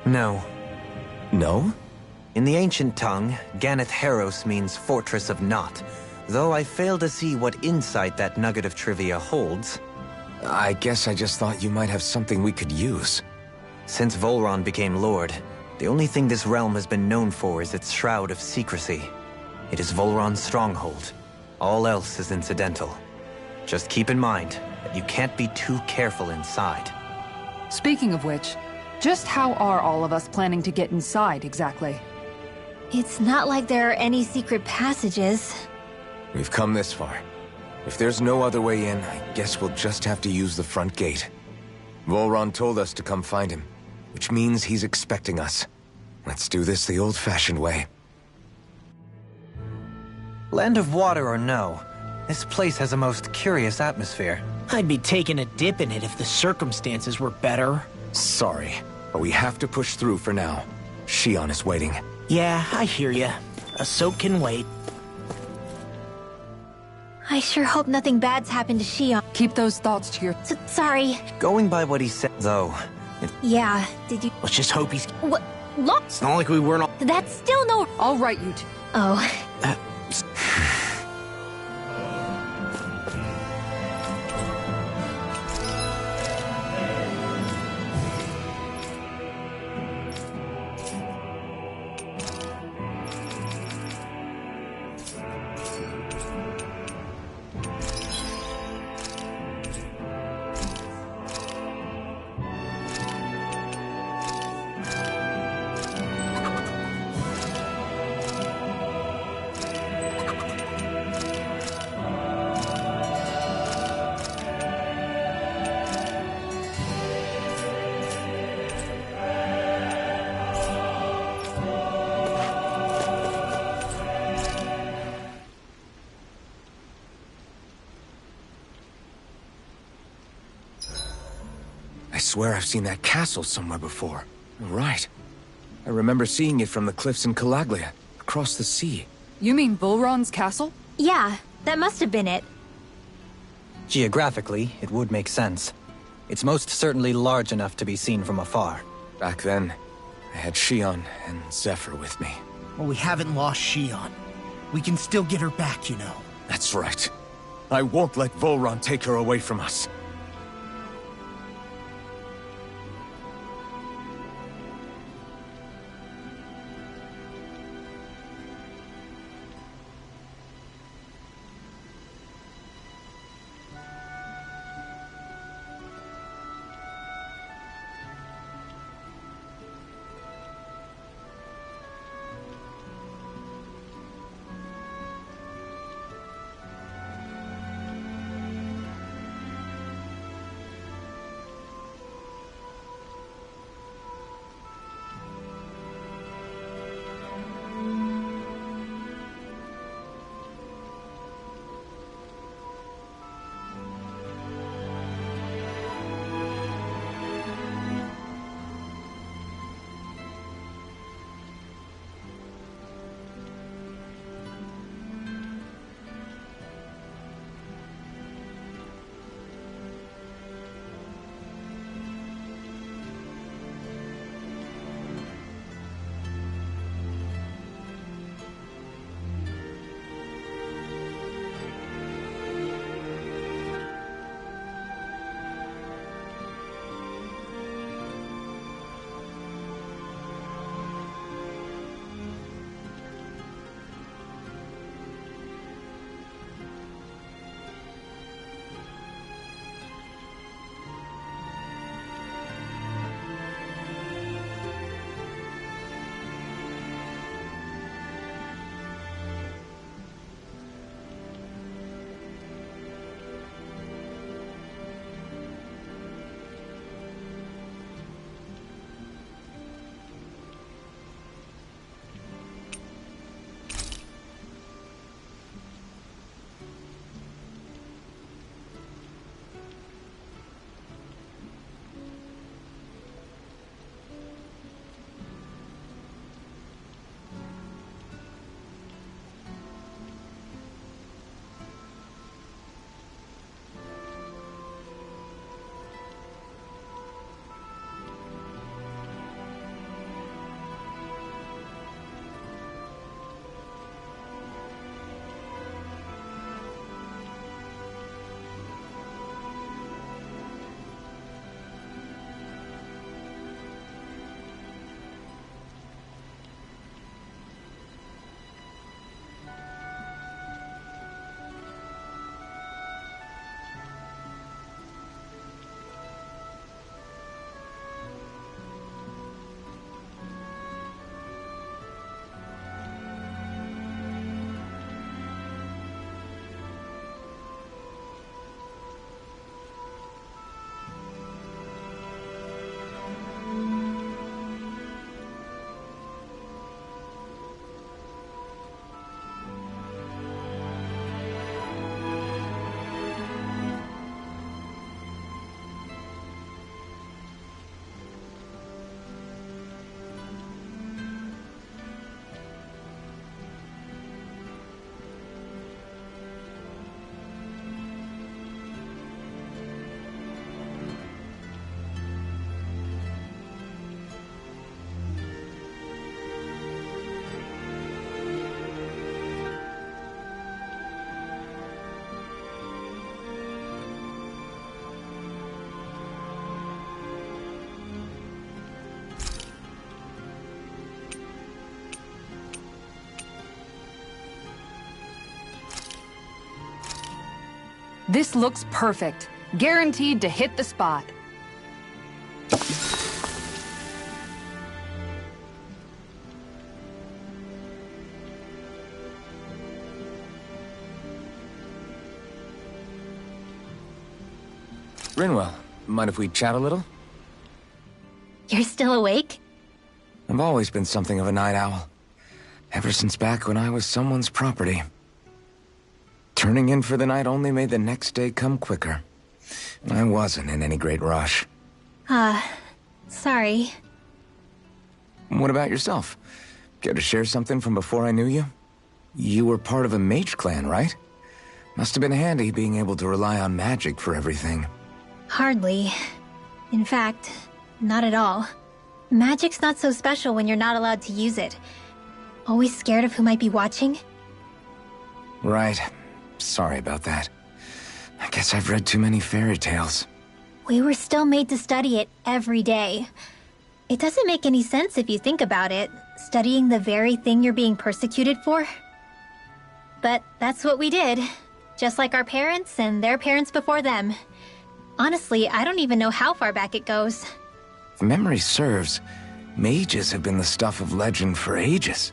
Speaker 7: No.
Speaker 2: No?
Speaker 7: In the ancient tongue, Ganeth Heros means Fortress of Naught, though I fail to see what insight that nugget of trivia holds.
Speaker 2: I guess I just thought you might have something we could use.
Speaker 7: Since Volron became Lord, the only thing this realm has been known for is its shroud of secrecy. It is Volron's stronghold. All else is incidental. Just keep in mind that you can't be too careful inside.
Speaker 3: Speaking of which, just how are all of us planning to get inside exactly?
Speaker 8: It's not like there are any secret passages.
Speaker 2: We've come this far. If there's no other way in, I guess we'll just have to use the front gate. Volron told us to come find him, which means he's expecting us. Let's do this the old-fashioned way.
Speaker 7: Land of Water or no, this place has a most curious atmosphere.
Speaker 11: I'd be taking a dip in it if the circumstances were better.
Speaker 2: Sorry, but we have to push through for now. Shion is waiting.
Speaker 11: Yeah, I hear ya. A soak can wait.
Speaker 8: I sure hope nothing bad's happened to Shion.
Speaker 3: Keep those thoughts to your...
Speaker 8: Sorry.
Speaker 7: Going by what he said, though...
Speaker 8: Yeah, did you...
Speaker 11: Let's just hope he's...
Speaker 8: What? Look!
Speaker 11: It's not like we weren't all...
Speaker 8: That's still no...
Speaker 3: All right, you two.
Speaker 8: Oh.
Speaker 2: I swear I've seen that castle somewhere before. Right. I remember seeing it from the cliffs in Calaglia, across the sea.
Speaker 3: You mean Volron's castle?
Speaker 8: Yeah, that must have been it.
Speaker 7: Geographically, it would make sense. It's most certainly large enough to be seen from afar.
Speaker 2: Back then, I had Shion and Zephyr with me.
Speaker 5: Well, we haven't lost Shion. We can still get her back, you know.
Speaker 2: That's right. I won't let Volron take her away from us.
Speaker 3: This looks perfect. Guaranteed to hit the spot.
Speaker 2: Rinwell, mind if we chat a little?
Speaker 8: You're still awake?
Speaker 2: I've always been something of a night owl. Ever since back when I was someone's property. Turning in for the night only made the next day come quicker. I wasn't in any great rush.
Speaker 8: Sorry.
Speaker 2: What about yourself? Care to share something from before I knew you? You were part of a mage clan, right? Must have been handy being able to rely on magic for everything.
Speaker 8: Hardly. In fact, not at all. Magic's not so special when you're not allowed to use it. Always scared of who might be watching?
Speaker 2: Right. Sorry about that. I guess I've read too many fairy tales.
Speaker 8: We were still made to study it every day. It doesn't make any sense if you think about it, studying the very thing you're being persecuted for. But that's what we did. Just like our parents and their parents before them. Honestly, I don't even know how far back it goes.
Speaker 2: If memory serves, mages have been the stuff of legend for ages.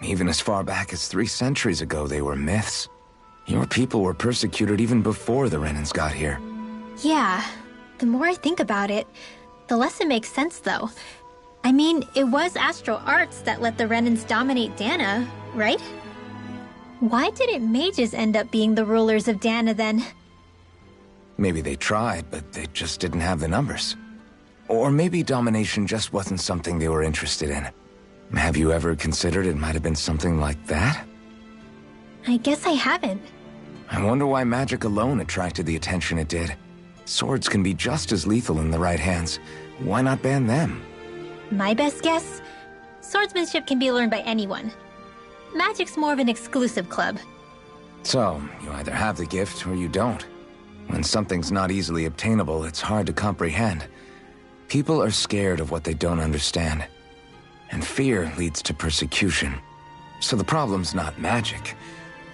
Speaker 2: Even as far back as 3 centuries ago, they were myths. Your people were persecuted even before the Renans got here.
Speaker 8: Yeah, the more I think about it, the less it makes sense though. I mean, it was Astral Arts that let the Renans dominate Dana, right? Why didn't mages end up being the rulers of Dana then?
Speaker 2: Maybe they tried, but they just didn't have the numbers. Or maybe domination just wasn't something they were interested in. Have you ever considered it might have been something like that?
Speaker 8: I guess I haven't.
Speaker 2: I wonder why magic alone attracted the attention it did. Swords can be just as lethal in the right hands. Why not ban them?
Speaker 8: My best guess? Swordsmanship can be learned by anyone. Magic's more of an exclusive club.
Speaker 2: So, you either have the gift or you don't. When something's not easily obtainable, it's hard to comprehend. People are scared of what they don't understand. And fear leads to persecution. So the problem's not magic.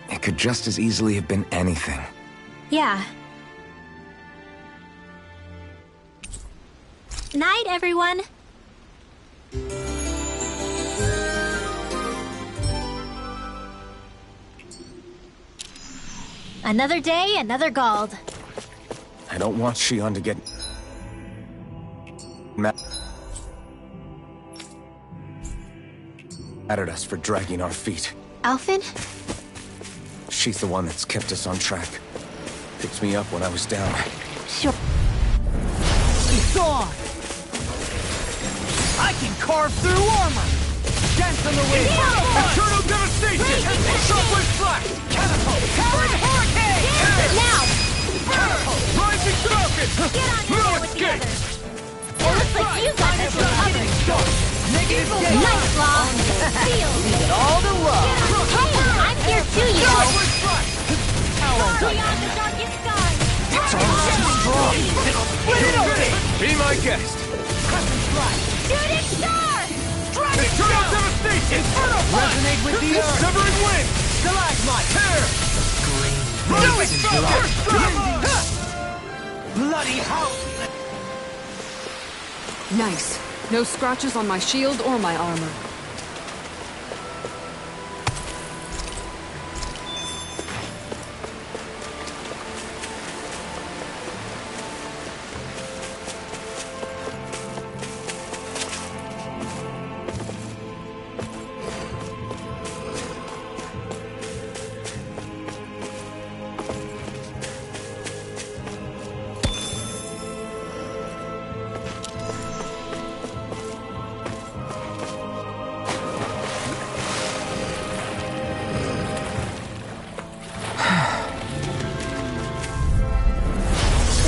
Speaker 2: It could just as easily have been anything.
Speaker 8: Yeah. Night, everyone! Another day, another Gald.
Speaker 2: I don't want Shionne to get... mad at us for dragging our feet.
Speaker 8: Alphen?
Speaker 2: She's the one that's kept us on track. Picked me up when I was down.
Speaker 8: Sure.
Speaker 5: It's on! I can carve through armor! Dance on the wind!
Speaker 4: Eternal devastation! Shockwave flash!
Speaker 5: Catapult! Powered hurricane!
Speaker 8: Now!
Speaker 4: Rising falcon!
Speaker 8: Get on your
Speaker 4: No
Speaker 8: way with the
Speaker 4: escape!
Speaker 8: others! It looks like you got this one covered!
Speaker 5: Negative
Speaker 8: Nice, Law! Feel!
Speaker 5: Leave it all to love!
Speaker 8: Hey, I'm here too, you know!
Speaker 4: Shockwave flash!
Speaker 8: Beyond the darkest sky!
Speaker 2: It's almost too strong!
Speaker 5: Split it open!
Speaker 4: Be my guest!
Speaker 5: Crescent flash!
Speaker 8: Shooting star!
Speaker 4: Eternal devastation!
Speaker 5: Resonate with the earth!
Speaker 4: Severing wind!
Speaker 5: Stalagmite!
Speaker 4: Tear!
Speaker 5: Rising
Speaker 4: Falcon!
Speaker 5: Bloody house!
Speaker 3: Nice. No scratches on my shield or my armor.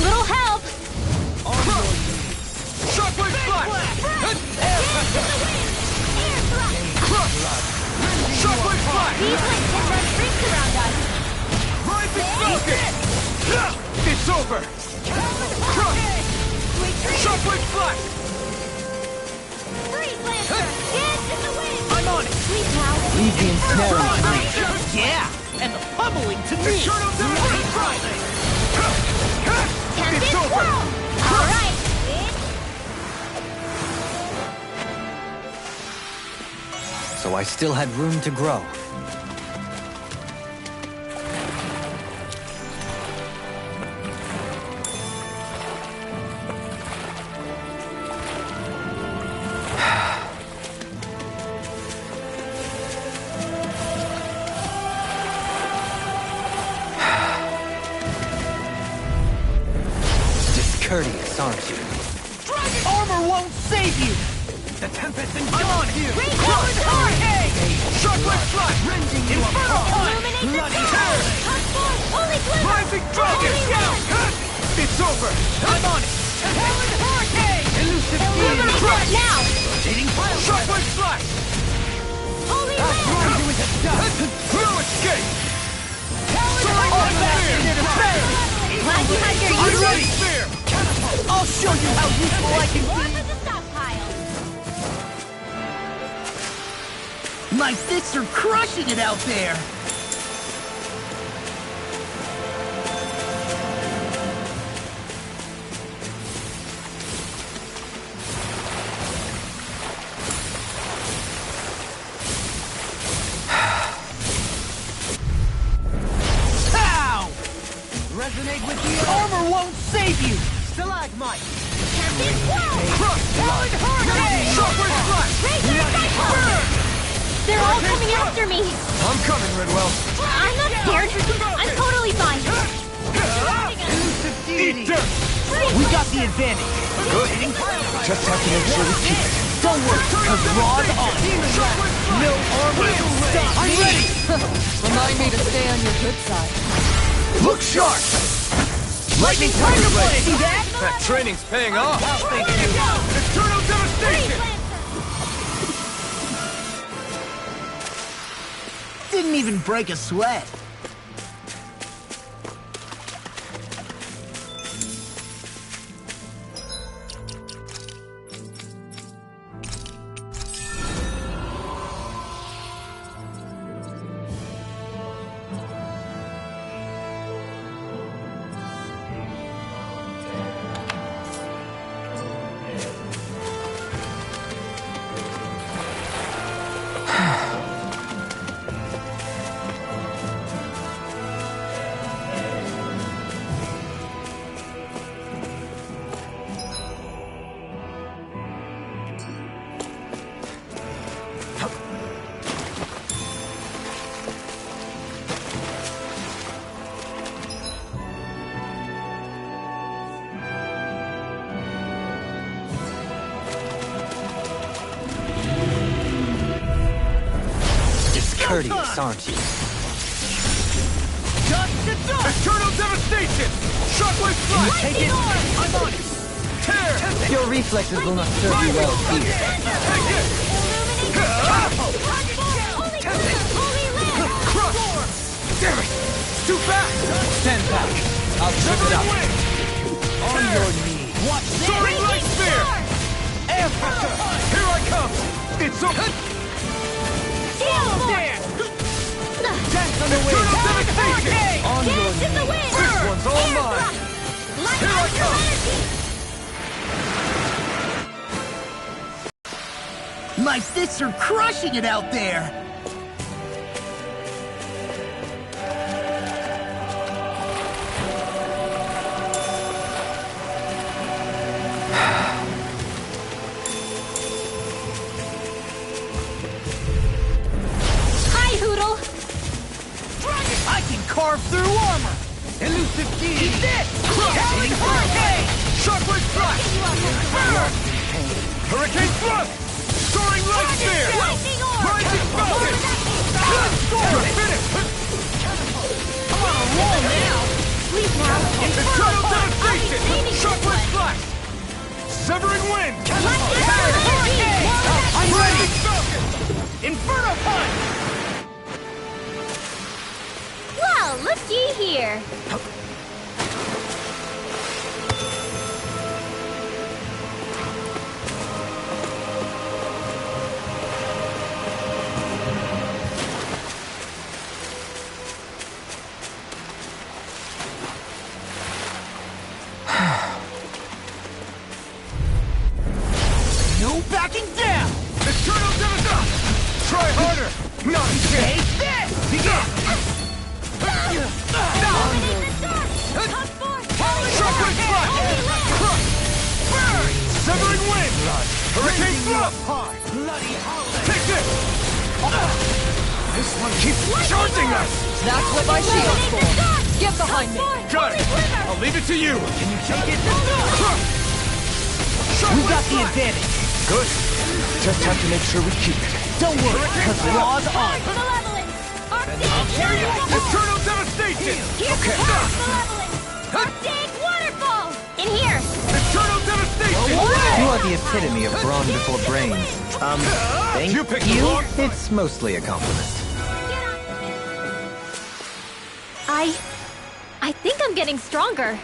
Speaker 8: Little help!
Speaker 4: Shockwave flash! Shockwave flash!
Speaker 8: These lights can run rings around us!
Speaker 4: Rising falcon! It's over! Shockwave flash!
Speaker 8: Freeze Lancer! Get in the wind!
Speaker 5: I'm on it!
Speaker 8: Sweet now!
Speaker 5: Leave the ensnaring tree! Yeah! and the pummeling to me!
Speaker 4: Eternal Devastation!
Speaker 10: Tempest
Speaker 4: It's over!
Speaker 10: Swirl! Alright!
Speaker 7: So I still had room to grow. Discourteous, aren't you?
Speaker 5: Armor won't save you!
Speaker 4: The Tempest and Dawn here!
Speaker 10: Great Power Hurricane!
Speaker 4: Shockwave Slash!
Speaker 5: Rending you
Speaker 4: Inferno
Speaker 5: apart!
Speaker 4: Punch!
Speaker 10: Illuminate the
Speaker 4: Bloody
Speaker 10: sky!
Speaker 4: Tear!
Speaker 10: Touch force! Holy Glimmer!
Speaker 4: Rising Dragon!
Speaker 10: Holy Wind!
Speaker 4: It's over!
Speaker 5: I'm on it!
Speaker 10: Helen Hurricane!
Speaker 5: Elusive
Speaker 10: Illuminate
Speaker 5: Field!
Speaker 10: that now!
Speaker 5: Rotating pile!
Speaker 4: Shockwave Slash!
Speaker 10: Holy
Speaker 5: That's
Speaker 10: Wind!
Speaker 5: going you into dust!
Speaker 4: No escape!
Speaker 10: Helen
Speaker 4: Soaring
Speaker 5: All
Speaker 4: Light
Speaker 5: that
Speaker 4: Spear!
Speaker 5: in there to fail!
Speaker 10: Glad you had your
Speaker 4: I'm
Speaker 10: use.
Speaker 4: ready! Spear!
Speaker 5: I'll show you how useful I can
Speaker 10: More
Speaker 5: be!
Speaker 10: for the stockpile.
Speaker 5: My fists are crushing it out there! Pow! Resonate with the armor won't save you! Stalagmite!
Speaker 10: Tempest Swirl!
Speaker 5: Helen Hurricane!
Speaker 4: Shockwave Slash!
Speaker 10: Great Cyclone! They're all coming after me!
Speaker 4: I'm coming, Redwell!
Speaker 10: I'm not scared! I'm totally fine!
Speaker 4: Eat dirt!
Speaker 5: We got the advantage!
Speaker 2: Just have to make sure we keep it.
Speaker 5: Don't worry, because Raw's on it! No armor can stop me! I'm ready!
Speaker 9: Remind me to stay on your good side.
Speaker 5: Look sharp! Lightning Tiger Blade! See that?
Speaker 4: That training's paying off!
Speaker 5: Thank you!
Speaker 4: Eternal Devastation!
Speaker 5: Didn't even break a sweat.
Speaker 7: Discourteous, aren't you?
Speaker 5: Dust to dust!
Speaker 4: Eternal Devastation! Shockwave Slash!
Speaker 5: Take it! I'm on it!
Speaker 4: Tear!
Speaker 7: Your reflexes will not serve you well here.
Speaker 4: Take it! Crush! Damn it! It's too fast!
Speaker 5: Stand back! I'll trip it up! On your knees! Watch this!
Speaker 4: Soaring Light Spear!
Speaker 5: Air pressure!
Speaker 4: Here I come! It's over!
Speaker 5: Dance on the wind!
Speaker 4: Eternal Devastation!
Speaker 5: On your
Speaker 10: Dance in the
Speaker 5: knees!
Speaker 10: wind!
Speaker 4: This one's all
Speaker 10: Air
Speaker 4: mine!
Speaker 10: thrust! Light
Speaker 4: Here I
Speaker 10: up your
Speaker 4: come!
Speaker 10: energy!
Speaker 5: My fists are crushing it out there!
Speaker 10: Hi, Hoodle!
Speaker 5: I can carve through armor! Elusive Deed! Eat this! Howling Hurricane!
Speaker 4: Shockwave Slash!
Speaker 5: Burn!
Speaker 4: Hurricane Thrust! Soaring Light Spear!
Speaker 10: Lightning Orb!
Speaker 4: Rising Falcon! You're finished!
Speaker 5: I'm on a roll now!
Speaker 10: Sleep now!
Speaker 4: Eternal
Speaker 10: I'll be
Speaker 4: Devastation!
Speaker 10: training this
Speaker 4: Shockwave
Speaker 10: one.
Speaker 4: Slash! Severing Wind!
Speaker 10: Hurricane!
Speaker 5: I'm ready!
Speaker 4: Rising Falcon!
Speaker 5: Inferno Punch!
Speaker 10: Well, looky here!
Speaker 5: Take this! Begin!
Speaker 4: Shockwave Slash! Burn! Severing Wind! Hurricane Thrust! Take this! This one keeps charging us!
Speaker 9: That's what my shield's for. Get behind me.
Speaker 4: Got it! I'll leave it to you!
Speaker 5: Can you take it? We got the advantage.
Speaker 2: Good. Just have to make sure we keep it.
Speaker 5: Don't worry, because Law's on.
Speaker 10: Malevolence!
Speaker 4: Eternal Devastation!
Speaker 10: Okay. Malevolence! Arctic Waterfall! In here!
Speaker 4: Eternal Devastation!
Speaker 7: You are the epitome of brawn before brains. Thank
Speaker 4: You picked the wrong fight.
Speaker 7: It's mostly a compliment.
Speaker 10: I think I'm getting stronger.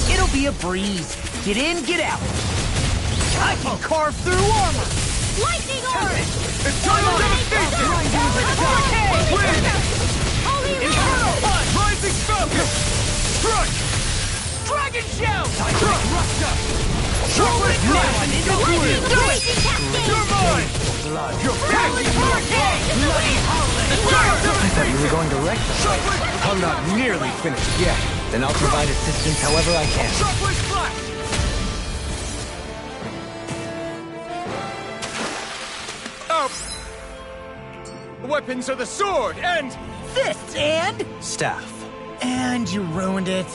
Speaker 5: It'll be a breeze. Get in, get out. I can carve through armor.
Speaker 10: Lightning Orb!
Speaker 4: Eternal Devastation! Wind!
Speaker 10: Holy
Speaker 4: Inferno! Rising Falcon! Strike!
Speaker 5: Dragon Shout!
Speaker 4: Shockwave
Speaker 5: Now
Speaker 4: Blast!
Speaker 5: I'm into it. Do it.
Speaker 4: You're mine! You're
Speaker 5: Valley Hurricane! Bloody
Speaker 7: I thought you were going to wreck them.
Speaker 2: I'm not nearly finished yet.
Speaker 7: Then I'll provide assistance however I can.
Speaker 4: Shockwave Flash! Up! Weapons are the sword and...
Speaker 5: Fists and...
Speaker 7: Staff.
Speaker 5: And you ruined it.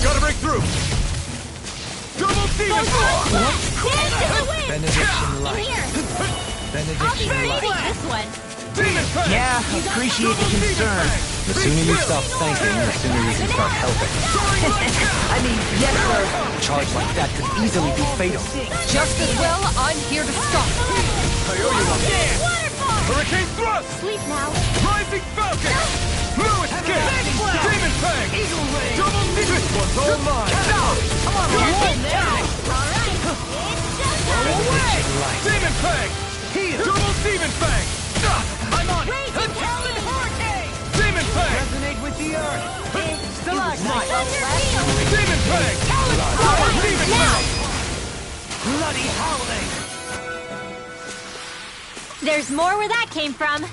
Speaker 4: Gotta break through! Double Demon Force!
Speaker 10: Dance to the wind!
Speaker 7: Benediction
Speaker 10: In
Speaker 7: light.
Speaker 10: here! I'll be
Speaker 7: Benediction
Speaker 10: ready
Speaker 7: light.
Speaker 10: this one!
Speaker 4: Demon Fang!
Speaker 5: Yeah, appreciate the concern.
Speaker 7: The sooner you stop thanking, the sooner you can start helping.
Speaker 5: I mean, yes, sir.
Speaker 7: A charge like that could easily be fatal.
Speaker 9: Just as well, I'm here to stop.
Speaker 4: I owe you one.
Speaker 10: Waterfall!
Speaker 4: Hurricane Thrust!
Speaker 10: Sleep now!
Speaker 4: Rising Falcon! No escape! Demon Fang! Double Demon! This one's all mine!
Speaker 10: You're in now! Alright! It's just
Speaker 4: Demon Fang! Double Demon Fang!
Speaker 5: I'm on it.
Speaker 10: Raging Talon
Speaker 5: Hurricane!
Speaker 4: Demon Fang!
Speaker 5: Resonate with the earth. Stalagmite.
Speaker 4: Demon Fang! Double Demon Fang!
Speaker 5: Bloody howling.
Speaker 10: There's more where that came from.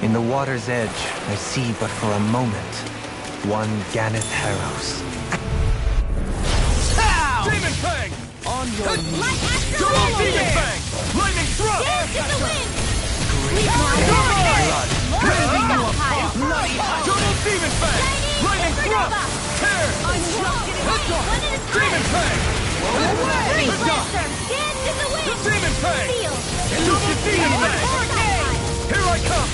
Speaker 7: In the water's edge, I see but for a moment one Ganeth Harrows.
Speaker 4: Demon Fang!
Speaker 10: On your knees.
Speaker 4: Double Demon Fang! Lightning Thrust!
Speaker 10: Dance in the wind!
Speaker 4: Double Demon Fang! Lightning Thrust! Tear! Demon Fang!
Speaker 10: Freeze Lancer! Dance in the wind!
Speaker 4: Demon Fang!
Speaker 10: Feel!
Speaker 4: Double Demon Fang! Here I come!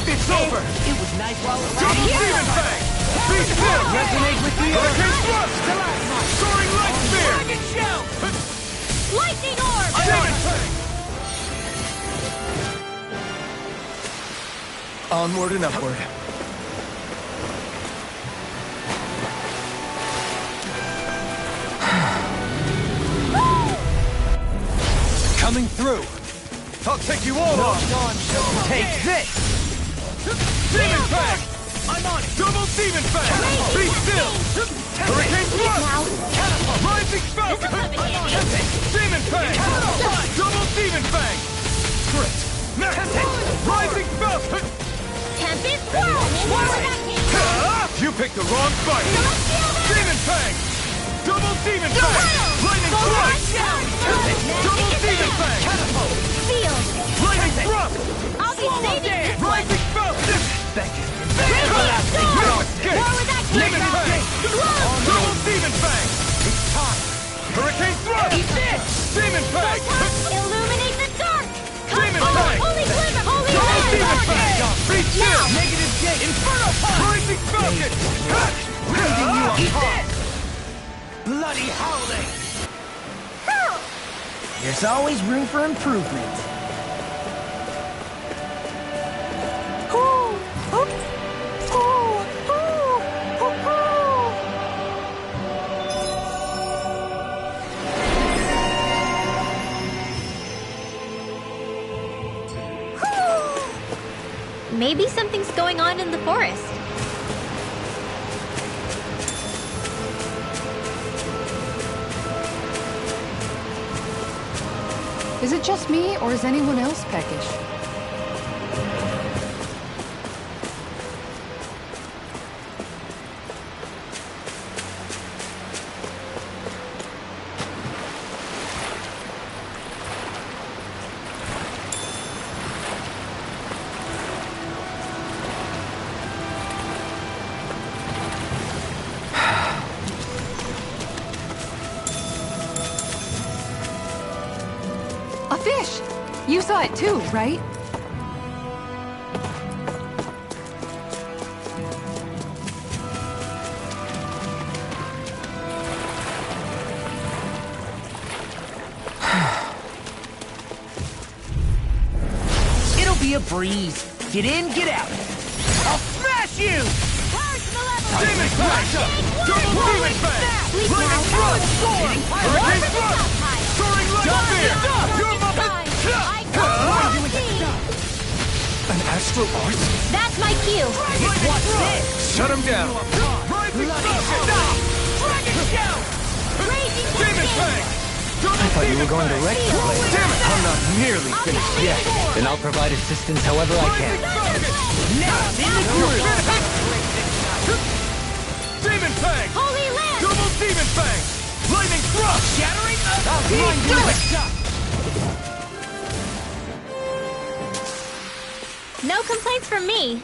Speaker 4: It's over!
Speaker 11: It was nice while it
Speaker 4: Double
Speaker 11: lasted.
Speaker 4: Demon Fang! Be still!
Speaker 11: Resonate with the
Speaker 4: Hurricane Thrust! Soaring Light Spear!
Speaker 10: Dragon Shout! Lightning Orb!
Speaker 4: Demon Fang!
Speaker 2: Onward and upward.
Speaker 4: Coming through! I'll take you all on!
Speaker 11: Take this!
Speaker 4: Demon Fang! I'm on it! Double Demon Fang! Be still! Hurricane Thrust! Rising Falcon! Demon Fang! Double Demon Fang! Crit! Rising Falcon!
Speaker 10: Tempest Whirl! War with action!
Speaker 4: You picked the wrong fight! Demon Fang! Double Demon Fang! Lightning Thrust! Double Demon Fang!
Speaker 10: Field!
Speaker 4: Lightning Thrust!
Speaker 10: I'll be saving this one!
Speaker 4: Rising Falcon!
Speaker 11: Thank you.
Speaker 10: Radiant Storm!
Speaker 4: No escape!
Speaker 10: War with action!
Speaker 4: Demon Fang! Double Demon Fang! It's time! Hurricane Thrust!
Speaker 10: Eat this!
Speaker 4: Demon Fang!
Speaker 10: Illuminate the dark!
Speaker 4: Demon Fang!
Speaker 10: Holy Glimmer! Holy
Speaker 4: Double Demon
Speaker 10: Glimmer!
Speaker 4: Fang! Be still!
Speaker 11: Negative gate.
Speaker 4: Inferno Punch! Rising Falcon!
Speaker 11: Landing you
Speaker 4: Eat
Speaker 11: apart. Bloody howling. There's always room for improvement.
Speaker 10: Maybe something's going on in the forest.
Speaker 3: Is it just me, or is anyone else peckish? A fish! You saw it too, right?
Speaker 11: It'll be a breeze. Get in, get out. I'll smash you!
Speaker 4: Demon Fang! Double Demon Fang! Lightning Thrust! Hurricane Thrust! Soaring Light Spear! You're Muppet! An astral arts?
Speaker 10: That's my cue.
Speaker 4: What's this? Shut him down! Rising Falcon!
Speaker 10: Dragon Shout!
Speaker 4: Demon Fang!
Speaker 7: I thought you were going to wreck the place.
Speaker 4: Damn it!
Speaker 7: I'm not nearly finished yet, and I'll provide assistance however I can.
Speaker 11: Now in the groove.
Speaker 4: Demon Fang!
Speaker 10: Holy Land!
Speaker 4: Double Demon Fang! Lightning Thrust!
Speaker 11: Shattering the
Speaker 10: No complaints from me.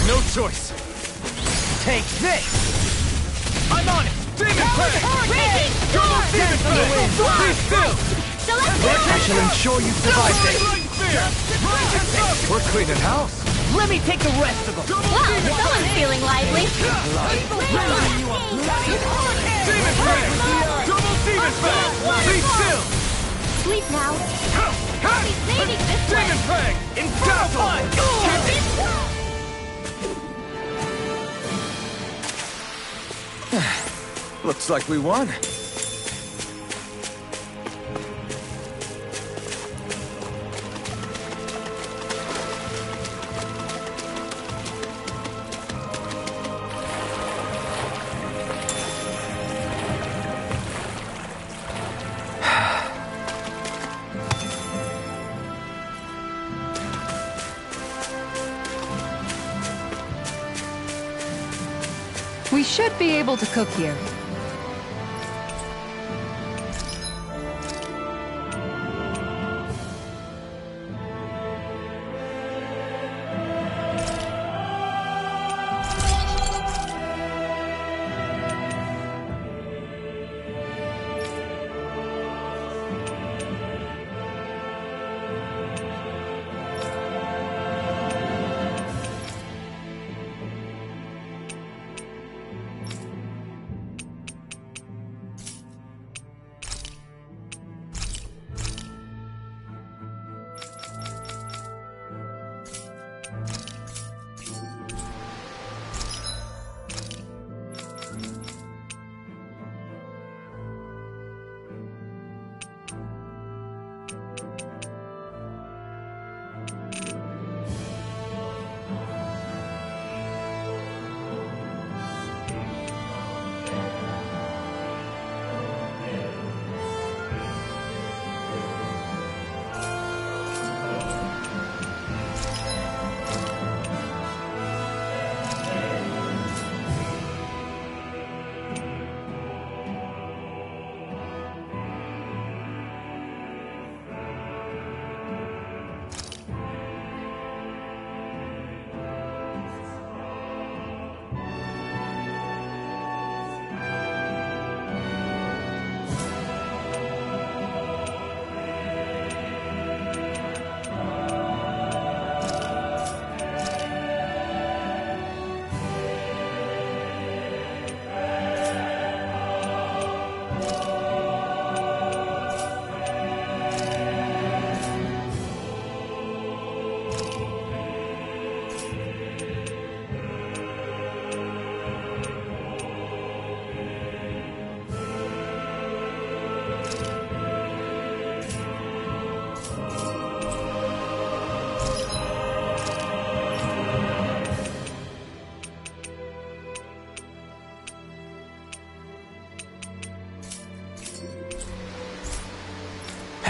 Speaker 4: No choice!
Speaker 11: Take this!
Speaker 4: I'm on it! Demon Fang!
Speaker 10: Raging
Speaker 4: Double
Speaker 10: Storm!
Speaker 4: Demon Fang! Be still!
Speaker 7: I shall ensure you survive
Speaker 4: Soaring
Speaker 7: this.
Speaker 4: Light Spear! Rising Falcon!
Speaker 7: We're cleaning house.
Speaker 11: Let me take the rest of them.
Speaker 10: Wow, someone's feeling lively.
Speaker 4: Demon Fang! Double Demon Fang! Be still!
Speaker 10: sleep now. I'll be saving this one.
Speaker 4: Demon Fang! Inferno Punch!
Speaker 2: Looks like we won.
Speaker 3: We should be able to cook here.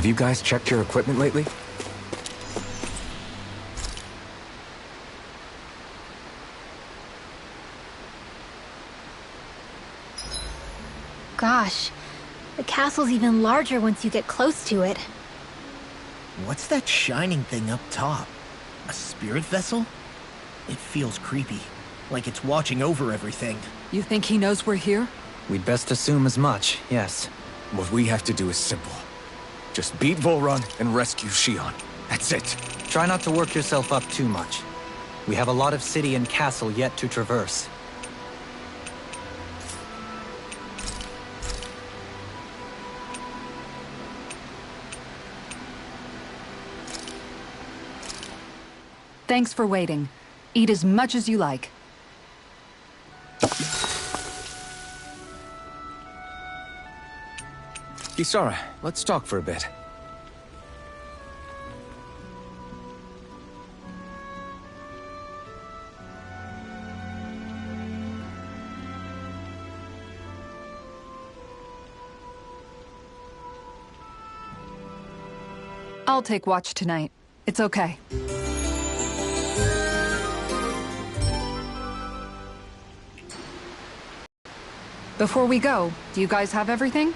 Speaker 2: Have you guys checked your equipment lately?
Speaker 8: Gosh, the castle's even larger once you get close to it.
Speaker 11: What's that shining thing up top? A spirit vessel? It feels creepy, like it's watching over everything.
Speaker 3: You think he knows we're here?
Speaker 7: We'd best assume as much, yes.
Speaker 2: What we have to do is simple. Just beat Volrun and rescue Xion. That's it.
Speaker 7: Try not to work yourself up too much. We have a lot of city and castle yet to traverse.
Speaker 3: Thanks for waiting. Eat as much as you like.
Speaker 2: Kisara, let's talk for a bit.
Speaker 3: I'll take watch tonight. It's okay. Before we go, do you guys have everything?